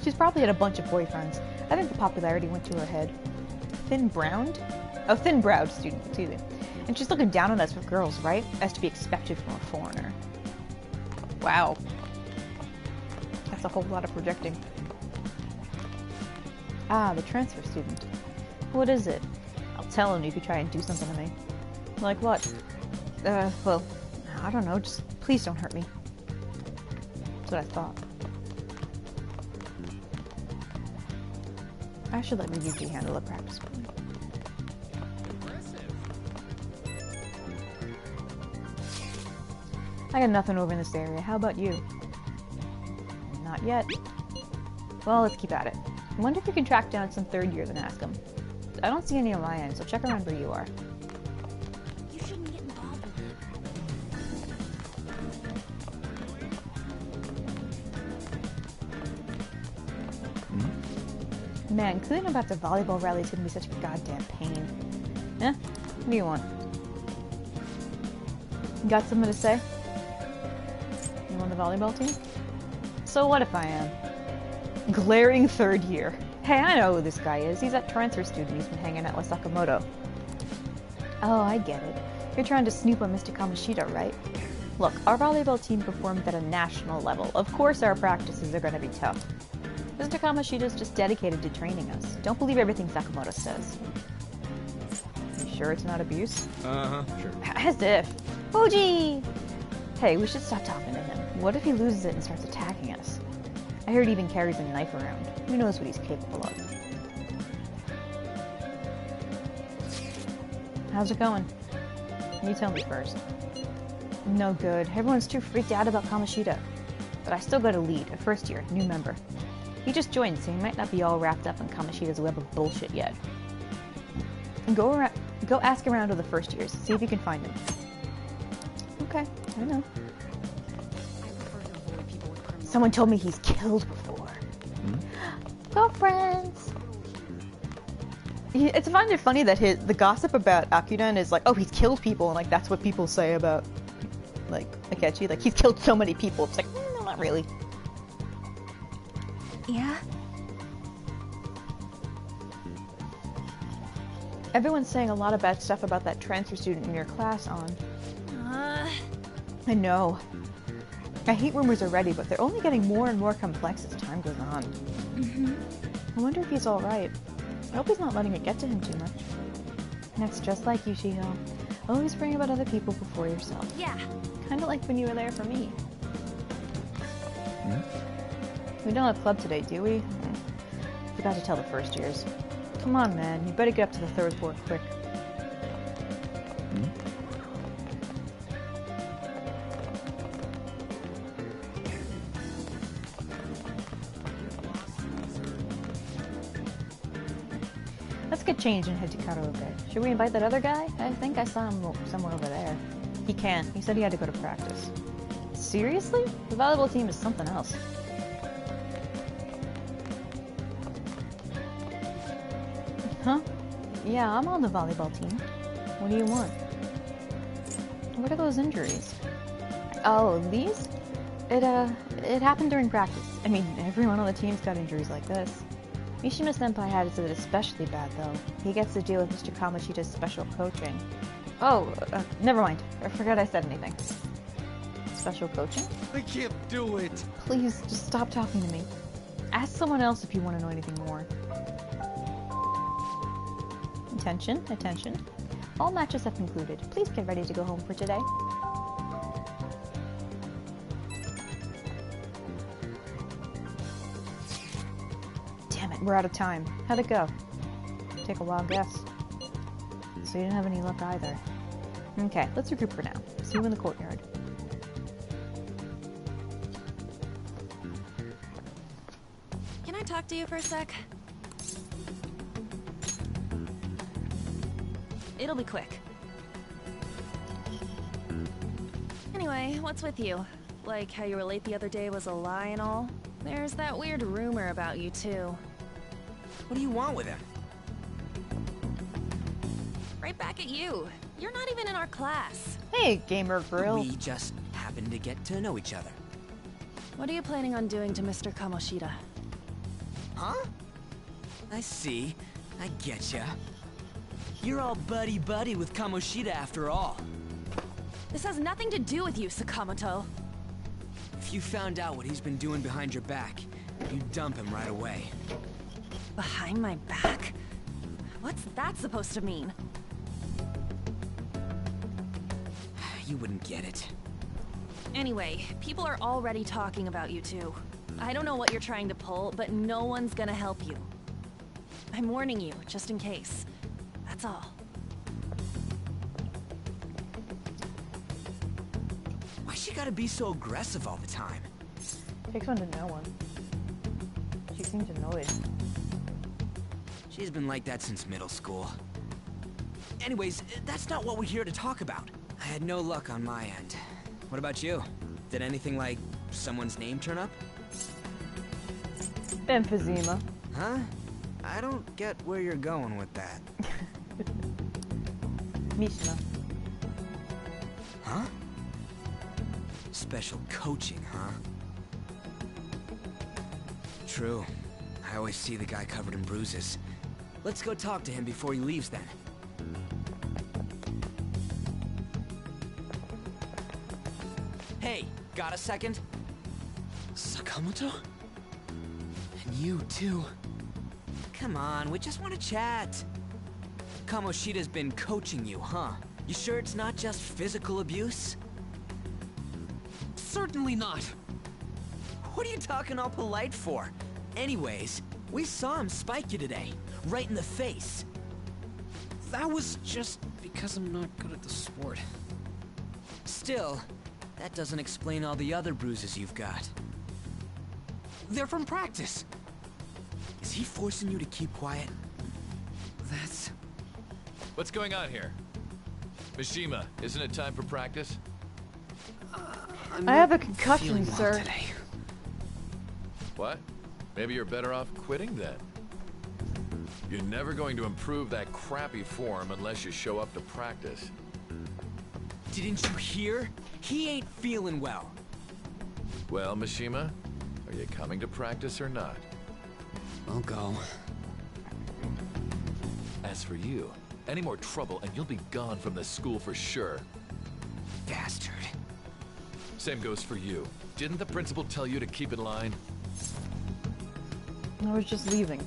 She's probably had a bunch of boyfriends. I think the popularity went to her head. Thin-browned? Oh, thin-browed student, excuse me. And she's looking down on us with girls, right? As to be expected from a foreigner. Wow. That's a whole lot of projecting. Ah, the transfer student. What is it? I'll tell him if you try and do something to me. Like what? Well, I don't know, just please don't hurt me. That's what I thought. I should let Ryuji handle the practice for me. I got nothing over in this area. How about you? Not yet. Well, let's keep at it. I wonder if we can track down some third years and ask them. I don't see any on my end, so check around where you are. You shouldn't get involved with it. Man, cleaning up after volleyball rally is gonna be such a goddamn pain. Eh? What do you want? You got something to say? You on the volleyball team? So what if I am? Glaring third year. Hey, I know who this guy is. He's that transfer student who's been hanging out with Sakamoto. Oh, I get it. You're trying to snoop on Mr. Kamoshida, right? Look, our volleyball team performed at a national level. Of course our practices are going to be tough. Mr. Kamoshida's just dedicated to training us. Don't believe everything Sakamoto says. You sure it's not abuse? Uh-huh, sure. As if. Fuji! Hey, we should stop talking to him. What if he loses it and starts attacking us? I heard he even carries a knife around. Who knows what he's capable of? How's it going? You tell me first. No good. Everyone's too freaked out about Kamoshida. But I still got a lead, a first year, new member. He just joined, so he might not be all wrapped up in Kamoshida's web of bullshit yet. Go ask around to the first years, see if you can find him. Okay, I know. Someone told me he's killed before. Girlfriends! It's funny that the gossip about Akuden is like, oh, he's killed people, and like that's what people say about like Akechi. Like he's killed so many people. It's like, no, not really. Yeah? Everyone's saying a lot of bad stuff about that transfer student in your class, On. I know. I hate rumors already, but they're only getting more and more complex as time goes on. I wonder if he's alright. I hope he's not letting it get to him too much. That's just like you, Shiho. Always worrying about other people before yourself. Yeah. Kinda like when you were there for me. We don't have club today, do we? Forgot to tell the first years. Come on, man. You better get up to the third floor quick. Let's get changed and head to karaoke. Should we invite that other guy? I think I saw him somewhere over there. He can't. He said he had to go to practice. Seriously? The volleyball team is something else. Huh? Yeah, I'm on the volleyball team. What do you want? What are those injuries? Oh, these? It happened during practice. I mean, everyone on the team's got injuries like this. Mishima-senpai had it especially bad, though. He gets to deal with Mr. Kamoshida's special coaching. Oh, never mind. I forgot I said anything. Special coaching? I can't do it! Please, just stop talking to me. Ask someone else if you want to know anything more. Attention, attention. All matches have concluded. Please get ready to go home for today. Damn it, we're out of time. How'd it go? Take a wild guess. So you didn't have any luck either. Okay, let's regroup for now. See you in the courtyard. Can I talk to you for a sec? It'll be quick. Anyway, what's with you? Like how you were late the other day was a lie and all? There's that weird rumor about you too. What do you want with him? Right back at you. You're not even in our class. Hey, Gamer Grill. We just happened to get to know each other. What are you planning on doing to Mr. Kamoshida? Huh? I see. I getcha. You're all buddy-buddy with Kamoshida after all. This has nothing to do with you, Sakamoto. If you found out what he's been doing behind your back, you'd dump him right away. Behind my back? What's that supposed to mean? You wouldn't get it. Anyway, people are already talking about you two. I don't know what you're trying to pull, but no one's gonna help you. I'm warning you, just in case. That's all. Why she gotta be so aggressive all the time? Takes one to know one. She seems annoyed. She's been like that since middle school. Anyways, that's not what we're here to talk about. I had no luck on my end. What about you? Did anything like someone's name turn up? Emphysema. Huh? I don't get where you're going with that. Mishima. Huh? Special coaching, huh? True. I always see the guy covered in bruises. Let's go talk to him before he leaves then. Hey, got a second? Sakamoto? And you too. Come on, we just want to chat. Kamoshida's been coaching you, huh? You sure it's not just physical abuse? Certainly not. What are you talking all polite for? Anyways, we saw him spike you today, right in the face. That was just because I'm not good at the sport. Still, that doesn't explain all the other bruises you've got. They're from practice. Is he forcing you to keep quiet? That's... What's going on here? Mishima, isn't it time for practice? I have a concussion, sir. Today. What? Maybe you're better off quitting then. You're never going to improve that crappy form unless you show up to practice. Didn't you hear? He ain't feeling well. Well, Mishima, are you coming to practice or not? I'll go. As for you, any more trouble and you'll be gone from this school for sure. Bastard. Same goes for you. Didn't the principal tell you to keep in line? I was just leaving.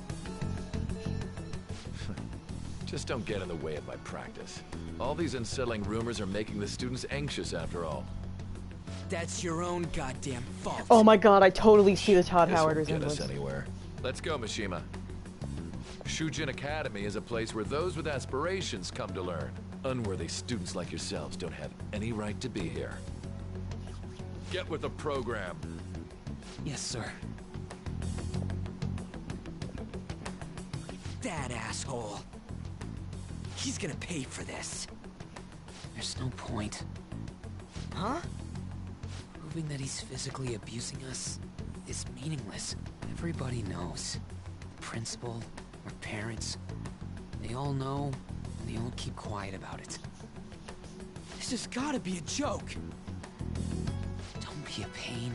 Just don't get in the way of my practice. All these unsettling rumors are making the students anxious after all. That's your own goddamn fault. Oh my god, I totally see the Todd This Howard won't get resemblance. us anywhere. Let's go, Mishima. Shujin Academy is a place where those with aspirations come to learn. Unworthy students like yourselves don't have any right to be here. Get with the program. Yes, sir. That asshole. He's gonna pay for this. There's no point. Huh? Proving that he's physically abusing us is meaningless. Everybody knows. The principal, our parents, they all know, and they all keep quiet about it. This has gotta be a joke. Don't be a pain.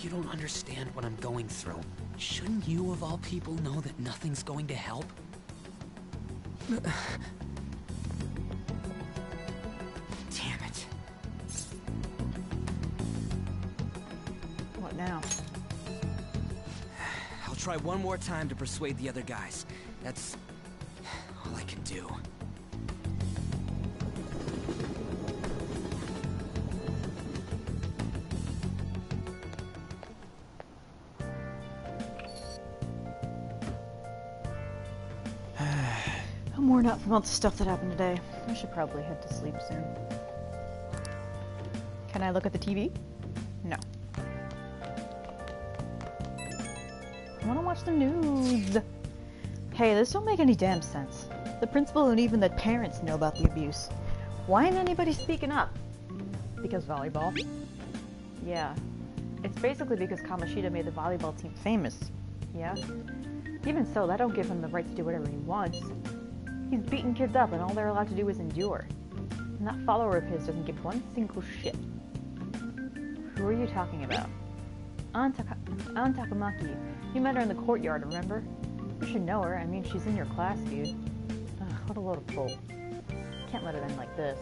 You don't understand what I'm going through. Shouldn't you, of all people, know that nothing's going to help? Damn it. What now? I'll try one more time to persuade the other guys. That's all I can do. I'm worn out from all the stuff that happened today. I should probably head to sleep soon. Can I look at the TV? No. I want to watch the news. Hey, this don't make any damn sense. The principal and even the parents know about the abuse. Why ain't anybody speaking up? Because volleyball. Yeah. It's basically because Kamoshida made the volleyball team famous. Yeah? Even so, that don't give him the right to do whatever he wants. He's beating kids up and all they're allowed to do is endure. And that follower of his doesn't give one single shit. Who are you talking about? Aunt Takamaki. You met her in the courtyard, remember? You should know her. I mean, she's in your class, dude. Ugh, what a load of bull. Can't let it end like this.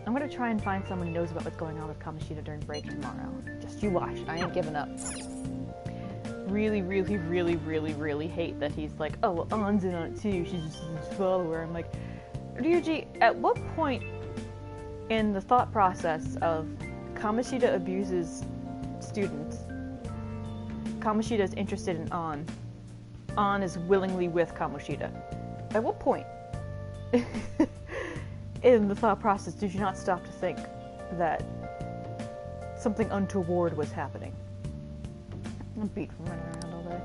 I'm gonna try and find someone who knows about what's going on with Kamoshida during break tomorrow. Just you watch. I ain't giving up. Really, really, really, really, really hate that he's like, oh, well, An's in on it too. She's just his follower. I'm like, Ryuji, at what point in the thought process of Kamoshida abuses students, Kamoshida is interested in An is willingly with Kamoshida? At what point in the thought process did you not stop to think that something untoward was happening? I'm beat from running around all day.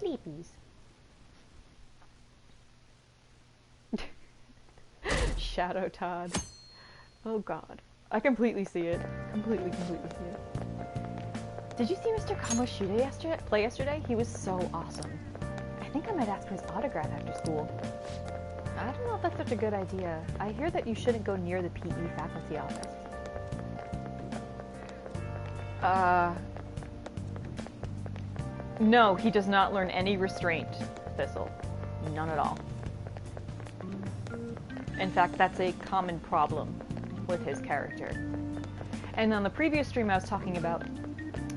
Sleepies. Shadow Todd. Oh god. I completely see it. Completely see it. Did you see Mr. Kamoshida play yesterday? He was so awesome. I think I might ask for his autograph after school. I don't know if that's such a good idea. I hear that you shouldn't go near the PE faculty office. No, he does not learn any restraint, Thistle. None at all. In fact, that's a common problem with his character. And on the previous stream I was talking about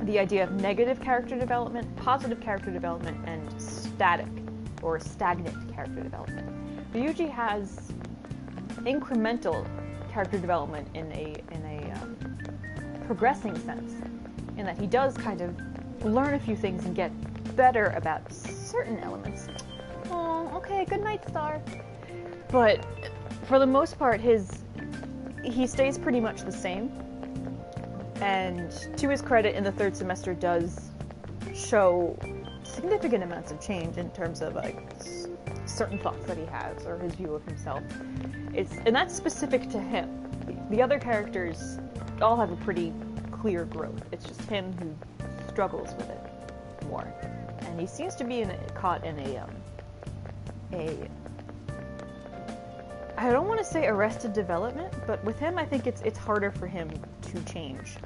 the idea of negative character development, positive character development, and static or stagnant character development. Ryuji has incremental character development in a progressing sense, in that he does kind of learn a few things and get better about certain elements. Oh, okay, good night, Star. But for the most part, he stays pretty much the same. And to his credit, in the third semester does show significant amounts of change in terms of like certain thoughts that he has or his view of himself. And that's specific to him. The other characters all have a pretty clear growth. It's just him who struggles with it more. And he seems to be caught in a I don't want to say arrested development, but with him I think it's harder for him to change.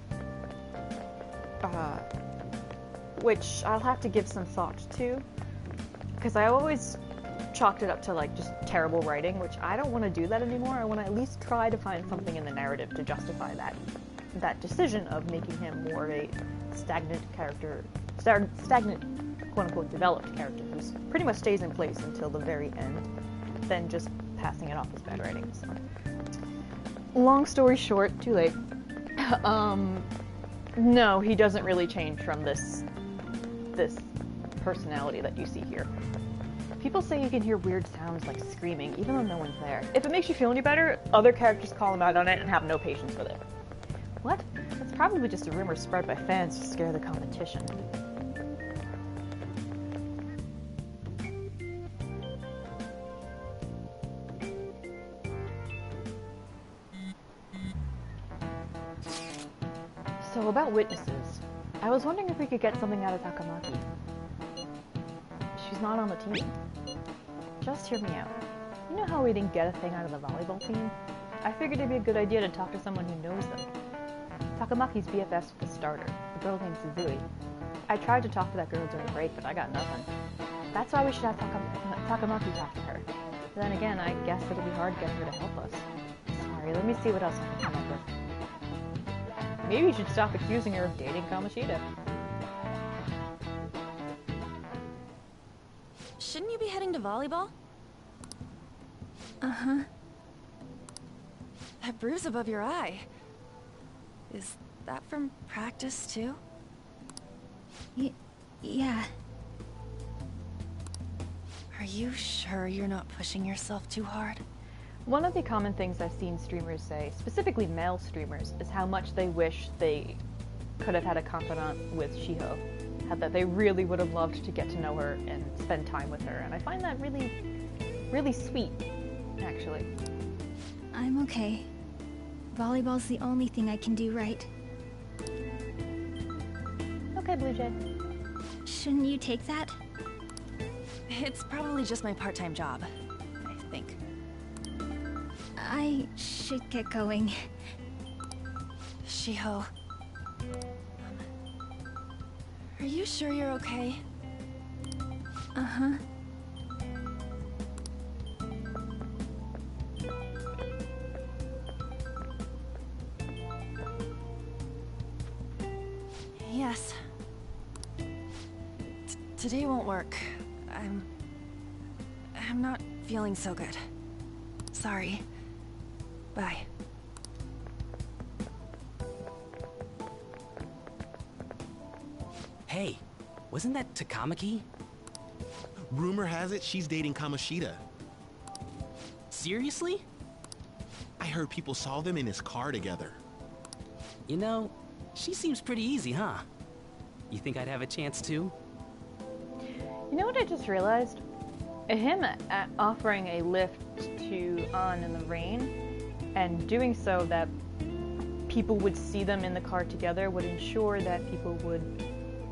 Which I'll have to give some thought to, because I always chalked it up to like just terrible writing, which I don't want to do that anymore. I want to at least try to find something in the narrative to justify that decision of making him more of a stagnant character, stagnant quote-unquote developed character who pretty much stays in place until the very end, than just passing it off as bad writing. So. Long story short, too late. No, he doesn't really change from this personality that you see here. People say you can hear weird sounds like screaming, even though no one's there. If it makes you feel any better, other characters call him out on it and have no patience with it. What? That's probably just a rumor spread by fans to scare the competition. So about witnesses, I was wondering if we could get something out of Takamaki. She's not on the team. Just hear me out. You know how we didn't get a thing out of the volleyball team? I figured it'd be a good idea to talk to someone who knows them. Takamaki's BFF's with the starter, a girl named Suzui. I tried to talk to that girl during break, but I got nothing. That's why we should have Takamaki talk to her. But then again, I guess it'll be hard getting her to help us. Sorry, let me see what else I can come up with. Maybe you should stop accusing her of dating Kamoshida. Shouldn't you be heading to volleyball? Uh-huh. That bruise above your eye. Is that from practice, too? Yeah. Are you sure you're not pushing yourself too hard? One of the common things I've seen streamers say, specifically male streamers, is how much they wish they could have had a confidant with Shiho. That they really would have loved to get to know her and spend time with her, and I find that really, really sweet, actually. I'm okay. Volleyball's the only thing I can do right. Okay, Blue Jay. Shouldn't you take that? It's probably just my part-time job, I think. I should get going. Shiho. Are you sure you're okay? Uh-huh. Yes. Today won't work. I'm not feeling so good. Sorry. Bye. Hey, wasn't that Takamaki? Rumor has it she's dating Kamoshida. Seriously? I heard people saw them in his car together. You know, she seems pretty easy, huh? You think I'd have a chance too? You know what I just realized? Him offering a lift to An in the rain, and doing so that people would see them in the car together would ensure that people would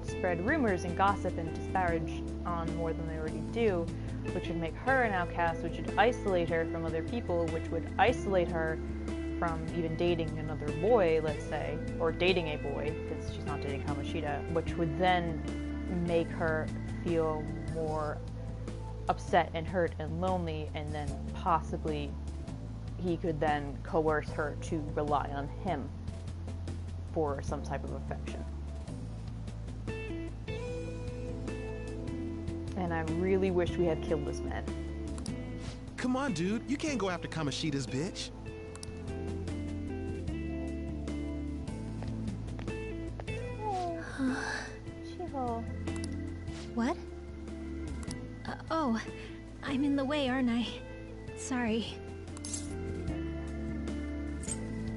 spread rumors and gossip and disparage An more than they already do, which would make her an outcast, which would isolate her from other people, which would isolate her from even dating another boy, let's say, or dating a boy, because she's not dating Kamoshida, which would then make her feel more upset and hurt and lonely, and then possibly he could then coerce her to rely on him for some type of affection. And I really wish we had killed this man. Come on, dude. You can't go after Kamoshida's bitch. Shiho. What? Oh, I'm in the way, aren't I? Sorry.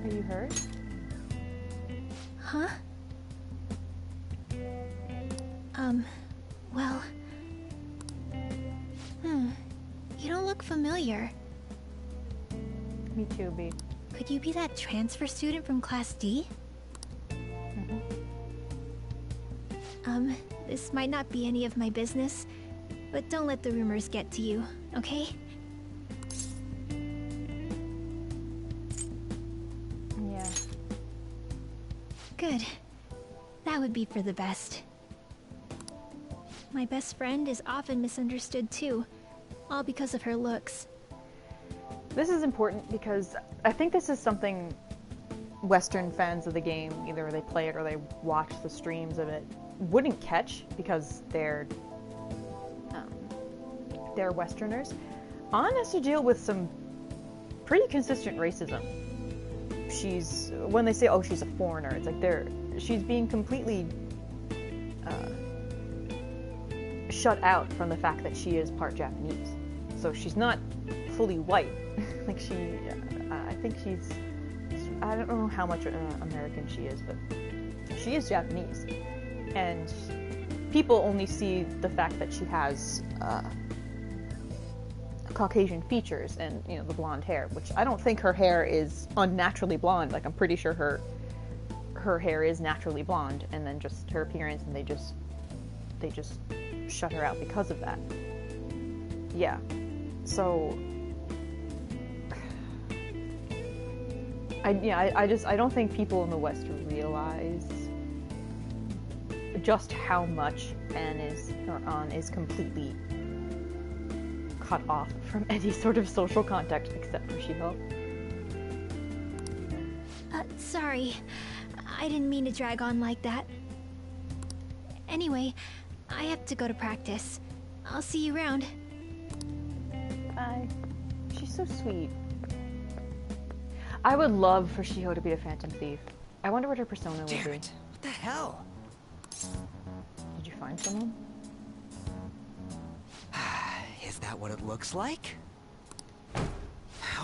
Are you hurt? Huh? Well... You don't look familiar. Me too, B. Could you be that transfer student from Class D? This might not be any of my business, but don't let the rumors get to you, okay? Yeah. Good. That would be for the best. My best friend is often misunderstood too, all because of her looks. This is important because I think this is something Western fans of the game, either they play it or they watch the streams of it, wouldn't catch because they're Westerners. An has to deal with some pretty consistent racism. She's, when they say, oh, she's a foreigner, it's like she's being completely shut out from the fact that she is part Japanese. So she's not fully white. Like I think she's, I don't know how much American she is, but she is Japanese. And people only see the fact that she has Caucasian features and, you know, the blonde hair, which I don't think her hair is unnaturally blonde. Like, I'm pretty sure her hair is naturally blonde, and then just her appearance, and they just shut her out because of that. Yeah. So I don't think people in the West realize just how much An is completely cut off from any sort of social contact except for Shiho. Sorry. I didn't mean to drag on like that. Anyway, I have to go to practice. I'll see you around. Bye. She's so sweet. I would love for Shiho to be a Phantom Thief. I wonder what her persona would be. What the hell? Did you find someone? Is that what it looks like?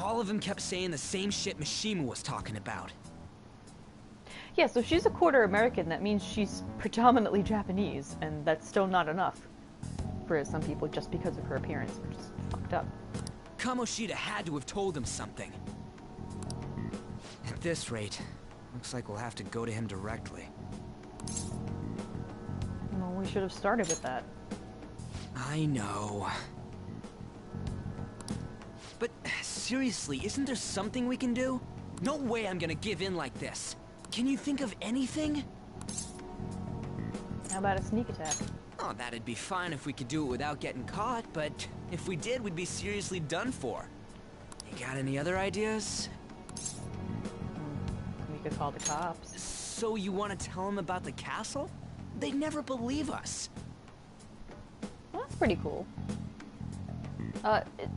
All of them kept saying the same shit Mishima was talking about. Yeah, so she's a quarter American. That means she's predominantly Japanese, and that's still not enough for some people just because of her appearance, which is fucked up. Kamoshida had to have told him something. At this rate, looks like we'll have to go to him directly. Well, we should have started with that. I know. But seriously, isn't there something we can do? No way I'm gonna give in like this. Can you think of anything? How about a sneak attack? Oh, that'd be fine if we could do it without getting caught, but if we did, we'd be seriously done for. You got any other ideas? We could call the cops. So you want to tell them about the castle? They'd never believe us. Well, that's pretty cool.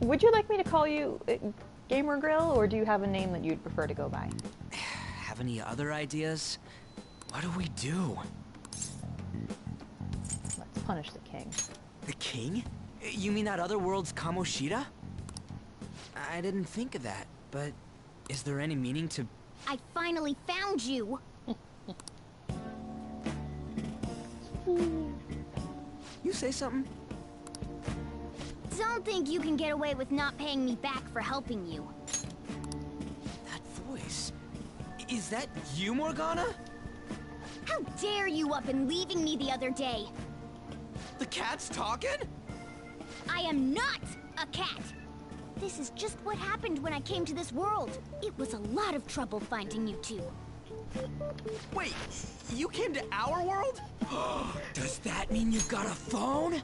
Would you like me to call you Gamer Grill, or do you have a name that you'd prefer to go by? Have any other ideas? What do we do? Let's punish the king. The king? You mean that other world's Kamoshida? I didn't think of that, but is there any meaning to... I finally found you! You say something? Don't think you can get away with not paying me back for helping you. That voice... Is that you, Morgana? How dare you up and leaving me the other day? The cat's talking? I am not a cat! This is just what happened when I came to this world. It was a lot of trouble finding you two. Wait, you came to our world? Does that mean you've got a phone?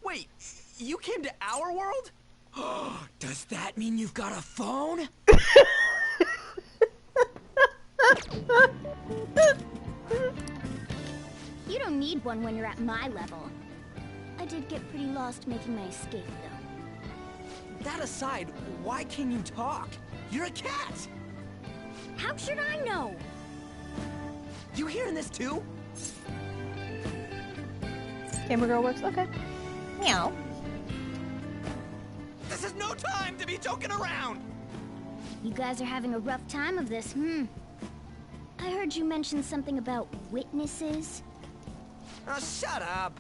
Wait, you came to our world? Does that mean you've got a phone? You don't need one when you're at my level. I did get pretty lost making my escape, though. That aside, why can you talk? You're a cat! How should I know? You hearing this too? Gamer Girl works? Okay. Meow. This is no time to be joking around! You guys are having a rough time of this, I heard you mention something about witnesses. Oh, shut up!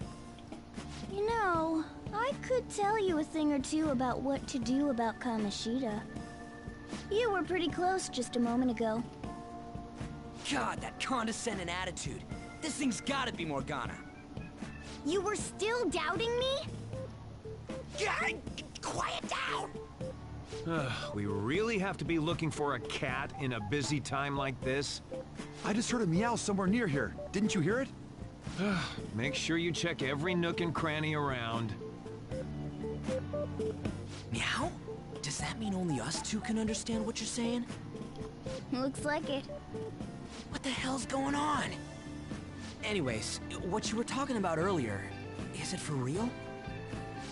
You know, I could tell you a thing or two about what to do about Kamoshida. You were pretty close just a moment ago. God, that condescending attitude. This thing's gotta be Morgana. You were still doubting me? Quiet down! We really have to be looking for a cat in a busy time like this? I just heard a meow somewhere near here. Didn't you hear it? Make sure you check every nook and cranny around. Meow? Does that mean only us two can understand what you're saying? Looks like it. What the hell's going on? Anyways, what you were talking about earlier, is it for real?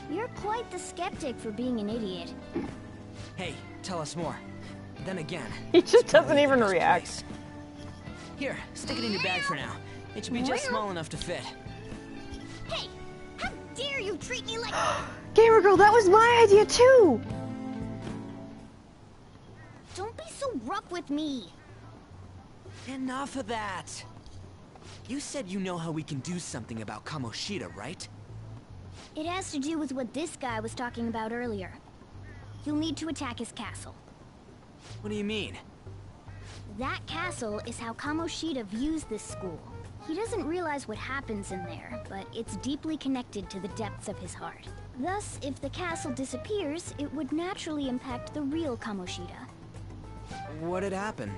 You're quite the skeptic for being an idiot. Hey, tell us more. Then again... He just doesn't even react. Place. Here, stick it in your bag for now. It should be just small enough to fit. Hey! How dare you treat me like... Gamer Girl, that was my idea too! Don't be so rough with me! Enough of that! You said you know how we can do something about Kamoshida, right? It has to do with what this guy was talking about earlier. You'll need to attack his castle. What do you mean? That castle is how Kamoshida views this school. He doesn't realize what happens in there, but it's deeply connected to the depths of his heart. Thus, if the castle disappears, it would naturally impact the real Kamoshida. What'd happen?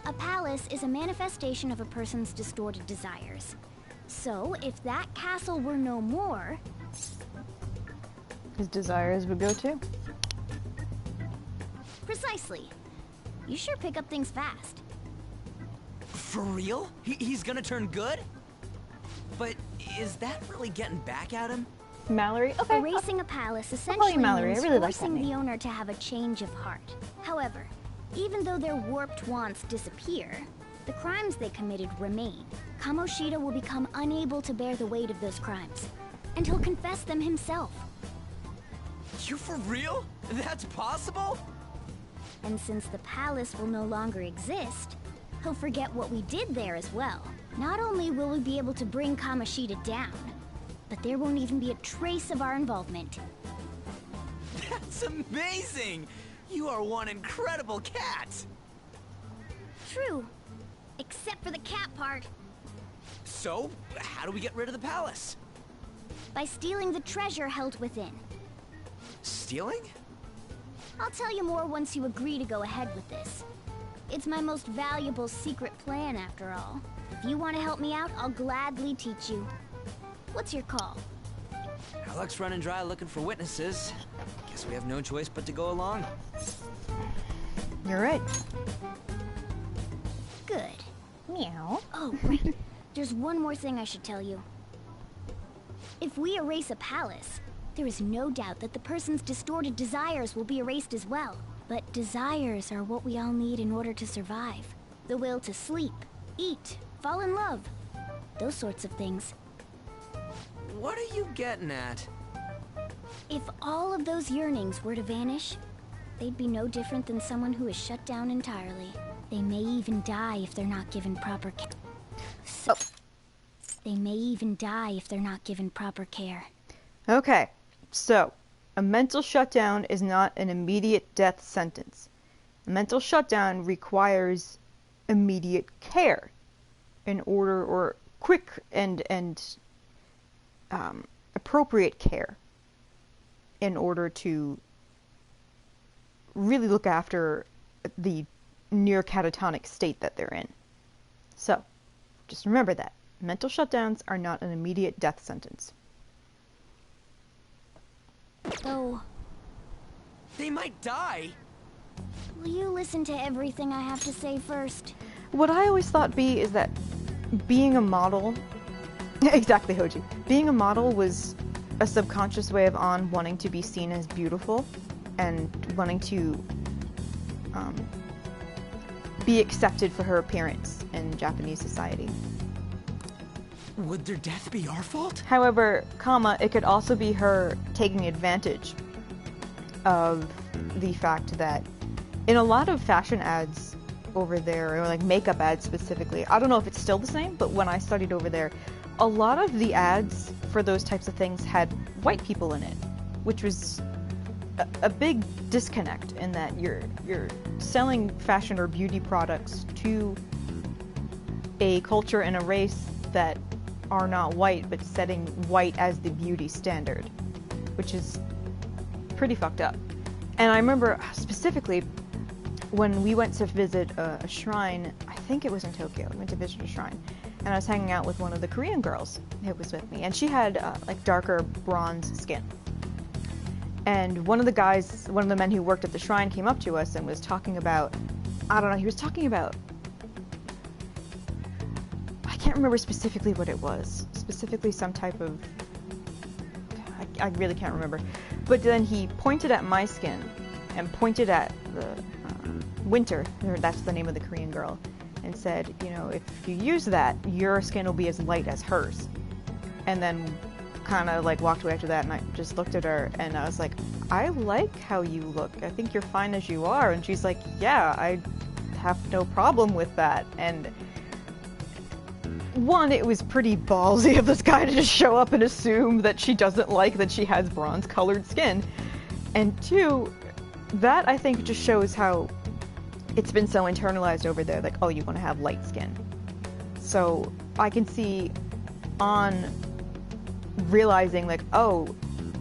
A palace is a manifestation of a person's distorted desires. So, if that castle were no more... his desires would go too. Precisely. You sure pick up things fast. For real? He's gonna turn good? But is that really getting back at him? Mallory? Okay. Erasing a palace call essentially you Mallory. I means really like that forcing name. the owner to have a change of heart. However, even though their warped wants disappear, the crimes they committed remain. Kamoshida will become unable to bear the weight of those crimes, and he'll confess them himself. You for real? That's possible? And since the palace will no longer exist, he'll forget what we did there as well. Not only will we be able to bring Kamoshida down, but there won't even be a trace of our involvement. That's amazing! You are one incredible cat! True. Except for the cat part. So, how do we get rid of the palace? By stealing the treasure held within. Stealing? I'll tell you more once you agree to go ahead with this. It's my most valuable secret plan, after all. If you want to help me out, I'll gladly teach you. What's your call? Our luck's running dry looking for witnesses. Guess we have no choice but to go along. You're right. Good. Meow. Oh, right. There's one more thing I should tell you. If we erase a palace, there is no doubt that the person's distorted desires will be erased as well. But desires are what we all need in order to survive. The will to sleep, eat, fall in love. Those sorts of things. What are you getting at? If all of those yearnings were to vanish, they'd be no different than someone who is shut down entirely. They may even die if they're not given proper care. They may even die if they're not given proper care. Okay, so a mental shutdown is not an immediate death sentence. A mental shutdown requires immediate care in order, or quick and appropriate care in order to really look after the near catatonic state that they're in. So, just remember that. Mental shutdowns are not an immediate death sentence. So, they might die. Will you listen to everything I have to say first? What I always thought, B, is that being a model... exactly, Hoji. Being a model was a subconscious way of An wanting to be seen as beautiful and wanting to be accepted for her appearance in Japanese society. Would their death be our fault? However, it could also be her taking advantage of the fact that in a lot of fashion ads over there, or like makeup ads specifically, I don't know if it's still the same, but when I studied over there, a lot of the ads for those types of things had white people in it, which was a big disconnect in that you're selling fashion or beauty products to a culture and a race that are not white, but setting white as the beauty standard, which is pretty fucked up. And I remember specifically when we went to visit a shrine, I think it was in Tokyo, we went to visit a shrine, and I was hanging out with one of the Korean girls who was with me, and she had like darker bronze skin. And one of the men who worked at the shrine came up to us and was talking about, I don't know, he was talking about, I can't remember specifically what it was, specifically some type of, I really can't remember, but then he pointed at my skin and pointed at the Winter, or that's the name of the Korean girl, and said, you know, if you use that, your skin will be as light as hers. And then kind of like walked away after that, and I just looked at her and I was like, I like how you look. I think you're fine as you are. And she's like, yeah, I have no problem with that. And one, it was pretty ballsy of this guy to just show up and assume that she doesn't like that she has bronze-colored skin. And two, that I think just shows how it's been so internalized over there, like, oh, you want to have light skin. So I can see on realizing, like, oh,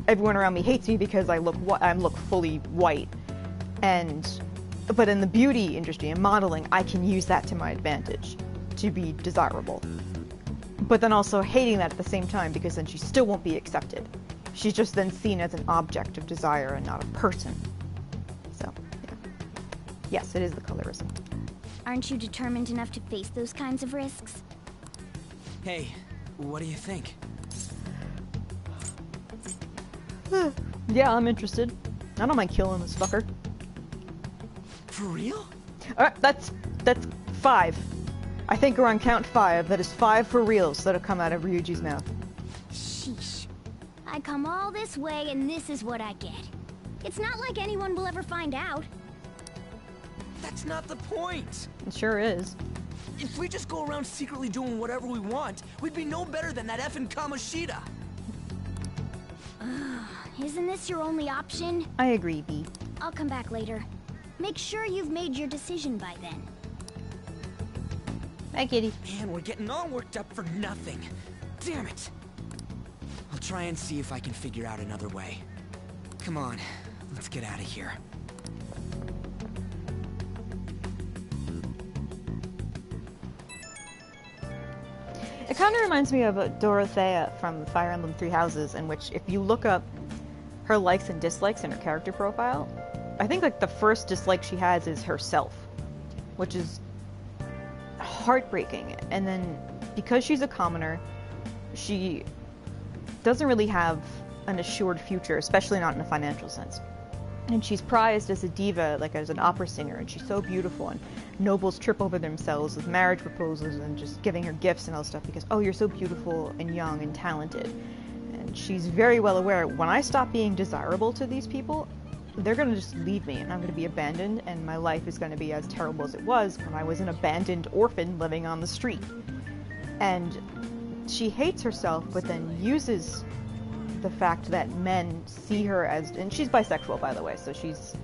everyone around me hates me because I look fully white. But in the beauty industry and modeling, I can use that to my advantage to be desirable. But then also hating that at the same time, because then she still won't be accepted. She's just then seen as an object of desire and not a person. So, yeah. Yes, it is the colorism. Aren't you determined enough to face those kinds of risks? Hey, what do you think? Yeah, I'm interested. I don't mind killing this fucker. For real? Alright, that's 5. I think we're on count 5. That is 5 for reals that have come out of Ryuji's mouth. Sheesh. I come all this way and this is what I get. It's not like anyone will ever find out. That's not the point! It sure is. If we just go around secretly doing whatever we want, we'd be no better than that effing Kamoshida! Isn't this your only option? I agree, B. I'll come back later. Make sure you've made your decision by then. Hi, kitty. Man, we're getting all worked up for nothing. Damn it! I'll try and see if I can figure out another way. Come on, let's get out of here. It kind of reminds me of Dorothea from Fire Emblem Three Houses, in which if you look up her likes and dislikes in her character profile, I think like the first dislike she has is herself, which is heartbreaking. And then because she's a commoner, she doesn't really have an assured future, especially not in a financial sense. And she's prized as a diva, like as an opera singer, and she's so beautiful, and nobles trip over themselves with marriage proposals and just giving her gifts and all this stuff because, oh, you're so beautiful and young and talented. And she's very well aware, when I stop being desirable to these people, they're going to just leave me and I'm going to be abandoned, and my life is going to be as terrible as it was when I was an abandoned orphan living on the street. And she hates herself, but then uses the fact that men see her as, and she's bisexual, by the way, so she's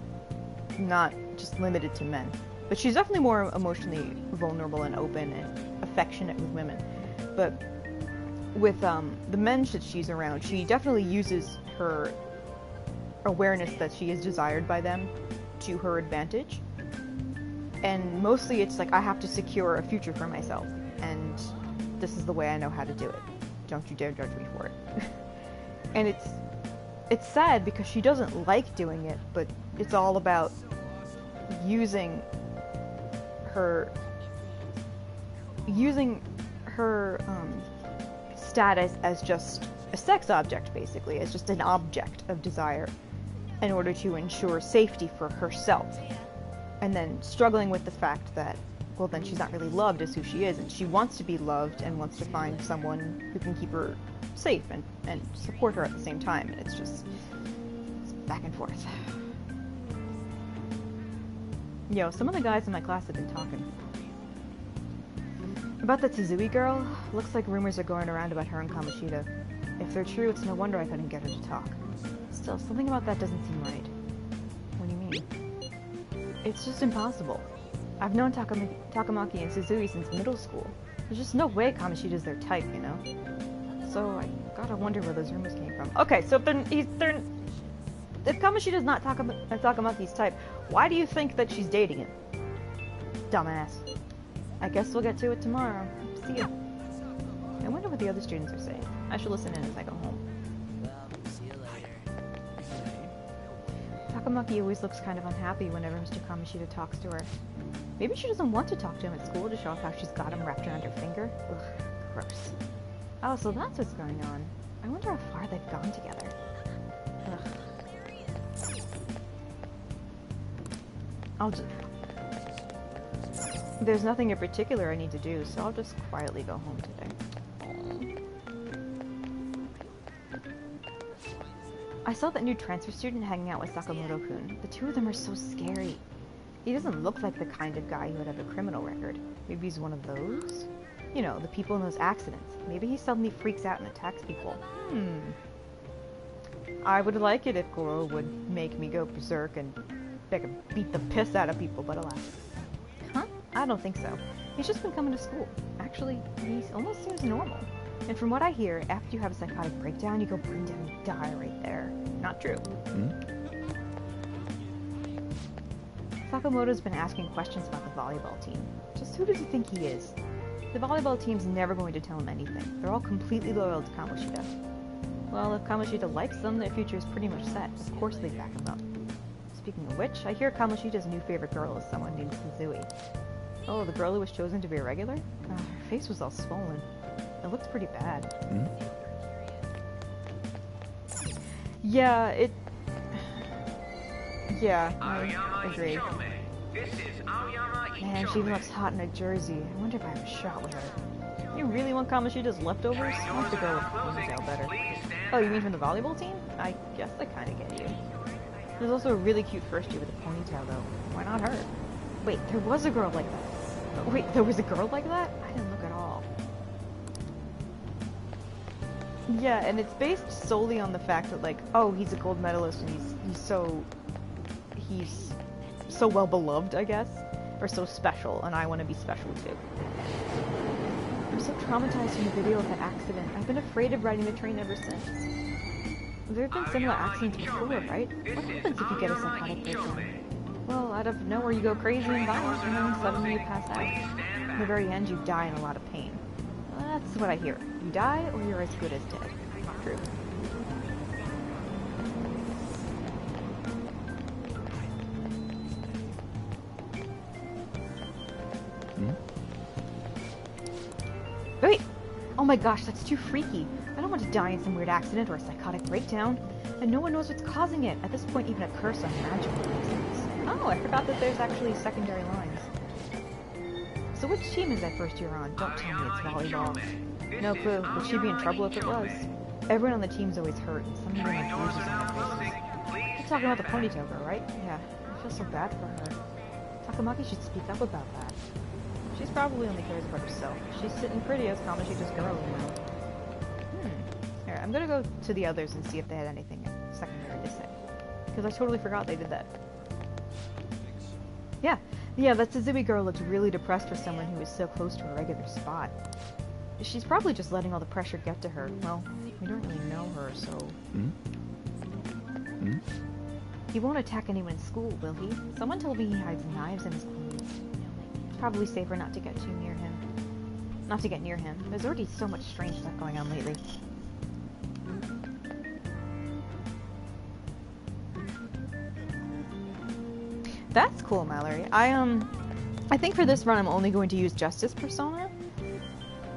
not just limited to men, but she's definitely more emotionally vulnerable and open and affectionate with women. But with the men that she's around, she definitely uses her awareness that she is desired by them to her advantage. And mostly it's like, I have to secure a future for myself, and this is the way I know how to do it. Don't you dare judge me for it. And it's sad because she doesn't like doing it, but it's all about using her status as just a sex object, basically, as just an object of desire in order to ensure safety for herself. And then struggling with the fact that, well, then she's not really loved as who she is, and she wants to be loved and wants to find someone who can keep her safe and support her at the same time. And it's just back and forth. Yo, some of the guys in my class have been talking about the Tizui girl. Looks like rumors are going around about her and Kamoshida. If they're true, it's no wonder I couldn't get her to talk. Still, something about that doesn't seem right. What do you mean? It's just impossible. I've known Takamaki and Suzui since middle school. There's just no way Kamoshida's their type, you know? So I gotta wonder where those rumors came from. Okay, so if Kamoshida's not Takamaki's type, why do you think that she's dating him? Dumbass. I guess we'll get to it tomorrow. See ya. I wonder what the other students are saying. I should listen in as I go home. Takamaki always looks kind of unhappy whenever Mr. Kamoshida talks to her. Maybe she doesn't want to talk to him at school to show off how she's got him wrapped around her finger. Ugh, gross. Oh, so that's what's going on. I wonder how far they've gone together. Ugh. There's nothing in particular I need to do, so I'll just quietly go home today. I saw that new transfer student hanging out with Sakamoto-kun. The two of them are so scary. He doesn't look like the kind of guy who would have a criminal record. Maybe he's one of those? You know, the people in those accidents. Maybe he suddenly freaks out and attacks people. I would like it if Goro would make me go berserk and beat the piss out of people, but alas. Huh? I don't think so. He's just been coming to school. Actually, he almost seems normal. And from what I hear, after you have a psychotic breakdown, you go brain dead and die right there. Not true. Sakamoto's been asking questions about the volleyball team. Just who does he think he is? The volleyball team's never going to tell him anything. They're all completely loyal to Kamoshida. Well, if Kamoshida likes them, their future is pretty much set. Of course they back him up. Speaking of which, I hear Kamoshida's new favorite girl is someone named Suzui. Oh, the girl who was chosen to be a regular? Oh, her face was all swollen. It looks pretty bad. Yeah, yeah, I agree. Man, she even looks hot in a jersey. I wonder if I have a shot with her. You really want Kamoshida's leftovers? I want the girl with the ponytail better. Oh, you mean from the volleyball team? I guess I kinda get you. There's also a really cute first year with a ponytail, though. Why not her? Wait, there was a girl like that. Wait, there was a girl like that? I didn't look at all. Yeah, and it's based solely on the fact that, like, oh, he's a gold medalist and he's so well beloved, I guess, or so special, and I want to be special too. I'm so traumatized from the video of that accident. I've been afraid of riding the train ever since. There have been similar accidents before, right? What happens if you get a psychotic breakdown? Well, out of nowhere you go crazy and violent, and then suddenly you pass out. In the very end, you die in a lot of pain. That's what I hear. You die, or you're as good as dead. True. Wait! Oh my gosh, that's too freaky. I don't want to die in some weird accident or a psychotic breakdown. And no one knows what's causing it. At this point, even a curse on magical makes sense. Oh, I forgot that there's actually secondary lines. So which team is that first year on? Don't tell me it's volleyball. No clue. Would she be in trouble if it was? Everyone on the team's always hurt, and some of them have bruises on their faces. You're talking about the ponytail girl, right? Yeah. I feel so bad for her. Takamaki should speak up about that. She's probably only cares about herself. She's sitting pretty as Kamoshida's girl, you know. Here, I'm gonna go to the others and see if they had anything secondary to say. Because I totally forgot they did that. Yeah, that Suzuki girl looks really depressed for someone who is so close to a regular spot. She's probably just letting all the pressure get to her. Well, we don't really know her, so... He won't attack anyone in school, will he? Someone told me he hides knives in his clothes. It's probably safer not to get too near him. Not to get near him. There's already so much strange stuff going on lately. That's cool, Mallory. I think for this run I'm only going to use Justice Persona.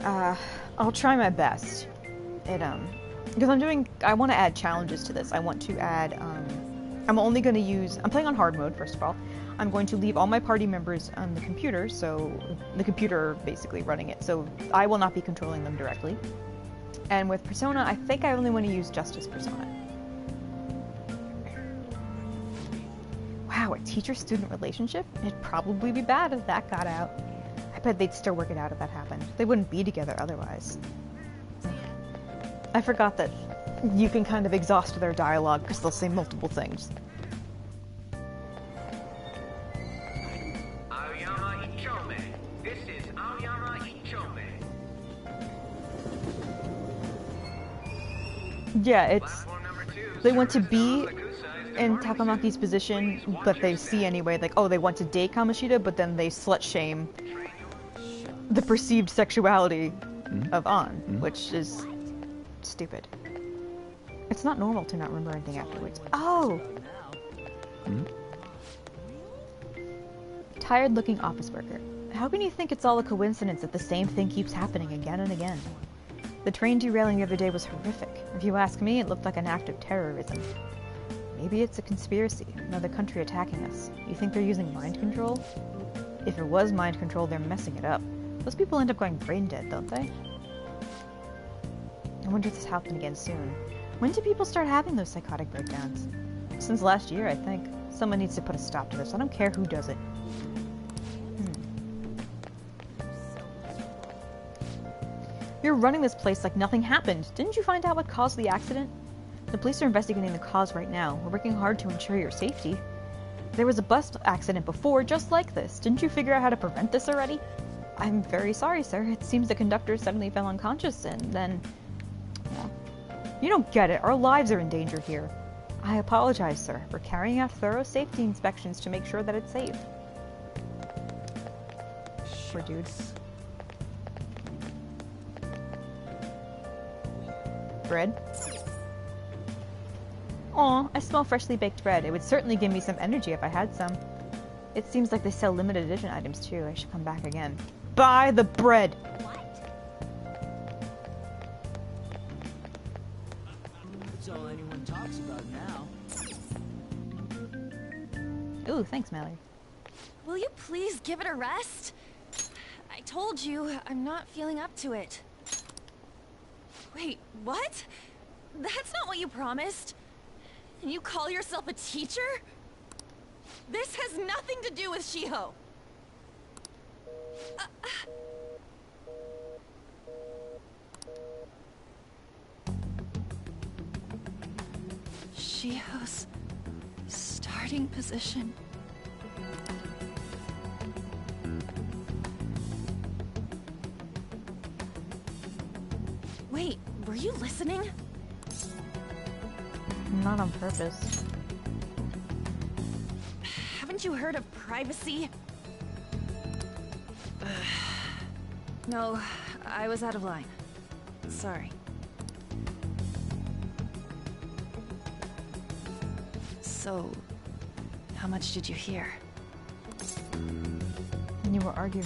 I'll try my best. Because I want to add challenges to this. I want to add, I'm playing on hard mode, first of all. I'm going to leave all my party members on the computer, so the computer basically running it, so I will not be controlling them directly. And with Persona, I think I only want to use Justice Persona. Wow, a teacher-student relationship? It'd probably be bad if that got out. I bet they'd still work it out if that happened. They wouldn't be together otherwise. I forgot that you can kind of exhaust their dialogue because they'll say multiple things. Yeah, they want to be in Takamaki's position, but they see anyway, like, oh, they want to date Kamoshida, but then they slut-shame the perceived sexuality of An, which is stupid. It's not normal to not remember anything afterwards. Oh! Tired-looking office worker. How can you think it's all a coincidence that the same thing keeps happening again and again? The train derailing the other day was horrific. If you ask me, it looked like an act of terrorism. Maybe it's a conspiracy, another country attacking us. You think they're using mind control? If it was mind control, they're messing it up. Those people end up going brain dead, don't they? I wonder if this happens again soon. When do people start having those psychotic breakdowns? Since last year, I think. Someone needs to put a stop to this. I don't care who does it. You're running this place like nothing happened. Didn't you find out what caused the accident? The police are investigating the cause right now. We're working hard to ensure your safety. There was a bus accident before just like this. Didn't you figure out how to prevent this already? I'm very sorry, sir. It seems the conductor suddenly fell unconscious and then... Well, you don't get it. Our lives are in danger here. I apologize, sir. We're carrying out thorough safety inspections to make sure that it's safe. Poor dude. Bread? Aw, I smell freshly baked bread. It would certainly give me some energy if I had some. It seems like they sell limited edition items too. I should come back again. Buy the bread! That's all anyone Everyone talks about it now. Ooh, thanks, Mallory. Will you please give it a rest? I told you, I'm not feeling up to it. Wait, what? That's not what you promised. And you call yourself a teacher? This has nothing to do with Shiho. Shiho's starting position. Wait, were you listening? Not on purpose. Haven't you heard of privacy? No, I was out of line. Sorry. So, how much did you hear? And you were arguing.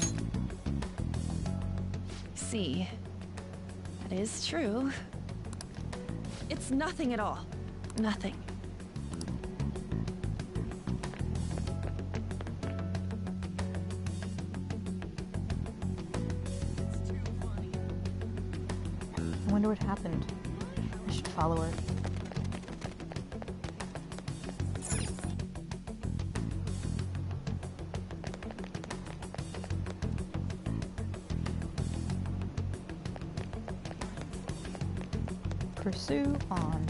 See, that is true. It's nothing at all. Nothing. I wonder what happened. I should follow her. Pursue on.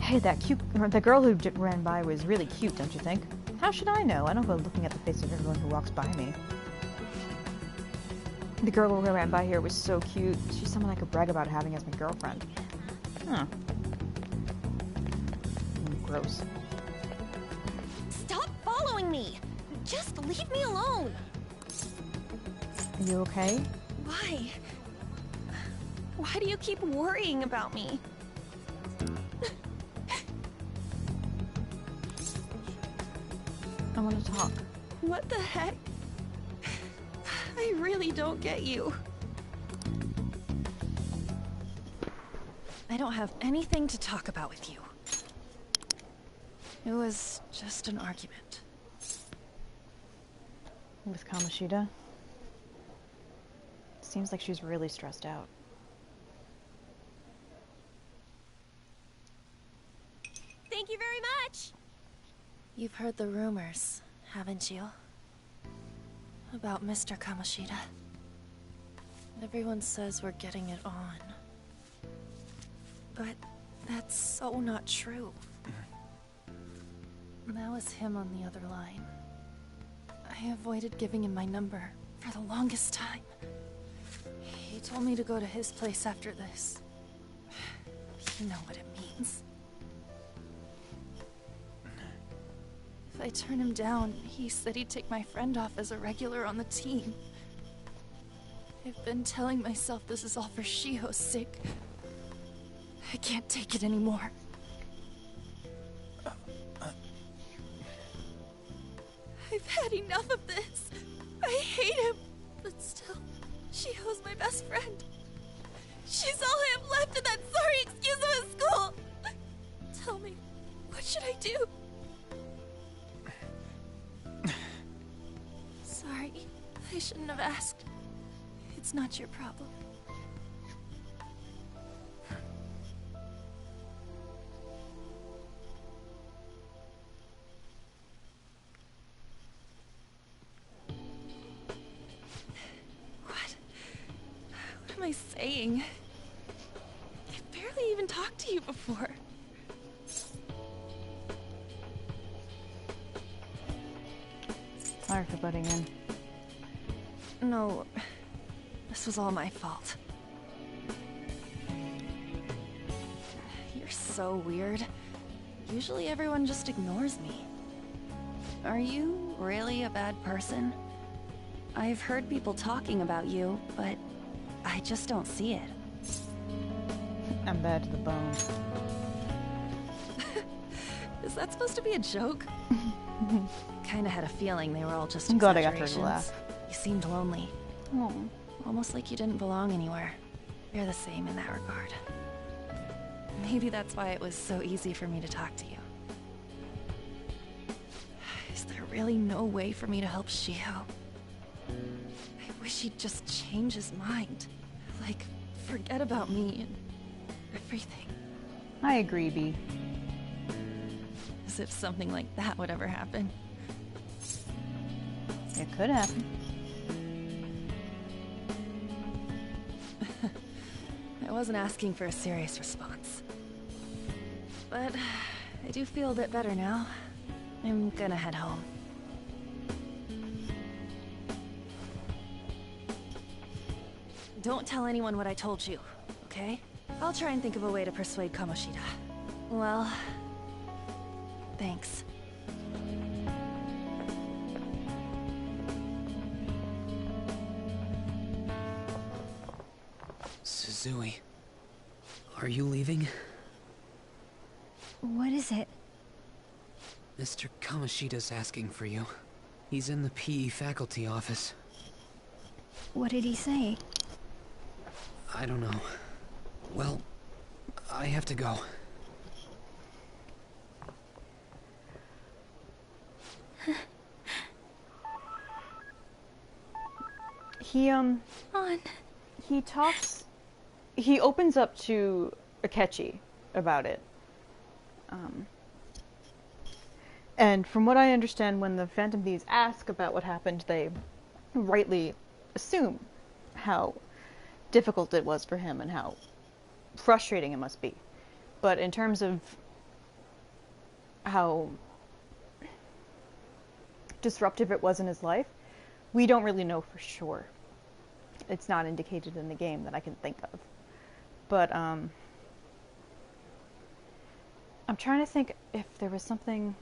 Hey, the girl who ran by was really cute, don't you think? How should I know? I don't go looking at the face of everyone who walks by me. The girl who ran by here was so cute. She's someone I could brag about having as my girlfriend. Huh. Gross. Stop following me! Just leave me alone! Are you okay? Why? Why do you keep worrying about me? I want to talk. What the heck? I really don't get you. I don't have anything to talk about with you. It was just an argument. With Kamoshida? Seems like she's really stressed out. Thank you very much! You've heard the rumors, haven't you? About Mr. Kamoshida. Everyone says we're getting it on. But that's so not true. That was him on the other line. I avoided giving him my number for the longest time. He told me to go to his place after this. You know what it means. If I turn him down, he said he'd take my friend off as a regular on the team. I've been telling myself this is all for Shiho's sake. I can't take it anymore. I've had enough of this. I hate him. But still, Shiho's my best friend. She's all I have left in that sorry excuse of a school. Tell me, what should I do? Sorry, I shouldn't have asked. It's not your problem. What am I saying? I've barely even talked to you before. Sorry for butting in. No, this was all my fault. You're so weird. Usually everyone just ignores me. Are you really a bad person? I've heard people talking about you, but I just don't see it. I'm bad to the bone. Is that supposed to be a joke? Kinda had a feeling they were all just I'm glad I got her to exaggerations. laugh. You seemed lonely. Oh. Almost like you didn't belong anywhere. You're the same in that regard. Maybe that's why it was so easy for me to talk to you. Is there really no way for me to help Shiho? I wish he'd just change his mind. Like, forget about me and everything. I agree, B. As if something like that would ever happen. It could happen. I wasn't asking for a serious response. But I do feel a bit better now. I'm gonna head home. Don't tell anyone what I told you, okay? I'll try and think of a way to persuade Kamoshida. Well, thanks. Suzui, are you leaving? What is it? Mr. Kamoshida's asking for you. He's in the PE faculty office. What did he say? I don't know. Well, I have to go. He talks... He opens up to Akechi about it. And from what I understand, when the Phantom Thieves ask about what happened, they rightly assume how difficult it was for him and how frustrating it must be. But in terms of how disruptive it was in his life, we don't really know for sure. It's not indicated in the game that I can think of. But, I'm trying to think if there was something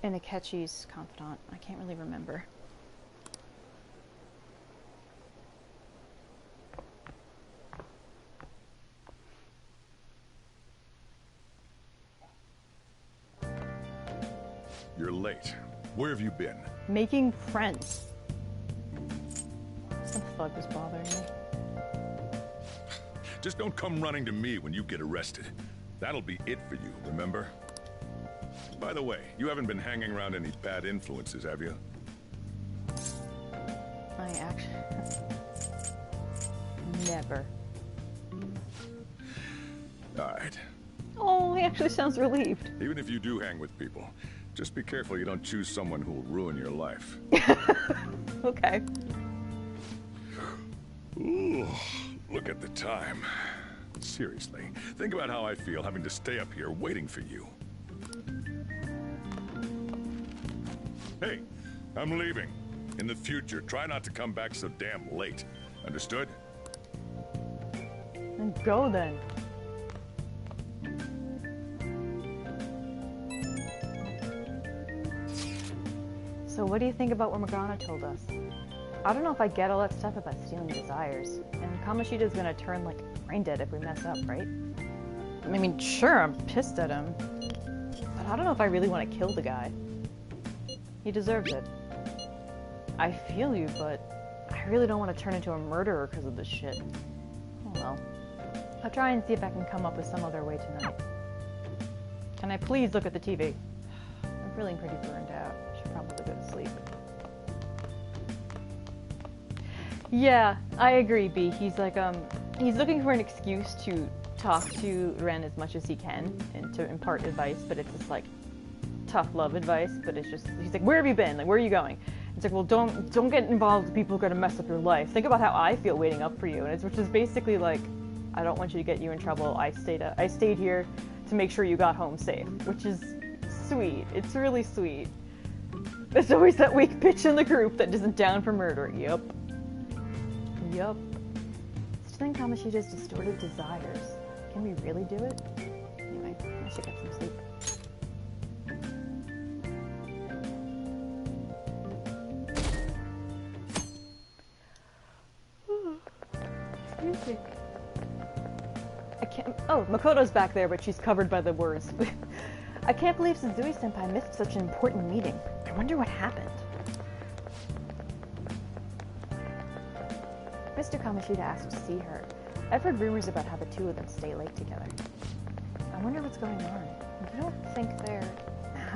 in Akechi's confidant. I can't really remember. You're late. Where have you been? Making friends. Some thug was bothering me. Just don't come running to me when you get arrested. That'll be it for you, remember? By the way, you haven't been hanging around any bad influences, have you? I actually... Never. Alright. Oh, he actually sounds relieved. Even if you do hang with people, just be careful you don't choose someone who will ruin your life. Okay. Ooh, look at the time. Seriously, think about how I feel having to stay up here waiting for you. Hey, I'm leaving. In the future, try not to come back so damn late. Understood? Then go then. So what do you think about what Morgana told us? I don't know if I get all that stuff about stealing desires. And Kamoshida's gonna turn like brain dead if we mess up, right? I mean, sure, I'm pissed at him. But I don't know if I really want to kill the guy. He deserves it. I feel you, but I really don't want to turn into a murderer because of this shit. Oh well. I'll try and see if I can come up with some other way tonight. Can I please look at the TV? I'm feeling pretty burned out. I should probably go to sleep. Yeah, I agree, B. He's like, he's looking for an excuse to talk to Ren as much as he can and to impart advice, but it's just like tough love advice, but it's just, he's like, where have you been? Like, where are you going? It's like, well, don't get involved with people who are gonna mess up your life. Think about how I feel waiting up for you. And it's, which is basically like, I don't want you to get you in trouble. I stayed here to make sure you got home safe, which is sweet. It's really sweet. There's always that weak bitch in the group that isn't down for murder. Yup. Yup. Stealing Kamoshida's distorted desires. Can we really do it? Anyway, I should get some sleep. Excuse me. I can't. Oh, Makoto's back there, but she's covered by the words. I can't believe Suzui-senpai missed such an important meeting. I wonder what happened. Mr. Kamoshida asked to see her. I've heard rumors about how the two of them stay late together. I wonder what's going on. You don't think they're...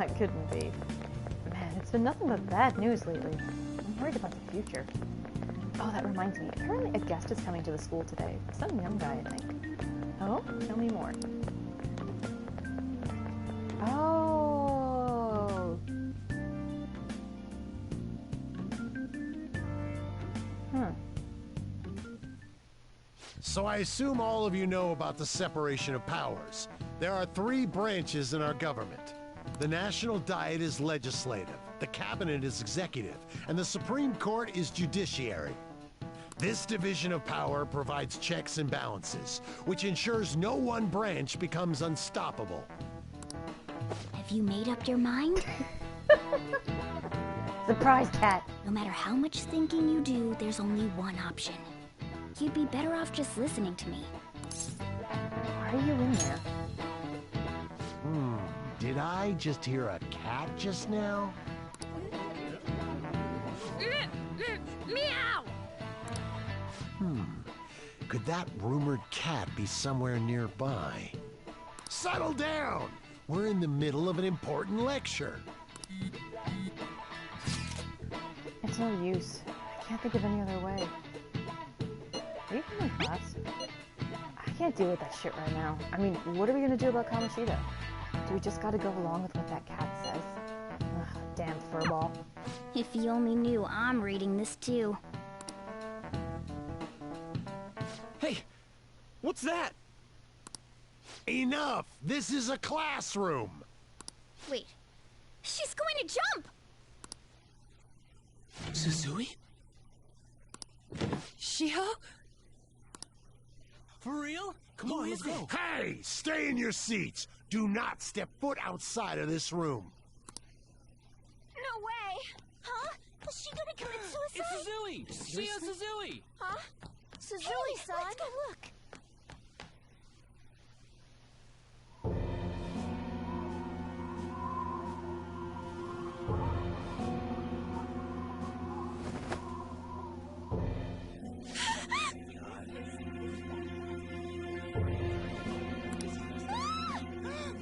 It couldn't be. Man, it's been nothing but bad news lately. I'm worried about the future. Oh, that reminds me. Apparently a guest is coming to the school today. Some young guy, I think. Oh, tell me more. Oh. So I assume all of you know about the separation of powers. There are 3 branches in our government. The National Diet is legislative, the Cabinet is executive, and the Supreme Court is judiciary. This division of power provides checks and balances, which ensures no one branch becomes unstoppable. Have you made up your mind? Surprise, Cat! No matter how much thinking you do, there's only one option. You'd be better off just listening to me. Why are you in there? Did I just hear a cat just now? Meow! Could that rumored cat be somewhere nearby? Settle down! We're in the middle of an important lecture. It's no use. I can't think of any other way. Are you in class? I can't deal with that shit right now. I mean, what are we gonna do about Kamoshida? Do we just gotta go along with what that cat says? Ugh, damn furball. If you only knew I'm reading this too. Hey, what's that? Enough! This is a classroom! Wait, she's going to jump! Suzui? Shio? For real? Come on, let's go. Hey! Stay in your seats! Do not step foot outside of this room. No way! Huh? Is she gonna commit suicide? It's Suzui! Shio Suzui! Huh? Suzui-san? Let's go look.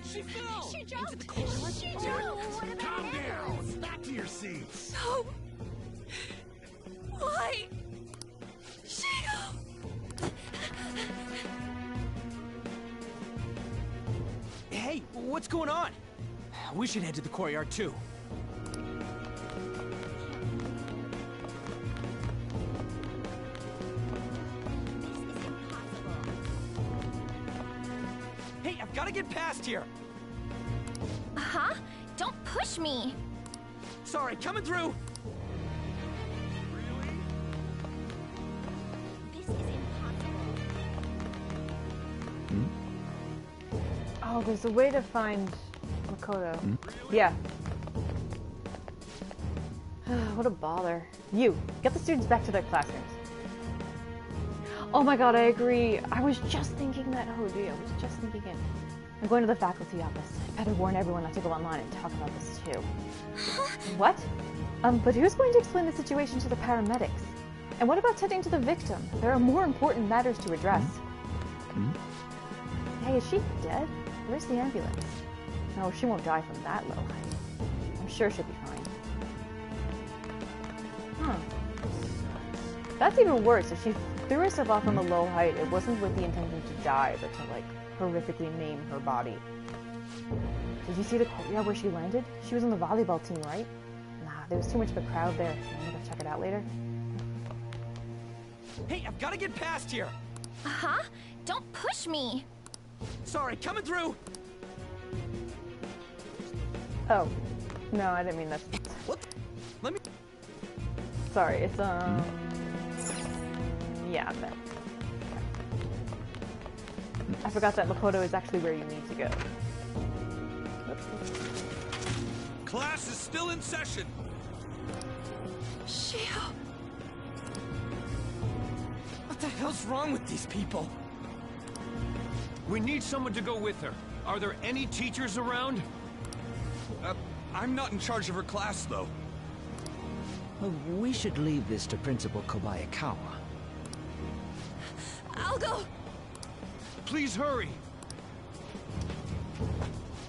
She fell! She jumped! Into the corner. She jumped! Calm down! Back to your seats! No! Why? Shio! Hey, what's going on? We should head to the courtyard too. Hey, I've got to get past here. Huh? Don't push me! Sorry, coming through. This is impossible. Oh, there's a way to find Makoto. Yeah. What a bother. You, get the students back to their classrooms. Oh my god, I agree. I was just thinking that. Oh gee, I was just thinking it. I'm going to the faculty office. I better warn everyone not to go online and talk about this too. What? But who's going to explain the situation to the paramedics? And what about tending to the victim? There are more important matters to address. Hey, is she dead? Where's the ambulance? No, she won't die from that low height. I'm sure she'll be fine. Huh. That's even worse. If she threw herself off from a low height, it wasn't with the intention to die, but to, like, horrifically maim her body. Did you see the courtyard where she landed? She was on the volleyball team, right? Nah, there was too much of a crowd there. I'm gonna check it out later. Hey, I've got to get past here. Huh? Don't push me! Sorry, coming through. Oh. No, I didn't mean that. What? Let me... Sorry, it's, yeah, that. I forgot that Makoto is actually where you need to go. Class is still in session. Shio! What the hell's wrong with these people? We need someone to go with her. Are there any teachers around? I'm not in charge of her class, though. Well, we should leave this to Principal Kobayakawa. I'll go. Please hurry.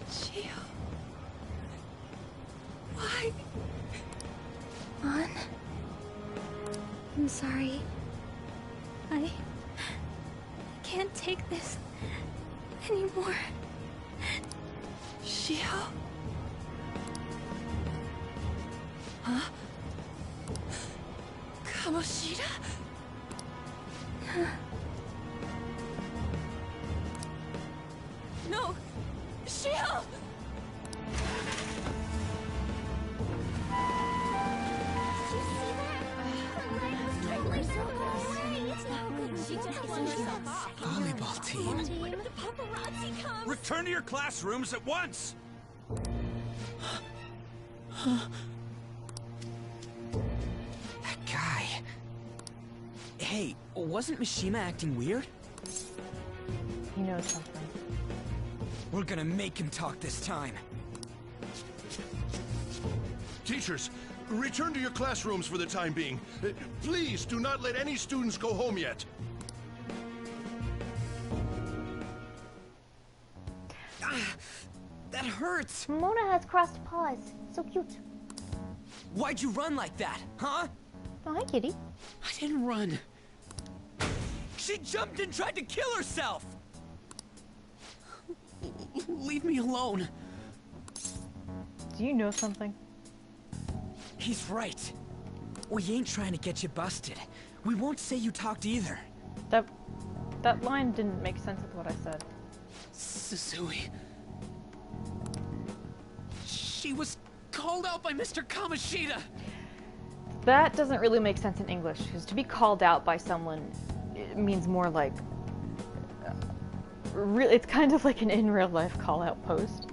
Gio. Why? On. I'm sorry. I can't take this anymore. Gio? Huh? Kamoshida? No! Gio! Volleyball team. What if the paparazzi comes? Return to your classrooms at once! That guy. Hey, wasn't Mishima acting weird? He knows something. We're gonna make him talk this time. Teachers, return to your classrooms for the time being. Please do not let any students go home yet. That hurts! Mona has crossed paws. So cute. Why'd you run like that, huh? Oh, hi, kitty. I didn't run. She jumped and tried to kill herself! Leave me alone. Do you know something? He's right. We ain't trying to get you busted. We won't say you talked either. That line didn't make sense with what I said. Suzui. She was called out by Mr. Kamoshida. That doesn't really make sense in English, because to be called out by someone, it means more like... really, it's kind of like an in real life call-out post.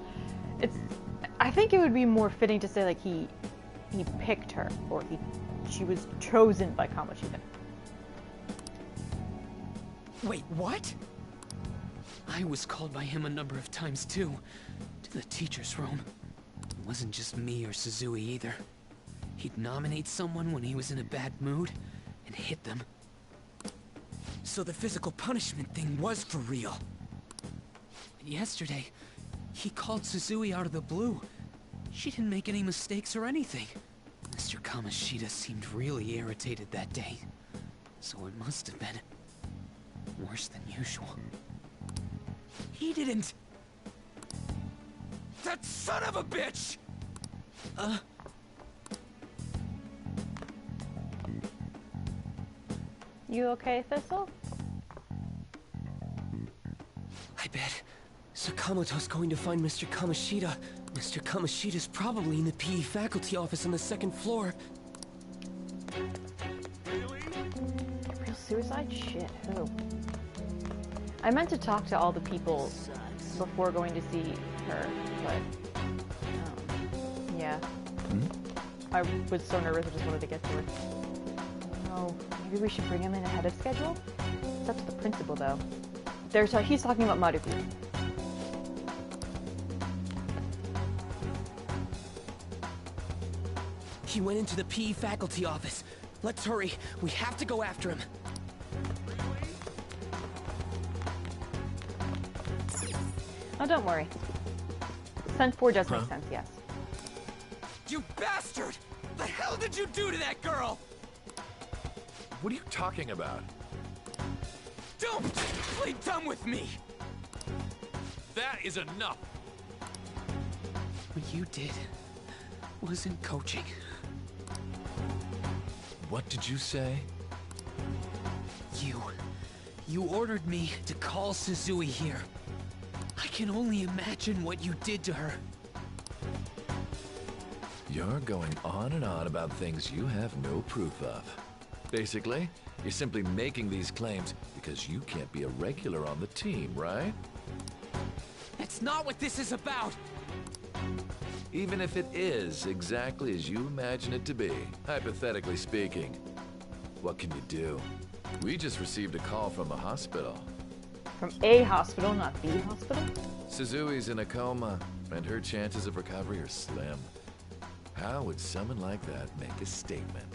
I think it would be more fitting to say like he picked her, or she was chosen by Kamoshida. Wait, what? I was called by him a number of times too, to the teacher's room. It wasn't just me or Suzui either. He'd nominate someone when he was in a bad mood, and hit them. So the physical punishment thing was for real. And yesterday, he called Suzui out of the blue. She didn't make any mistakes or anything. Mr. Kamoshida seemed really irritated that day, so it must have been worse than usual. He didn't... That son of a bitch! You okay, Thistle? I bet Sakamoto's going to find Mr. Kamoshida. Mr. Kamoshida's probably in the PE faculty office on the second floor. Real suicide? Shit, who? I meant to talk to all the people before going to see her, but... yeah. I was so nervous I just wanted to get to her. Oh, maybe we should bring him in ahead of schedule? It's up to the principal, though. He's talking about Marufu. He went into the PE faculty office. Let's hurry. We have to go after him. Oh, don't worry. Sense 4 does make sense, yes. You bastard! The hell did you do to that girl? What are you talking about? Don't play dumb with me! That is enough! What you did wasn't coaching. What did you say? You ordered me to call Suzui here. I can only imagine what you did to her. You're going on and on about things you have no proof of. Basically, you're simply making these claims because you can't be a regular on the team, right? That's not what this is about! Even if it is exactly as you imagine it to be, hypothetically speaking, what can you do? We just received a call from the hospital. From a hospital, not the hospital? Suzui's in a coma, and her chances of recovery are slim. How would someone like that make a statement?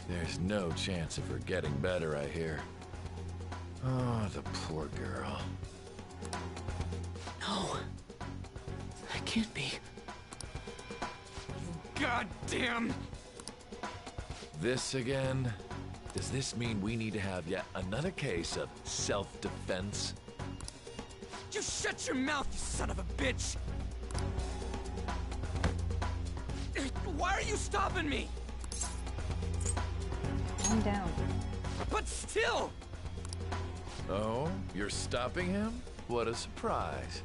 There's no chance of her getting better, I hear. Oh, the poor girl. No. That can't be. Goddamn! This again? Does this mean we need to have yet another case of self-defense? You shut your mouth, you son of a bitch! Why are you stopping me? Calm down. But still! Oh, you're stopping him? What a surprise.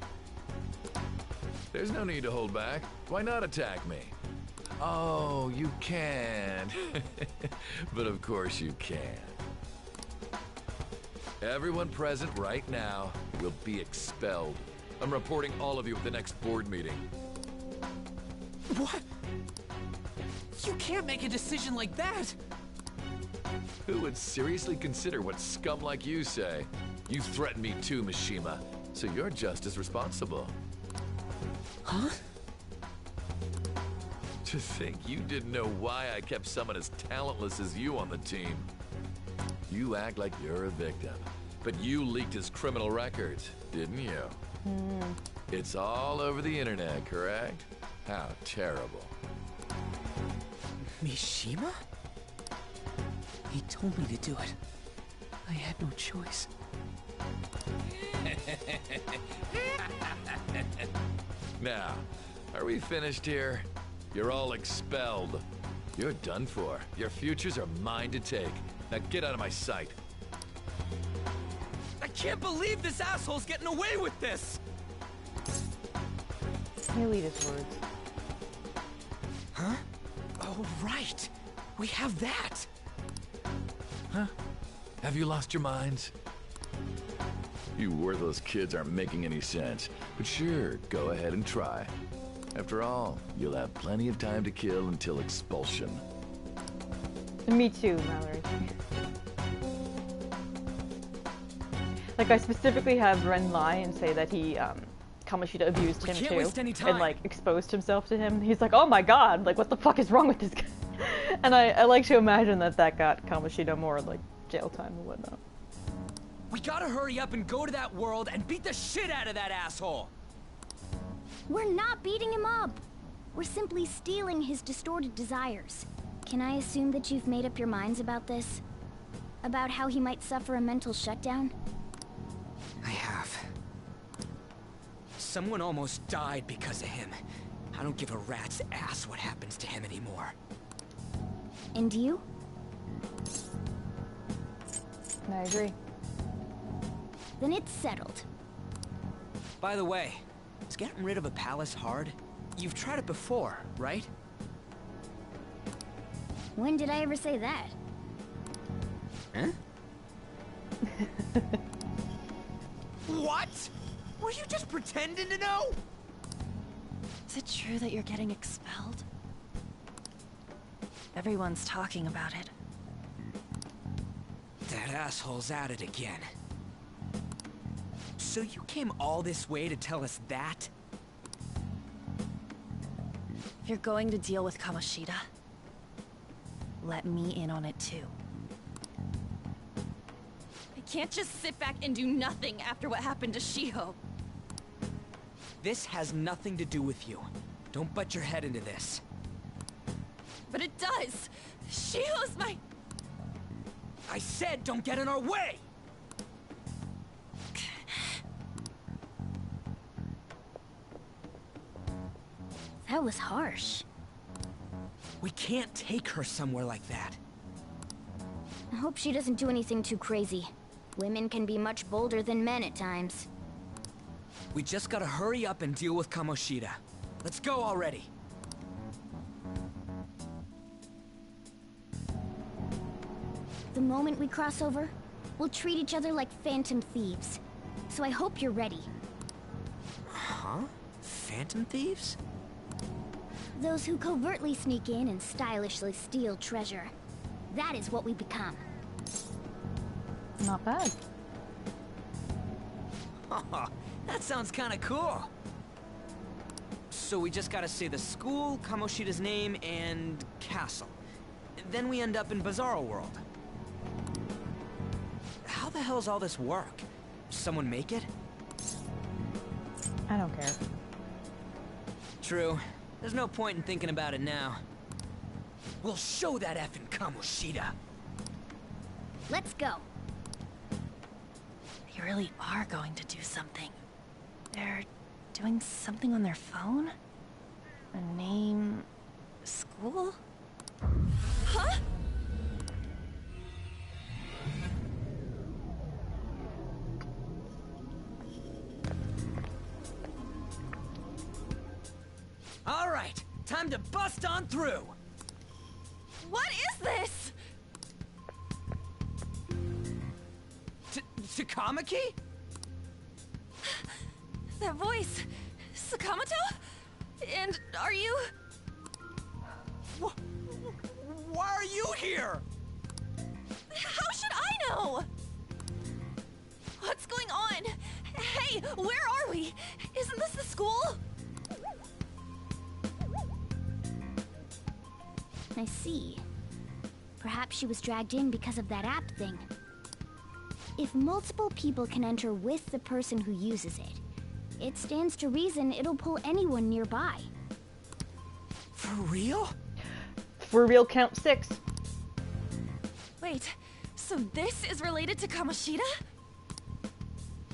There's no need to hold back. Why not attack me? Oh, you can. But of course you can. Everyone present right now will be expelled. I'm reporting all of you at the next board meeting. What? You can't make a decision like that! Who would seriously consider what scum like you say? You threatened me too, Mishima, so you're just as responsible. Huh? To think you didn't know why I kept someone as talentless as you on the team. You act like you're a victim, but you leaked his criminal records, didn't you? It's all over the internet, correct? How terrible. Mishima? He told me to do it. I had no choice. Now, are we finished here? You're all expelled. You're done for. Your futures are mine to take. Now get out of my sight. I can't believe this asshole's getting away with this! He'll eat his words. Huh? Oh, right! We have that! Huh? Have you lost your minds? You worthless kids aren't making any sense. But sure, go ahead and try. After all, you'll have plenty of time to kill until expulsion. Me too, Mallory. Like, I specifically have Ren lie and say that he, Kamoshida abused him too. Waste any time. And, like, exposed himself to him. He's like, oh my god, like, what the fuck is wrong with this guy? And I like to imagine that that got Kamoshida more, like, jail time and whatnot. We gotta hurry up and go to that world and beat the shit out of that asshole! We're not beating him up. We're simply stealing his distorted desires. Can I assume that you've made up your minds about this? About how he might suffer a mental shutdown? I have. Someone almost died because of him. I don't give a rat's ass what happens to him anymore. And you? I agree. Then it's settled. By the way, is getting rid of a palace hard? You've tried it before, right? When did I ever say that? Huh? What? Were you just pretending to know? Is it true that you're getting expelled? Everyone's talking about it. That asshole's at it again. So you came all this way to tell us that? If you're going to deal with Kamoshida, let me in on it too. I can't just sit back and do nothing after what happened to Shiho. This has nothing to do with you. Don't butt your head into this. But it does! Shiho's my... I said don't get in our way! That was harsh. We can't take her somewhere like that. I hope she doesn't do anything too crazy. Women can be much bolder than men at times. We just gotta hurry up and deal with Kamoshida. Let's go already. The moment we cross over, we'll treat each other like phantom thieves. So I hope you're ready. Huh? Phantom thieves? Those who covertly sneak in and stylishly steal treasure. That is what we become. Not bad. That sounds kinda cool. So we just gotta say the school, Kamoshida's name, and castle. then we end up in Bizarro World. How the hell's all this work? Someone make it? I don't care. True. There's no point in thinking about it now. We'll show that effing Kamoshida. Let's go. They really are going to do something. They're doing something on their phone? A name... school? Huh? All right, time to bust on through. What is this? Takamaki? That voice... Sakamoto? And are you... Why are you here? How should I know? What's going on? Hey, where are we? Isn't this the school? I see. Perhaps she was dragged in because of that app thing. If multiple people can enter with the person who uses it, it stands to reason it'll pull anyone nearby. For real? For real, count 6. Wait, so this is related to Kamoshida?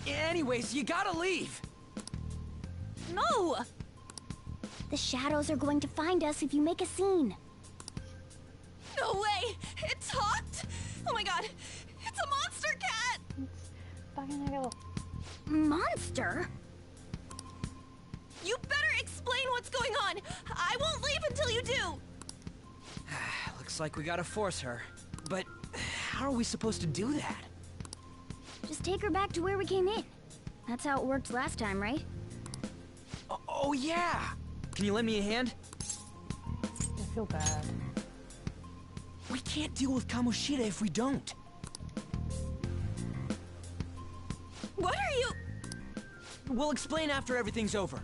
Anyways, you gotta leave. No! The shadows are going to find us if you make a scene. No way! It talked! Oh my god! It's a monster cat! Monster? You better explain what's going on! I won't leave until you do! Looks like we gotta force her. But how are we supposed to do that? Just take her back to where we came in. That's how it worked last time, right? Oh yeah! Can you lend me a hand? I feel bad. We can't deal with Kamoshida if we don't. What are you... We'll explain after everything's over.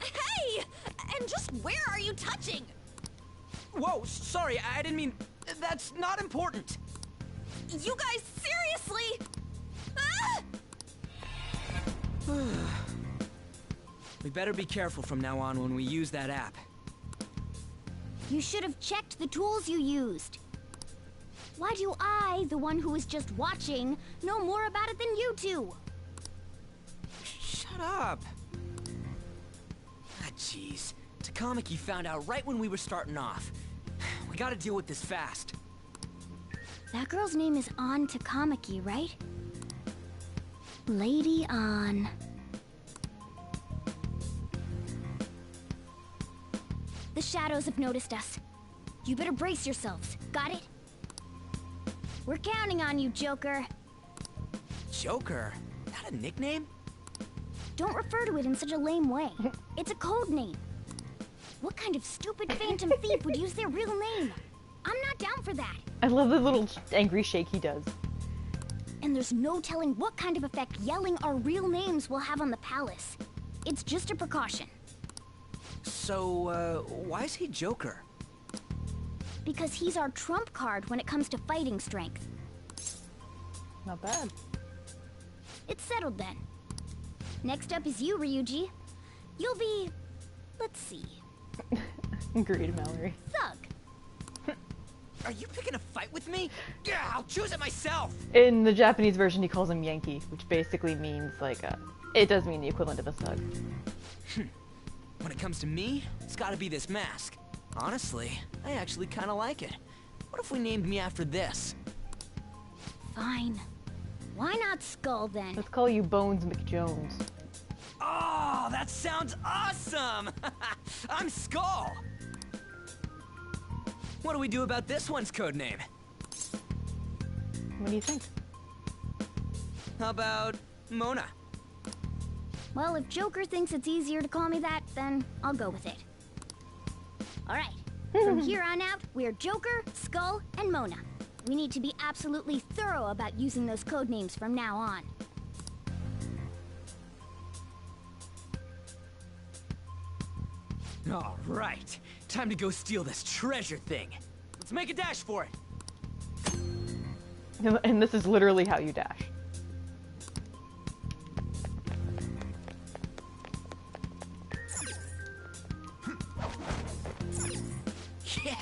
Hey! And just where are you touching? Whoa, sorry, I didn't mean... That's not important. You guys, seriously? Ah! We better be careful from now on when we use that app. You should have checked the tools you used. Why do I, the one who is just watching, know more about it than you two? Shut up. Ah, jeez. Takamaki found out right when we were starting off. We gotta deal with this fast. That girl's name is An Takamaki, right? Lady An. The shadows have noticed us. You better brace yourselves. Got it? We're counting on you, Joker. Joker? That a nickname? Don't refer to it in such a lame way. It's a code name. What kind of stupid phantom thief would use their real name? I'm not down for that. I love the little angry shake he does. And there's no telling what kind of effect yelling our real names will have on the palace. It's just a precaution. So, why is he Joker? Because he's our trump card when it comes to fighting strength. Not bad. It's settled then. Next up is you, Ryuji. You'll be... let's see. Agreed, Mallory. Thug. Are you picking a fight with me? Yeah, I'll choose it myself! In the Japanese version, he calls him Yankee, which basically means, like, it does mean the equivalent of a thug. When it comes to me, it's gotta be this mask. Honestly, I actually kinda like it. What if we named me after this? Fine. Why not Skull, then? Let's call you Bones McJones. Oh, that sounds awesome! I'm Skull! What do we do about this one's codename? What do you think? How about Mona? Well, if Joker thinks it's easier to call me that, then I'll go with it. Alright, from here on out, we're Joker, Skull, and Mona. We need to be absolutely thorough about using those code names from now on. All right, time to go steal this treasure thing. Let's make a dash for it. And this is literally how you dash. Yeah!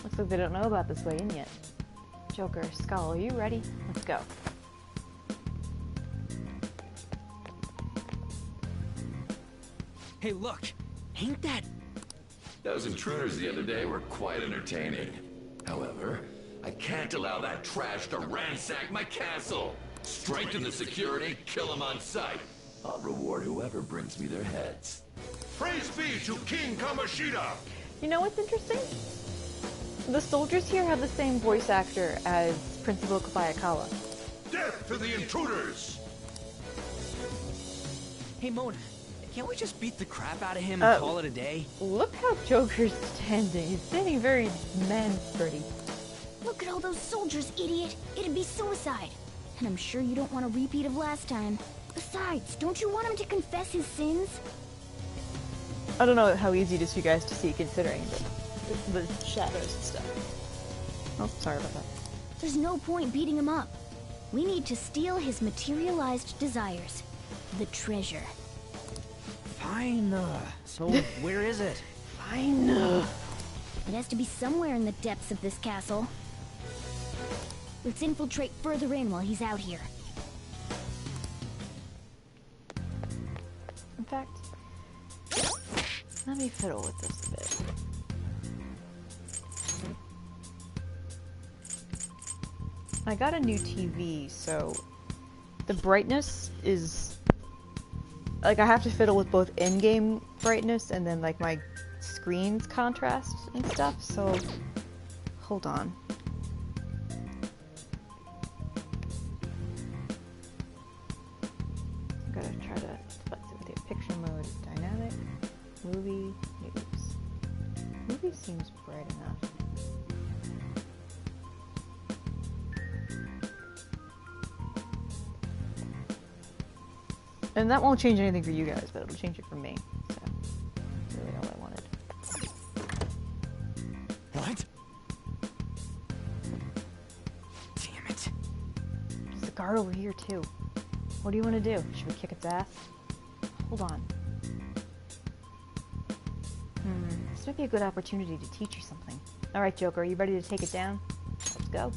Looks like they don't know about this way in yet. Joker, Skull, are you ready? Let's go. Hey, look! Ain't that... Those intruders the other day were quite entertaining. However, I can't allow that trash to ransack my castle. Strengthen the security, kill them on sight. I'll reward whoever brings me their heads. Praise be to King Kamoshida! You know what's interesting? The soldiers here have the same voice actor as Principal Kobayakawa. Death to the intruders! Hey, Mona, can't we just beat the crap out of him and call it a day? Look how Joker's standing. He's standing very man-sturdy. Look at all those soldiers, idiot! It'd be suicide. And I'm sure you don't want a repeat of last time. Besides, don't you want him to confess his sins? I don't know how easy it is for you guys to see considering the shadows and stuff. Oh, sorry about that. There's no point beating him up. We need to steal his materialized desires. The treasure. Fine, so where is it? Fine. It has to be somewhere in the depths of this castle. Let's infiltrate further in while he's out here. In fact, let me fiddle with this a bit. I got a new TV, so the brightness is... Like, I have to fiddle with both in-game brightness and then, like, my screen's contrast and stuff, so... Hold on. I'm gonna try to... Let's see, with the picture mode, dynamic, movie, news. Movie seems bright enough. And that won't change anything for you guys, but it'll change it for me. So, that's really all I wanted. What? Damn it. There's a guard over here, too. What do you want to do? Should we kick its ass? Hold on. This might be a good opportunity to teach you something. Alright, Joker, are you ready to take it down? Let's go.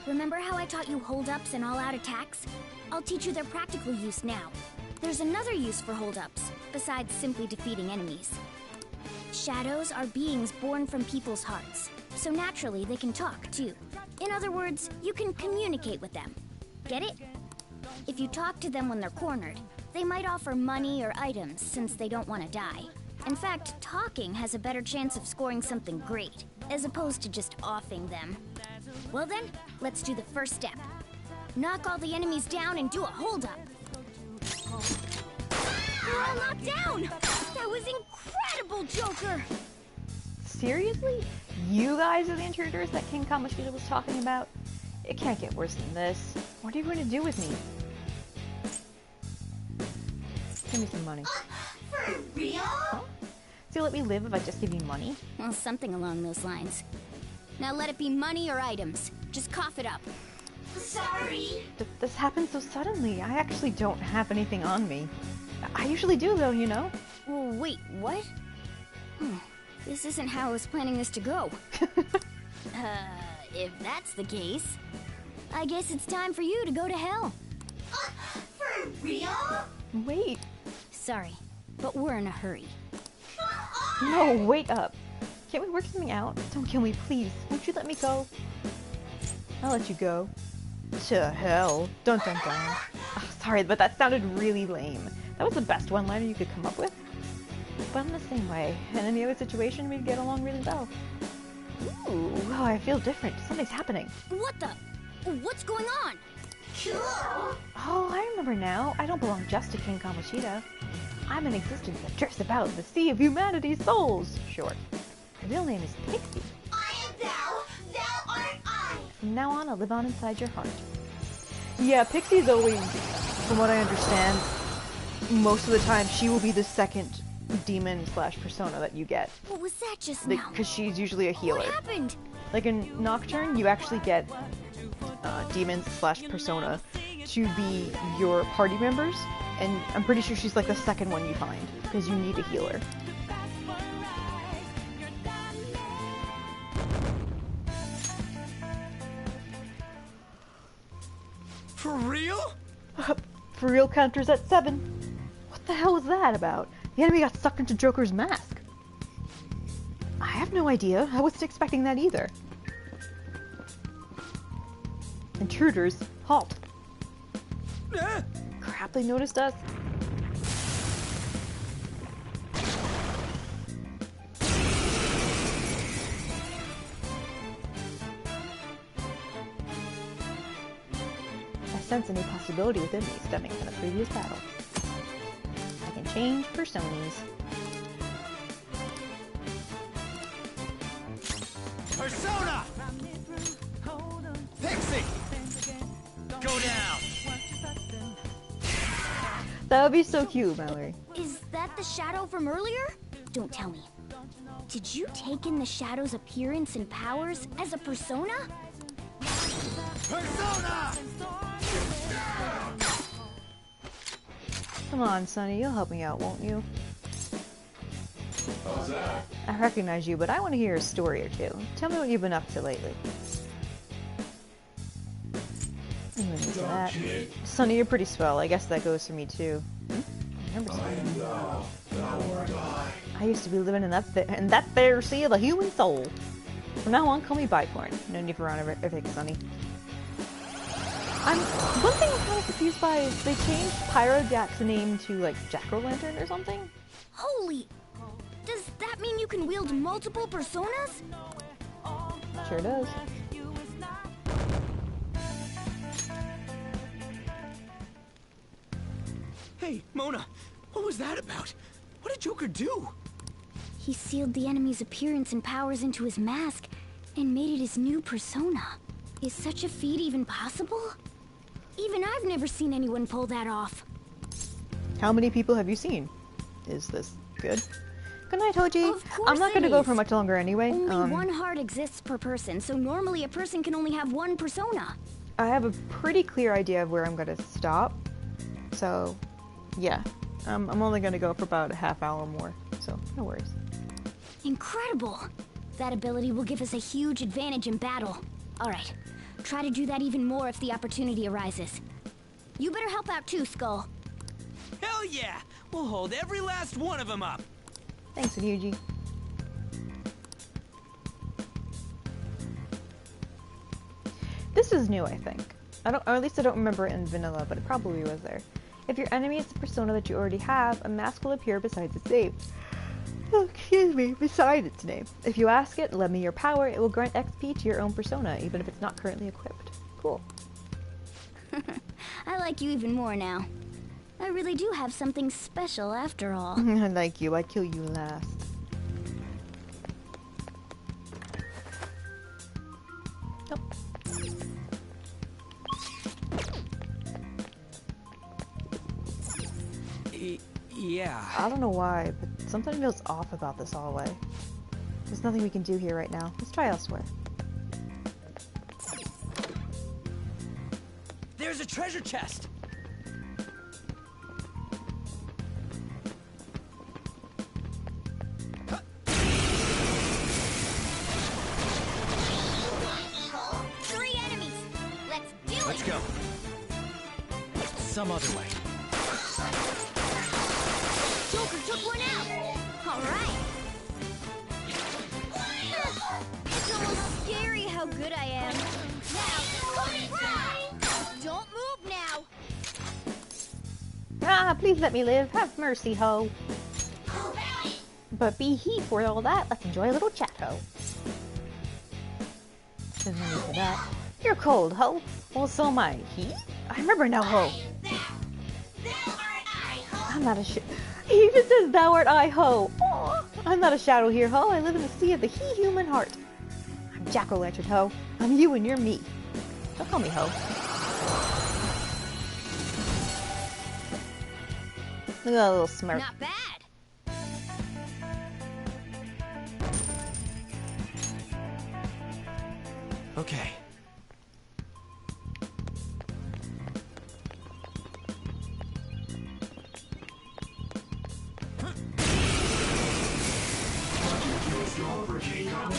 Remember how I taught you hold-ups and all-out attacks? I'll teach you their practical use now. There's another use for hold-ups, besides simply defeating enemies. Shadows are beings born from people's hearts, so naturally they can talk, too. In other words, you can communicate with them. Get it? If you talk to them when they're cornered, they might offer money or items since they don't want to die. In fact, talking has a better chance of scoring something great, as opposed to just offing them. Well then, let's do the first step. Knock all the enemies down and do a hold-up. They're all knocked down! That was incredible, Joker! Seriously? You guys are the intruders that King Kamoshida was talking about? It can't get worse than this. What are you going to do with me? Give me some money. For real? Huh? So you let me live if I just give you money? Well, something along those lines. Now let it be money or items. Just cough it up. Sorry. This happened so suddenly. I actually don't have anything on me. I usually do, though, you know? Oh, wait, what? This isn't how I was planning this to go. If that's the case, I guess it's time for you to go to hell. For real? Wait. Sorry, but we're in a hurry. No, wait up. Can't we work something out? Don't kill me, please. Won't you let me go? I'll let you go. To hell. Dun dun dun. Oh, sorry, but that sounded really lame. That was the best one-liner you could come up with. But in the same way, in any other situation, we'd get along really well. Ooh, oh, I feel different. Something's happening. What the? What's going on? Oh, I remember now. I don't belong just to King Kamoshida. I'm an existence that drifts about in the sea of humanity's souls. Short. My real name is Pixie. I am thou, thou art I. From now on, I'll live on inside your heart. Yeah, Pixie's always from what I understand, most of the time she will be the second demon / persona that you get. What was that just now? Because she's usually a healer. What happened? Like in Nocturne, you actually get demons / persona to be your party members, and I'm pretty sure she's like the second one you find, because you need a healer. For real? For real counters at 7. What the hell was that about? The enemy got sucked into Joker's mask. I have no idea. I wasn't expecting that either. Intruders, halt. Crap, they noticed us. I sense a new possibility within me stemming from the previous battle. I can change personas. Persona! Pixie! Go down! That would be so cute, Mallory. Is that the shadow from earlier? Don't tell me. Did you take in the shadow's appearance and powers as a persona? Persona! Come on, Sonny, you'll help me out, won't you? How's that? I recognize you, but I want to hear a story or two. Tell me what you've been up to lately. I'm gonna do that. Sonny, you're pretty swell. I guess that goes for me too. I remember something. I used to be living in that fair sea of the human soul. From now on, call me Bicorn. No need for everything, Sonny. One thing I'm kind of confused by is they changed Pyro Jack's name to like Jack-O-Lantern or something. Holy! Does that mean you can wield multiple personas? Sure does. Hey, Mona, what was that about? What did Joker do? He sealed the enemy's appearance and powers into his mask and made it his new persona. Is such a feat even possible? Even I've never seen anyone pull that off. How many people have you seen? Is this good? Good night, Hoji. Of course I'm not going to it go is. for much longer anyway. Only one heart exists per person, so normally a person can only have one persona. I have a pretty clear idea of where I'm going to stop. So, yeah. I'm only going to go for about a half hour more. So, no worries. Incredible! That ability will give us a huge advantage in battle. Alright, try to do that even more if the opportunity arises. You better help out too, Skull. Hell yeah! We'll hold every last one of them up! Thanks, Ryuji. This is new, I think. Or at least I don't remember it in vanilla, but it probably was there. If your enemy is the persona that you already have, a mask will appear besides its name. Oh, excuse me, beside its name. If you ask it, lend me your power, it will grant XP to your own persona, even if it's not currently equipped. Cool. I like you even more now. I really do have something special after all. I like you, I kill you last. Oh. Yeah. I don't know why, but something feels off about this hallway. There's nothing we can do here right now. Let's try elsewhere. There's a treasure chest! Three enemies! Let's do it! Let's go. Some other way. Joker took one out! Alright! It's almost scary how good I am. Now, don't move now! Ah, please let me live. Have mercy, ho. But be he for all that. Let's enjoy a little chat, ho. There's no need for that. You're cold, ho. Well, so am I. He? I remember now, ho. I'm not a he even says thou art I, ho. Aw, I'm not a shadow here, ho. I live in the sea of the he-human heart. I'm Jack-O-Lantern, ho. I'm you and you're me. Don't call me ho. Look at that little smirk. Not bad. Okay.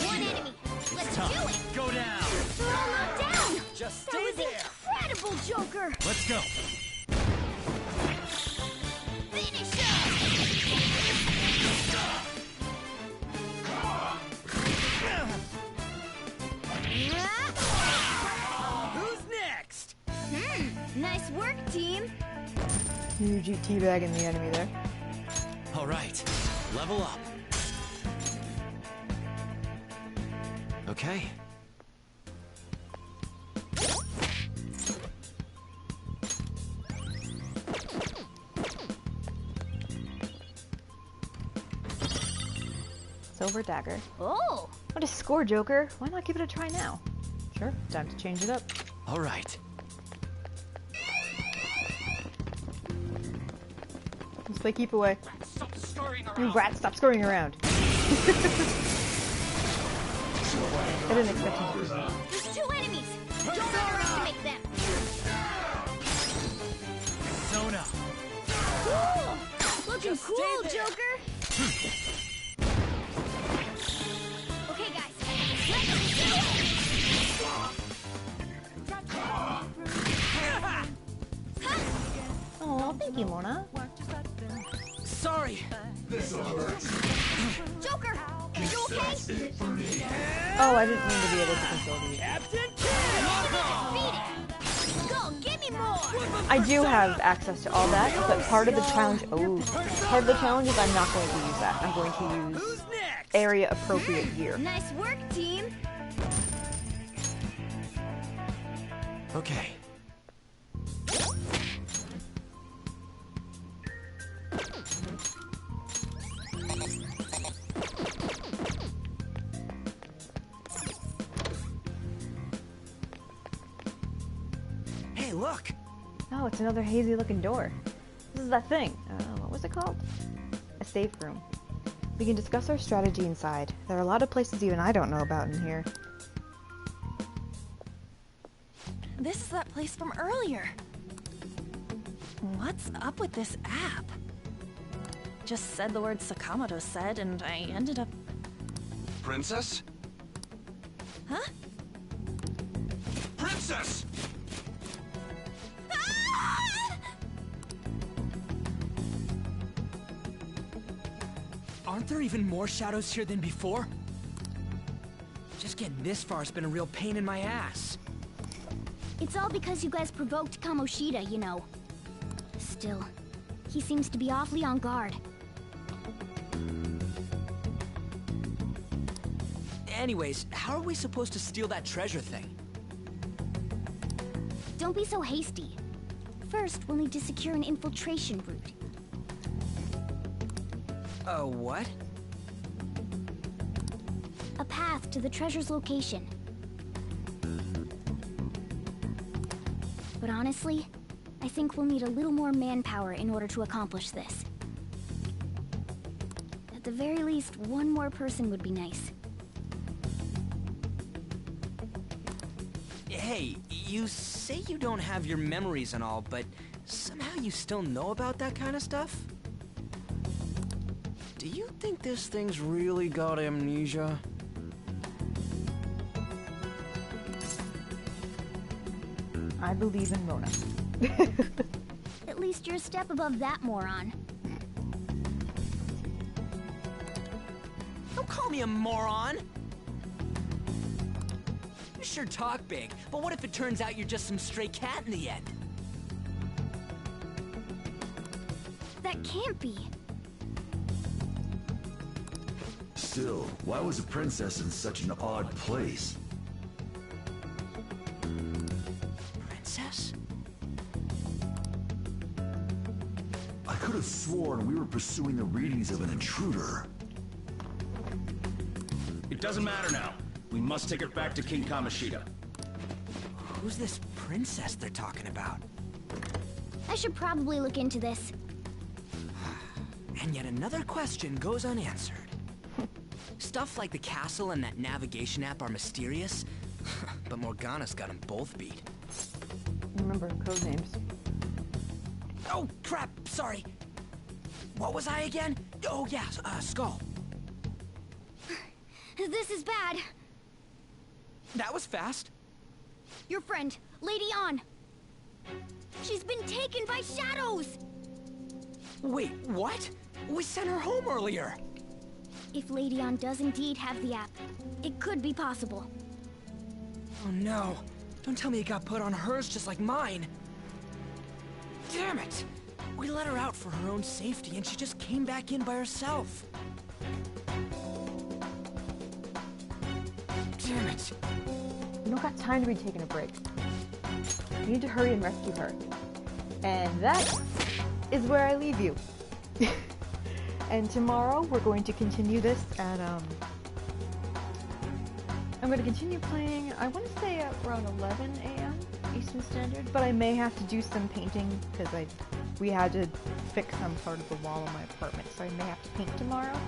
One enemy. Let's do it. Go down. They're all knocked down. Just That stay was there. incredible, Joker. Let's go. Finish him. Who's next? Nice work, team. Huge teabagging the enemy there. All right. Level up. Okay. Silver dagger. Oh. What a score, Joker. Why not give it a try now? Sure, time to change it up. All right. Let's play keep away. Stop scurrying around. You rat, stop scurrying around. I didn't expect him to. There's two enemies. Don't underestimate them. Persona. Cool. Looking cool, Joker. Okay, guys. Let's do it. Oh, thank you, Mona. Sorry. Joker, are you okay? Oh, I didn't mean to be able to control these. Go, give me more. I do have access to all that, but part of the challenge. Oh, part of the challenge is I'm not going to use that. I'm going to use area appropriate gear. Nice work, team. Okay. Hey, look! Oh, it's another hazy looking door. This is that thing. What was it called? A safe room. We can discuss our strategy inside. There are a lot of places even I don't know about in here. This is that place from earlier. What's up with this app? Just said the word Sakamoto said, and I ended up... Princess? Huh? Princess! Aren't there even more shadows here than before? Just getting this far has been a real pain in my ass. It's all because you guys provoked Kamoshida, you know. Still, he seems to be awfully on guard. Anyways, how are we supposed to steal that treasure thing? Don't be so hasty. First, we'll need to secure an infiltration route. What? A path to the treasure's location. But honestly, I think we'll need a little more manpower in order to accomplish this. At the very least, one more person would be nice. Hey, you say you don't have your memories and all, but somehow you still know about that kind of stuff? Do you think this thing's really got amnesia? I believe in Mona. At least you're a step above that moron. Don't call me a moron! You sure talk big, but what if it turns out you're just some stray cat in the end? That can't be. Still, why was a princess in such an odd place? Princess? I could have sworn we were pursuing the readings of an intruder. It doesn't matter now. We must take her back to King Kamoshida. Who's this princess they're talking about? I should probably look into this. And yet another question goes unanswered. Stuff like the castle and that navigation app are mysterious, but Morgana's got them both beat. Remember, code names. Oh, crap, sorry. What was I again? Oh, yeah, Skull. This is bad. That was fast. Your friend, Lady An. She's been taken by shadows! Wait, what? We sent her home earlier. If Lady An does indeed have the app, it could be possible. Oh no. Don't tell me it got put on hers just like mine. Damn it! We let her out for her own safety and she just came back in by herself. Damn it. You don't got time to be taking a break. You need to hurry and rescue her. And that is where I leave you. And tomorrow we're going to continue this at, I'm going to continue playing, I want to say at around 11 a.m. Eastern Standard, but I may have to do some painting because we had to fix some part of the wall in my apartment, so I may have to paint tomorrow.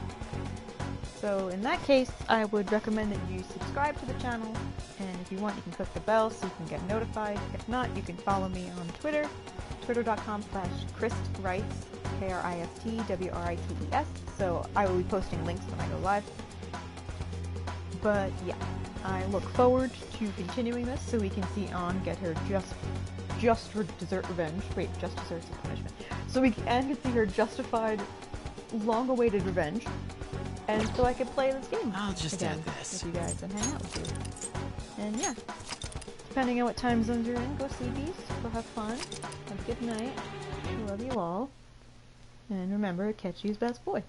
So in that case, I would recommend that you subscribe to the channel, and if you want, you can click the bell so you can get notified. If not, you can follow me on Twitter, twitter.com/KristWrites, KristWrites, so I will be posting links when I go live. But yeah, I look forward to continuing this so we can see An get her just for desert revenge. Wait, just desserts of punishment. So we can see her justified, long-awaited revenge. And so I could play this game I'll just again add this. with you guys and hang out with you. And yeah, depending on what time zones you're in, go see Beast, go have fun, have a good night. I love you all. And remember, catch you's best boy.